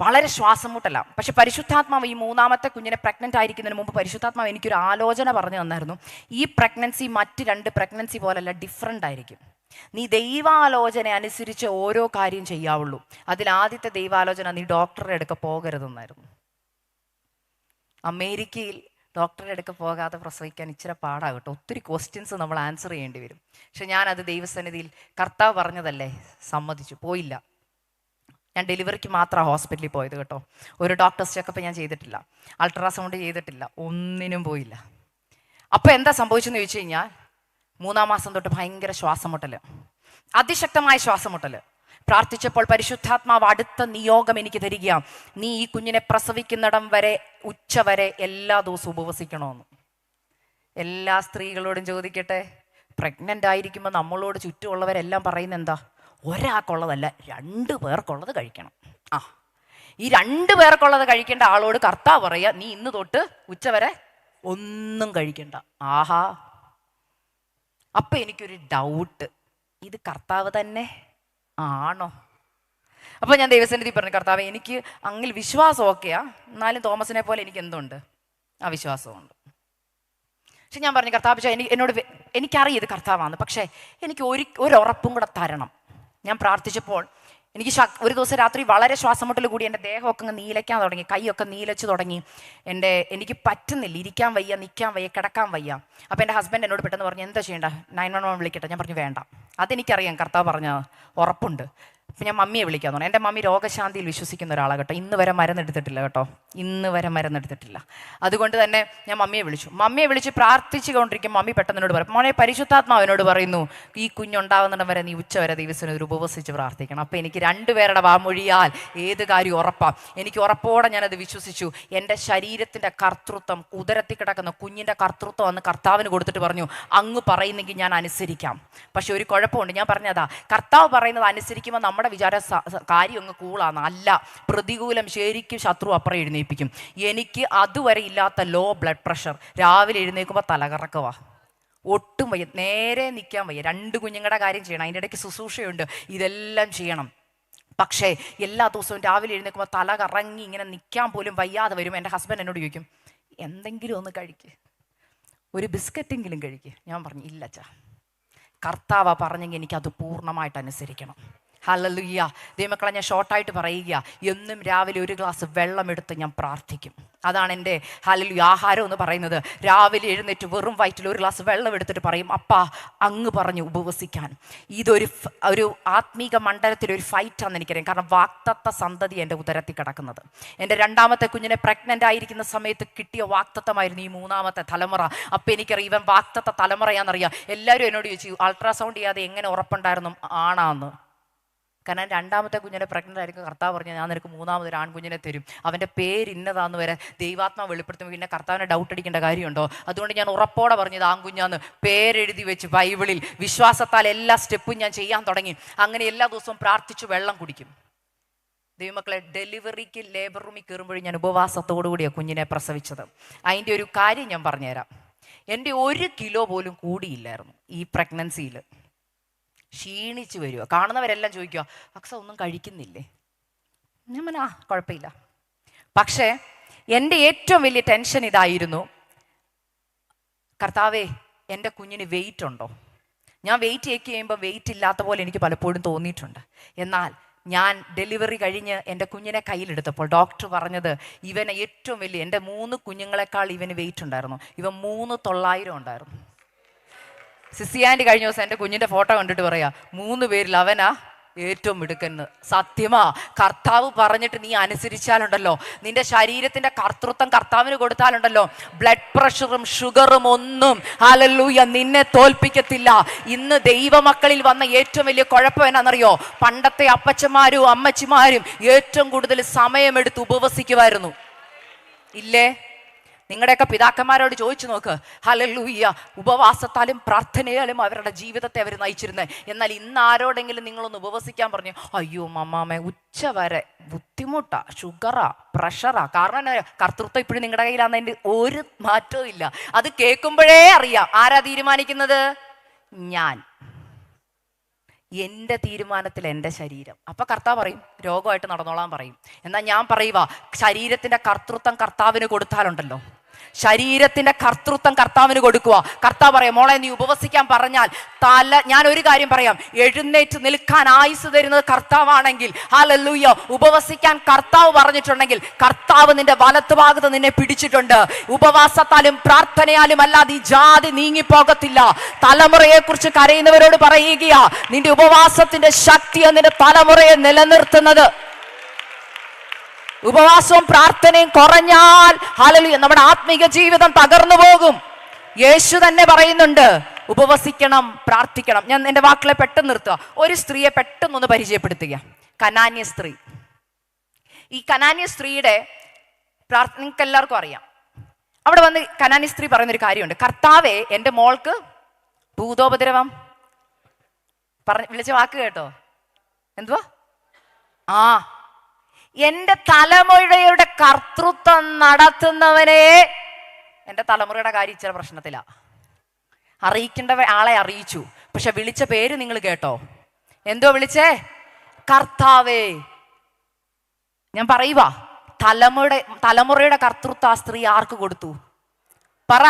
വളരെ ശ്വാസം മുട്ടല്ല. പക്ഷെ പരിശുദ്ധാത്മാവ് ഈ 3ാമത്തെ കുഞ്ഞിനെ പ്രഗ്നൻ്റ് ആയിരിക്കുന്നതിന് മുമ്പ് പരിശുദ്ധാത്മാവ് എനിക്കൊരു ആലോചന പറഞ്ഞു തന്നായിരുന്നു. ഈ പ്രഗ്നൻസി മറ്റ് 2 പ്രഗ്നൻസി പോലല്ല, ഡിഫറൻ്റ് ആയിരിക്കും. നീ ദൈവാലോചന അനുസരിച്ച് ഓരോ കാര്യം ചെയ്യാവുള്ളൂ. അതിൽ ആദ്യത്തെ ദൈവാലോചന, നീ ഡോക്ടറുടെ അടുക്ക പോകരുതെന്നായിരുന്നു. അമേരിക്കയിൽ ഡോക്ടറുടെ അടുക്ക പോകാതെ പ്രസവിക്കാൻ ഇച്ചിരി പാടാകട്ടോ. ഒത്തിരി ക്വസ്റ്റ്യൻസ് നമ്മൾ ആൻസർ ചെയ്യേണ്ടി വരും. പക്ഷെ ഞാനത് ദൈവസന്നിധിയിൽ കർത്താവ് പറഞ്ഞതല്ലേ, സമ്മതിച്ചു, പോയില്ല. ഞാൻ ഡെലിവറിക്ക് മാത്രമാണ് ഹോസ്പിറ്റലിൽ പോയത് കേട്ടോ. ഒരു ഡോക്ടേഴ്സ് ചെക്കപ്പ് ഞാൻ ചെയ്തിട്ടില്ല, അൾട്രാസൗണ്ട് ചെയ്തിട്ടില്ല, ഒന്നിനും പോയില്ല. അപ്പോൾ എന്താ സംഭവിച്ചെന്ന് ചോദിച്ചു കഴിഞ്ഞാൽ, 3ാം മാസം തൊട്ട് ഭയങ്കര ശ്വാസം മുട്ടൽ, അതിശക്തമായ ശ്വാസം മുട്ടൽ. പ്രാർത്ഥിച്ചപ്പോൾ പരിശുദ്ധാത്മാവ് അടുത്ത നിയോഗം എനിക്ക് തരിക, നീ ഈ കുഞ്ഞിനെ പ്രസവിക്കുന്നിടം വരെ ഉച്ചവരെ എല്ലാ ദിവസവും ഉപവസിക്കണമെന്ന്. എല്ലാ സ്ത്രീകളോടും ചോദിക്കട്ടെ, പ്രഗ്നൻ്റ് ആയിരിക്കുമ്പോൾ നമ്മളോട് ചുറ്റുമുള്ളവരെല്ലാം പറയുന്നത് എന്താ? ഒരാൾക്കുള്ളതല്ല, 2 പേർക്കുള്ളത് കഴിക്കണം. ഈ 2 പേർക്കുള്ളത് കഴിക്കേണ്ട ആളോട് കർത്താവ് പറയുക, നീ ഇന്ന് തൊട്ട് ഉച്ചവരെ ഒന്നും കഴിക്കണ്ട. ആഹാ. അപ്പൊ എനിക്കൊരു ഡൗട്ട്, ഇത് കർത്താവ് തന്നെ ആണോ? അപ്പൊ ഞാൻ ദൈവസന്നിധി പറഞ്ഞു, കർത്താവ് എനിക്ക് അങ്ങിൽ വിശ്വാസം ഓക്കെയാ, എന്നാലും തോമസിനെ പോലെ എനിക്ക് എന്തുണ്ട്? അവിശ്വാസമുണ്ട്. പക്ഷെ ഞാൻ പറഞ്ഞു, കർത്താവ് എന്നോട് എനിക്കറിയാം ഇത് കർത്താവാണ്, പക്ഷേ എനിക്ക് ഒരു ഉറപ്പും കൂടെ തരണം. ഞാൻ പ്രാർത്ഥിച്ചപ്പോൾ എനിക്ക് ഒരു ദിവസം രാത്രി വളരെ ശ്വാസമുട്ടൽ കൂടി എൻ്റെ ദേഹമൊക്കെ അങ്ങ് നീലയ്ക്കാൻ തുടങ്ങി, കൈയൊക്കെ നീലച്ച് തുടങ്ങി. എനിക്ക് പറ്റുന്നില്ല, ഇരിക്കാൻ വയ്യ, നിൽക്കാൻ വയ്യ, കിടക്കാൻ വയ്യ. അപ്പോൾ എൻ്റെ ഹസ്ബൻഡ് എന്നോട് പെട്ടെന്ന് പറഞ്ഞു, എന്താ ചെയ്യേണ്ട, 911 വിളിക്കട്ടെ? ഞാൻ പറഞ്ഞു വേണ്ട, അതെനിക്കറിയാം കർത്താവ് പറഞ്ഞ ഉറപ്പുണ്ട്. അപ്പം ഞാൻ മമ്മിയെ വിളിക്കാൻ തോന്നുന്നു. എൻ്റെ മമ്മി രോഗശാന്തിയിൽ വിശ്വസിക്കുന്ന ഒരാളാണ് കേട്ടോ. ഇന്ന് വരെ മരുന്നെടുത്തിട്ടില്ല കേട്ടോ, ഇന്ന് വരെ മരുന്നെടുത്തിട്ടില്ല. അതുകൊണ്ട് തന്നെ ഞാൻ മമ്മിയെ വിളിച്ച് പ്രാർത്ഥിച്ചു കൊണ്ടിരിക്കും. മമ്മി പെട്ടെന്ന് എന്നോട് പറയും, മോനെ പരിശുദ്ധാത്മാവിനോട് പറയുന്നു, ഈ കുഞ്ഞുണ്ടാവുന്നിടം വരെ നീ ഉച്ചവരെ ദൈവത്തിനൊരു ഉപവസിച്ച് പ്രാർത്ഥിക്കണം. അപ്പോൾ എനിക്ക് 2 പേരുടെ വാമൊഴിയാൽ ഏത് കാര്യം ഉറപ്പാണ്. എനിക്ക് ഉറപ്പോടെ ഞാനത് വിശ്വസിച്ചു. എൻ്റെ ശരീരത്തിൻ്റെ കർത്തൃത്വം, ഉദരത്തിൽ കിടക്കുന്ന കുഞ്ഞിൻ്റെ കർത്തൃത്വം അന്ന് കർത്താവിന് കൊടുത്തിട്ട് പറഞ്ഞു, അങ്ങ് പറയുന്നെങ്കിൽ ഞാൻ അനുസരിക്കാം. പക്ഷെ ഒരു കുഴപ്പമുണ്ട്, ഞാൻ പറഞ്ഞതാ, കർത്താവ് പറയുന്നത് അനുസരിക്കുമ്പോൾ നമ്മുടെ വിചാര കാര്യം അങ്ങ് കൂളാണ്. അല്ല, പ്രതികൂലം ശരിക്കും ശത്രു അപ്പുറം എഴുന്നേൽപ്പിക്കും. എനിക്ക് അതുവരെ ഇല്ലാത്ത ലോ ബ്ലഡ് പ്രഷർ, രാവിലെ എഴുന്നേൽക്കുമ്പോൾ തലകറക്കവാ, ഒട്ടും വയ്യ, നേരെ നിൽക്കാൻ വയ്യ. 2 കുഞ്ഞുങ്ങളുടെ കാര്യം ചെയ്യണം, അതിൻ്റെ ഇടയ്ക്ക് ശുശ്രൂഷയുണ്ട്, ഇതെല്ലാം ചെയ്യണം. പക്ഷേ എല്ലാ ദിവസവും രാവിലെ എഴുന്നേൽക്കുമ്പോൾ തല കറങ്ങി ഇങ്ങനെ നിൽക്കാൻ പോലും വയ്യാതെ വരും. എൻ്റെ ഹസ്ബൻഡ് എന്നോട് ചോദിക്കും, എന്തെങ്കിലും ഒന്ന് കഴിക്ക്, ഒരു ബിസ്ക്കറ്റെങ്കിലും കഴിക്ക്. ഞാൻ പറഞ്ഞു, ഇല്ലച്ചാ, കർത്താവ് പറഞ്ഞെങ്കിൽ എനിക്കത് പൂർണ്ണമായിട്ട് അനുസരിക്കണം. ഹല്ലേലൂയ. ദൈവമക്കളെ, ഞാൻ ഷോർട്ടായിട്ട് പറയുക, എന്നും രാവിലെ 1 ഗ്ലാസ് വെള്ളമെടുത്ത് ഞാൻ പ്രാർത്ഥിക്കും. അതാണ് എൻ്റെ ഹല്ലേലൂയ ആഹാരം എന്ന് പറയുന്നത്. രാവിലെ എഴുന്നേറ്റ് വെറും വയറ്റിൽ 1 ഗ്ലാസ് വെള്ളം എടുത്തിട്ട് പറയും, അപ്പാ അങ്ങ് പറഞ്ഞു ഉപവസിക്കാൻ. ഒരു ആത്മീക മണ്ഡലത്തിലൊരു ഫൈറ്റാണെന്ന് എനിക്കറിയാം. കാരണം വാക്തത്വ സന്തതി എൻ്റെ ഉദരത്തിൽ കിടക്കുന്നത്. എൻ്റെ 2ാമത്തെ കുഞ്ഞിനെ പ്രഗ്നൻ്റ് ആയിരിക്കുന്ന സമയത്ത് കിട്ടിയ വാക്തത്വമായിരുന്നു ഈ 3ാമത്തെ തലമുറ. അപ്പം എനിക്കറിയാം ഇവൻ വാക്തത്വ തലമുറയാണെന്നറിയാം. എല്ലാവരും എന്നോട് ചോദിച്ചു, അൾട്രാസൗണ്ട് ചെയ്യാതെ എങ്ങനെ ഉറപ്പുണ്ടായിരുന്നു ആണാന്ന്? കാരണം 2ാമത്തെ കുഞ്ഞിനെ പ്രഗ്നൻ്റ് ആയിരിക്കും. കർത്താവ് പറഞ്ഞു, ഞാൻ നിനക്ക് 3ാമതൊരു ആൺകുഞ്ഞിനെ തരും, അവൻ്റെ പേര് ഇന്നതാന്ന് വരെ ദൈവാത്മാവ് വെളിപ്പെടുത്തുമ്പോൾ പിന്നെ കർത്താവിനെ ഡൗട്ട് അടിക്കേണ്ട കാര്യമുണ്ടോ? അതുകൊണ്ട് ഞാൻ ഉറപ്പോടെ പറഞ്ഞത് ആൺകുഞ്ഞാന്ന് പേരെഴുതി വെച്ച് ബൈബിളിൽ വിശ്വാസത്താൽ എല്ലാ സ്റ്റെപ്പും ഞാൻ ചെയ്യാൻ തുടങ്ങി. അങ്ങനെ എല്ലാ ദിവസവും പ്രാർത്ഥിച്ചു വെള്ളം കുടിക്കും. ദൈവമക്കളെ, ഡെലിവറിക്ക് ലേബർ റൂമിൽ കയറുമ്പോഴും ഞാൻ ഉപവാസത്തോടു കൂടിയാണ് കുഞ്ഞിനെ പ്രസവിച്ചത്. അതിൻ്റെ ഒരു കാര്യം ഞാൻ പറഞ്ഞുതരാം. എൻ്റെ 1 കിലോ പോലും കൂടിയില്ലായിരുന്നു ഈ പ്രഗ്നൻസിയിൽ. ക്ഷീണിച്ച് വരിക. കാണുന്നവരെല്ലാം ചോദിക്കുക, അക്സ ഒന്നും കഴിക്കുന്നില്ലേ? ഞാൻ പറഞ്ഞാ കുഴപ്പമില്ല. പക്ഷേ എൻ്റെ ഏറ്റവും വലിയ ടെൻഷൻ ഇതായിരുന്നു, കർത്താവേ എൻ്റെ കുഞ്ഞിന് വെയിറ്റ് ഉണ്ടോ? ഞാൻ വെയിറ്റ് ചെക്ക് ചെയ്യുമ്പോൾ വെയിറ്റ് ഇല്ലാത്ത പോലെ എനിക്ക് പലപ്പോഴും തോന്നിയിട്ടുണ്ട്. എന്നാൽ ഞാൻ ഡെലിവറി കഴിഞ്ഞ് എൻ്റെ കുഞ്ഞിനെ കയ്യിലെടുത്തപ്പോൾ ഡോക്ടർ പറഞ്ഞത്, ഇവനെ ഏറ്റവും വലിയ, എൻ്റെ 3 കുഞ്ഞുങ്ങളെക്കാൾ ഇവന് വെയിറ്റ് ഉണ്ടായിരുന്നു. ഇവൻ 3,900 ഉണ്ടായിരുന്നു. സിസിയാൻറ്റി കഴിഞ്ഞ ദിവസം എൻ്റെ കുഞ്ഞിൻ്റെ ഫോട്ടോ കണ്ടിട്ട് പറയാ, 3 പേരിൽ അവനാ ഏറ്റവും മിടുക്കെന്ന്. സത്യമാ, കർത്താവ് പറഞ്ഞിട്ട് നീ അനുസരിച്ചാലുണ്ടല്ലോ, നിന്റെ ശരീരത്തിന്റെ കർത്തൃത്വം കർത്താവിന് കൊടുത്താലുണ്ടല്ലോ, ബ്ലഡ് പ്രഷറും ഷുഗറും ഒന്നും ഹല്ലേലൂയ നിന്നെ തോൽപ്പിക്കത്തില്ല. ഇന്ന് ദൈവമക്കളിൽ വന്ന ഏറ്റവും വലിയ കുഴപ്പം എന്നാണെന്നറിയോ? പണ്ടത്തെ അപ്പച്ചമാരും അമ്മച്ചിമാരും ഏറ്റവും കൂടുതൽ സമയമെടുത്ത് ഉപവസിക്കുമായിരുന്നു, ഇല്ലേ? നിങ്ങളുടെയൊക്കെ പിതാക്കന്മാരോട് ചോദിച്ചു നോക്ക്. ഹല്ലേലൂയ, ഉപവാസത്താലും പ്രാർത്ഥനയാലും അവരുടെ ജീവിതത്തെ അവർ നയിച്ചിരുന്നത്. എന്നാൽ ഇന്ന് ആരോടെങ്കിലും നിങ്ങളൊന്ന് ഉപവസിക്കാൻ പറഞ്ഞു, അയ്യോ മമ്മാമേ ഉച്ചവരെ ബുദ്ധിമുട്ടാ, ഷുഗറാ, പ്രഷറാ. കാരണം കർത്തൃത്വം ഇപ്പോഴും നിങ്ങളുടെ കയ്യിലാണെന്നതിൻ്റെ ഒരു മാറ്റവും ഇല്ല. അത് കേൾക്കുമ്പോഴേ അറിയാം ആരാ തീരുമാനിക്കുന്നത്? ഞാൻ. എൻ്റെ തീരുമാനത്തിൽ എൻ്റെ ശരീരം. അപ്പൊ കർത്താവ് പറയും രോഗമായിട്ട് നടന്നോളാൻ പറയും. എന്നാൽ ഞാൻ പറയുക, ശരീരത്തിന്റെ കർത്തൃത്വം കർത്താവിന് കൊടുത്താലുണ്ടല്ലോ, ശരീരത്തിന്റെ കർത്തൃത്വം കർത്താവിന് കൊടുക്കുക. കർത്താവ് പറയാം, മോളെ നീ ഉപവസിക്കാൻ പറഞ്ഞാൽ ഞാൻ ഒരു കാര്യം പറയാം, എഴുന്നേറ്റ് നിൽക്കാൻ ആയുസ് തരുന്നത് കർത്താവാണെങ്കിൽ, ഹല്ലേലൂയ, ഉപവസിക്കാൻ കർത്താവ് പറഞ്ഞിട്ടുണ്ടെങ്കിൽ കർത്താവ് നിന്റെ വലത്തുഭാഗത്ത് നിന്നെ പിടിച്ചിട്ടുണ്ട്. ഉപവാസത്താലും പ്രാർത്ഥനയാലും അല്ലാതെ ഈ ജാതി നീങ്ങിപ്പോകത്തില്ല. തലമുറയെ കുറിച്ച് കരയുന്നവരോട് പറയുകയാ, നിന്റെ ഉപവാസത്തിന്റെ ശക്തിയാണ് നിന്റെ തലമുറയെ നിലനിർത്തുന്നത്. ഉപവാസവും പ്രാർത്ഥനയും കുറഞ്ഞാൽ ഹല്ലേലൂയ നമ്മുടെ ആത്മീക ജീവിതം തകർന്നു പോകും. യേശു തന്നെ പറയുന്നുണ്ട്, ഉപവസിക്കണം, പ്രാർത്ഥിക്കണം. ഞാൻ എൻ്റെ വാക്കുകളെ പെട്ടെന്ന് നിർത്തുക. ഒരു സ്ത്രീയെ പെട്ടെന്നൊന്ന് പരിചയപ്പെടുത്തുക. കനാന്യ സ്ത്രീ. ഈ കനാന്യ സ്ത്രീയുടെ നിങ്ങൾക്ക് എല്ലാവർക്കും അറിയാം. അവിടെ വന്ന് കനാന്യ സ്ത്രീ പറയുന്നൊരു കാര്യമുണ്ട്. കർത്താവേ, എൻ്റെ മോൾക്ക് ഭൂതോപദ്രവം വിളിച്ച വാക്ക് കേട്ടോ. എന്തുവാ? എൻ്റെ തലമുറയുടെ കർത്തൃത്വം നടത്തുന്നവനെ, എൻ്റെ തലമുറയുടെ കാര്യം ഇച്ചിരി പ്രശ്നത്തിലാ. അറിയിക്കേണ്ട ആളെ അറിയിച്ചു, പക്ഷെ വിളിച്ച പേര് നിങ്ങൾ കേട്ടോ? എന്തോ വിളിച്ചേ? കർത്താവേ. ഞാൻ പറയുക, തലമുറയുടെ കർത്തൃത്വം ആ സ്ത്രീ ആർക്ക് കൊടുത്തു? പറ.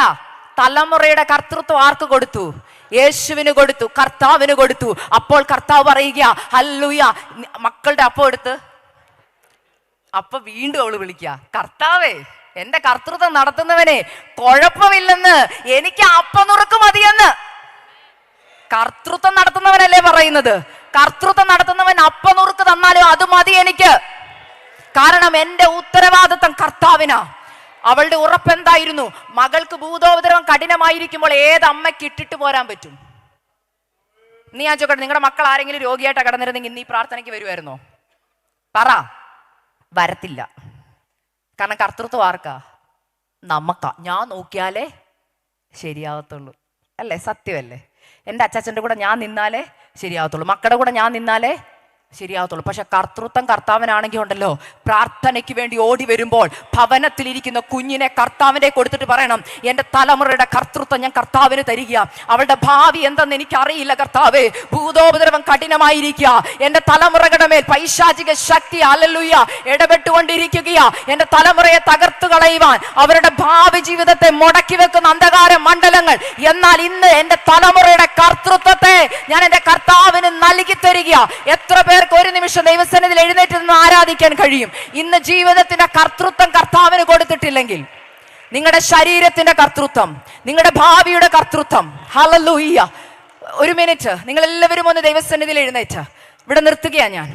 തലമുറയുടെ കർത്തൃത്വം ആർക്ക് കൊടുത്തു? യേശുവിന് കൊടുത്തു, കർത്താവിന് കൊടുത്തു. അപ്പോൾ കർത്താവ് പറയുക, ഹല്ലേലൂയ. മക്കളുടെ അപ്പം എടുത്ത് അപ്പൊ വീണ്ടും അവള് വിളിക്കുക, കർത്താവേ, എന്റെ കർത്തൃത്വം നടത്തുന്നവനെ, കുഴപ്പമില്ലെന്ന്, എനിക്ക് അപ്പനുറുക്ക് മതിയെന്ന്. കർത്തൃത്വം നടത്തുന്നവനല്ലേ പറയുന്നത്. കർത്തൃത്വം നടത്തുന്നവൻ അപ്പനുറുക്ക് തന്നാലും അത് മതി എനിക്ക്. കാരണം എന്റെ ഉത്തരവാദിത്വം കർത്താവിനാ. അവളുടെ ഉറപ്പെന്തായിരുന്നു? മകൾക്ക് ഭൂതോപദ്രവം കഠിനമായിരിക്കുമ്പോൾ ഏത് അമ്മയ്ക്ക് ഇട്ടിട്ട് പോരാൻ പറ്റും? നീ ഞാൻ ചോദിക്കട്ടെ, നിങ്ങളുടെ മക്കൾ ആരെങ്കിലും രോഗിയായിട്ട് കിടന്നിരുന്നെങ്കിൽ ഇന്ന് ഈ പ്രാർത്ഥനയ്ക്ക് വരുമായിരുന്നോ? പറ. വരത്തില്ല. കാരണം കർത്തൃത്വം ആർക്കാ? നമുക്കാ. ഞാൻ നോക്കിയാലേ ശരിയാവത്തുള്ളൂ, അല്ലേ? സത്യമല്ലേ? എൻ്റെ അച്ചാച്ചൻ്റെ കൂടെ ഞാൻ നിന്നാലേ ശരിയാവത്തുള്ളൂ, മക്കളുടെ കൂടെ ഞാൻ നിന്നാലേ ശരിയാവത്തുള്ളൂ. പക്ഷെ കർത്തൃത്വം കർത്താവിനാണെങ്കിൽ ഉണ്ടല്ലോ, പ്രാർത്ഥനയ്ക്ക് വേണ്ടി ഓടി വരുമ്പോൾ ഭവനത്തിലിരിക്കുന്ന കുഞ്ഞിനെ കർത്താവിനെ കൊടുത്തിട്ട് പറയണം, എൻ്റെ തലമുറയുടെ കർത്തൃത്വം ഞാൻ കർത്താവിന് തരിക. അവളുടെ ഭാവി എന്തെന്ന് എനിക്കറിയില്ല കർത്താവേ, ഭൂതോപദ്രവം കഠിനമായിരിക്കുക, എൻ്റെ തലമുറകളുടെ മേൽ പൈശാചിക ശക്തി ഹല്ലേലൂയ ഇടപെട്ടുകൊണ്ടിരിക്കുകയാ. എൻ്റെ തലമുറയെ തകർത്തു കളയുവാൻ, അവരുടെ ഭാവി ജീവിതത്തെ മുടക്കി വെക്കുന്ന അന്ധകാര മണ്ഡലങ്ങൾ. എന്നാൽ ഇന്ന് എൻ്റെ തലമുറയുടെ കർത്തൃത്വത്തെ ഞാൻ എൻ്റെ കർത്താവിന് നൽകി തരിക. എത്ര പേർക്ക് ഒരു നിമിഷം ദൈവസന്നിധിയിൽ എഴുന്നേറ്റ് നിന്ന് ആരാധിക്കാൻ കഴിയും? ഇന്ന് ജീവിതത്തിന്റെ കർത്തൃത്വം കർത്താവിന് കൊടുത്തിട്ടില്ലെങ്കിൽ, നിങ്ങളുടെ ശരീരത്തിന്റെ കർത്തൃത്വം, നിങ്ങളുടെ ഭാവിയുടെ കർത്തൃത്വം, ഹല്ലേലൂയ. ഒരു മിനിറ്റ് നിങ്ങൾ എല്ലാവരും ഒന്ന് ദൈവസന്നിധിയിൽ എഴുന്നേറ്റ് ഇവിടെ നിർത്തുകയാ ഞാൻ.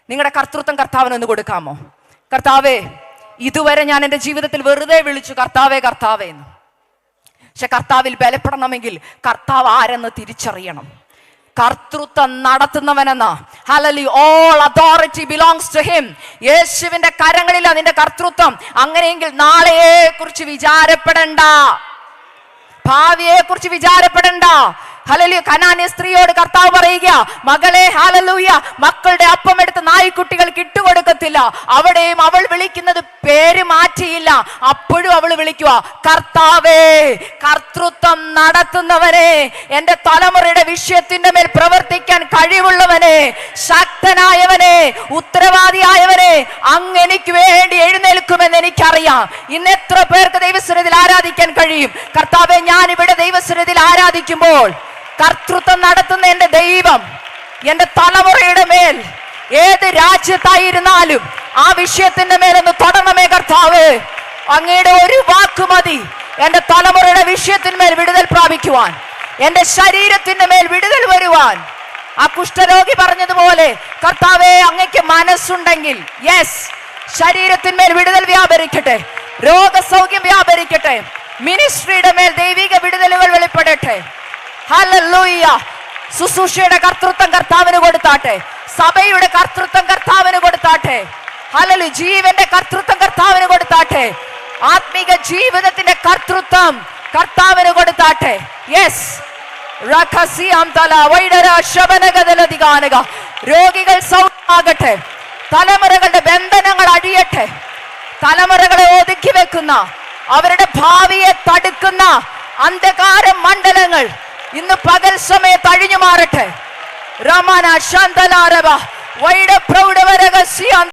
നിങ്ങളുടെ കർത്തൃത്വം കർത്താവിന് ഒന്ന് കൊടുക്കാമോ? കർത്താവേ, ഇതുവരെ ഞാൻ എൻ്റെ ജീവിതത്തിൽ വെറുതെ വിളിച്ചു കർത്താവേ കർത്താവേ എന്ന്. പക്ഷെ കർത്താവിൽ ബലപ്പെടണമെങ്കിൽ കർത്താവ് ആരെന്ന് തിരിച്ചറിയണം. കർത്തൃത്വം നടത്തുന്നവനെന്ന hallelujah, all authority belongs to him. യേശുവിന്റെ കരങ്ങളിലാണ് നിന്റെ കർത്തൃത്വം. അങ്ങനെയെങ്കിൽ നാളെയെ കുറിച്ച് വിചാരപ്പെടണ്ട, ഭാവിയെ കുറിച്ച് വിചാരപ്പെടണ്ട. ഹല്ലേലൂയ. കനാന്യ സ്ത്രീയോട് കർത്താവ് പറയുക, മകളെ ഹല്ലേലൂയ, മക്കളുടെ അപ്പം എടുത്ത് നായ്ക്കുട്ടികൾക്ക് ഇട്ടുകൊടുക്കത്തില്ല. അവിടെയും അവൾ വിളിക്കുന്നത് പേര് മാറ്റിയില്ല. അപ്പോഴും അവൾ വിളിക്കുക, കർത്താവേ, കർത്തൃത്വം നടത്തുന്നവനെ, എൻ്റെ തലമുറയുടെ വിഷയത്തിന്റെ മേൽ പ്രവർത്തിക്കാൻ കഴിവുള്ളവനെ, ശക്തനായവനെ, ഉത്തരവാദിയായവനെ, അങ്ങ് എനിക്ക് വേണ്ടി എഴുന്നേൽക്കുമെന്ന് എനിക്കറിയാം. ഇന്ന് എത്ര പേർക്ക് ദൈവസന്നിധിയിൽ ആരാധിക്കാൻ കഴിയും? കർത്താവേ, ഞാൻ ഇവിടെ ദൈവസന്നിധിയിൽ ആരാധിക്കുമ്പോൾ കർത്തൃത്വം നടത്തുന്ന എൻ്റെ ദൈവം എൻ്റെ തലമുറയുടെ മേൽ ഏത് രാജ്യത്തായിരുന്നാലും ആ വിഷയത്തിന്റെ മേലൊന്ന് തൊടണമേ കർത്താവ്. അങ്ങയുടെ ഒരു വാക്ക് മതി എൻ്റെ തലമുറയുടെ വിഷയത്തിന്മേൽ വിടുതൽ പ്രാപിക്കുവാൻ, എൻ്റെ ശരീരത്തിന്റെ മേൽ വിടുതൽ വരുവാൻ. ആ കുഷ്ഠരോഗി പറഞ്ഞതുപോലെ കർത്താവേ, അങ്ങയ്ക്ക് മനസ്സുണ്ടെങ്കിൽ യെസ്, ശരീരത്തിന്മേൽ വിടുതൽ വ്യാപരിക്കട്ടെ, രോഗസൗഖ്യം വ്യാപരിക്കട്ടെ, മിനിസ്ട്രിയുടെ മേൽ ദൈവിക വിടുതലുകൾ വെളിപ്പെടട്ടെ. ഹല്ലേലൂയ. ശുശ്രൂഷയുടെ കർത്തൃത്വം കർത്താവിന് കൊടുത്താട്ടെ, സഭയുടെ കർത്തൃത്വം കർത്താവിന് കൊടുത്താട്ടെ. ഹല്ലേലൂയ. ജീവന്റെ കർത്തൃത്വം കർത്താവിന് കൊടുത്താട്ടെ, ആത്മീക ജീവിതത്തിന്റെ കർത്തൃത്വം കർത്താവിന് കൊടുത്താട്ടെ. യെസ്. രോഗികൾ സൗഖ്യമാകട്ടെ, തലമുറകളുടെ ബന്ധനങ്ങൾ അഴിയട്ടെ, തലമുറകളെ ഒതുക്കി വെക്കുന്ന, അവരുടെ ഭാവിയെ തടുക്കുന്ന അന്ധകാര മണ്ഡലങ്ങൾ ഇന്ന് പകൽ സമയത്ത് അഴിഞ്ഞു മാറട്ടെ. രമണ ശാന്തലാരവ വൈഡ പ്രൗഢവരഹസ്യ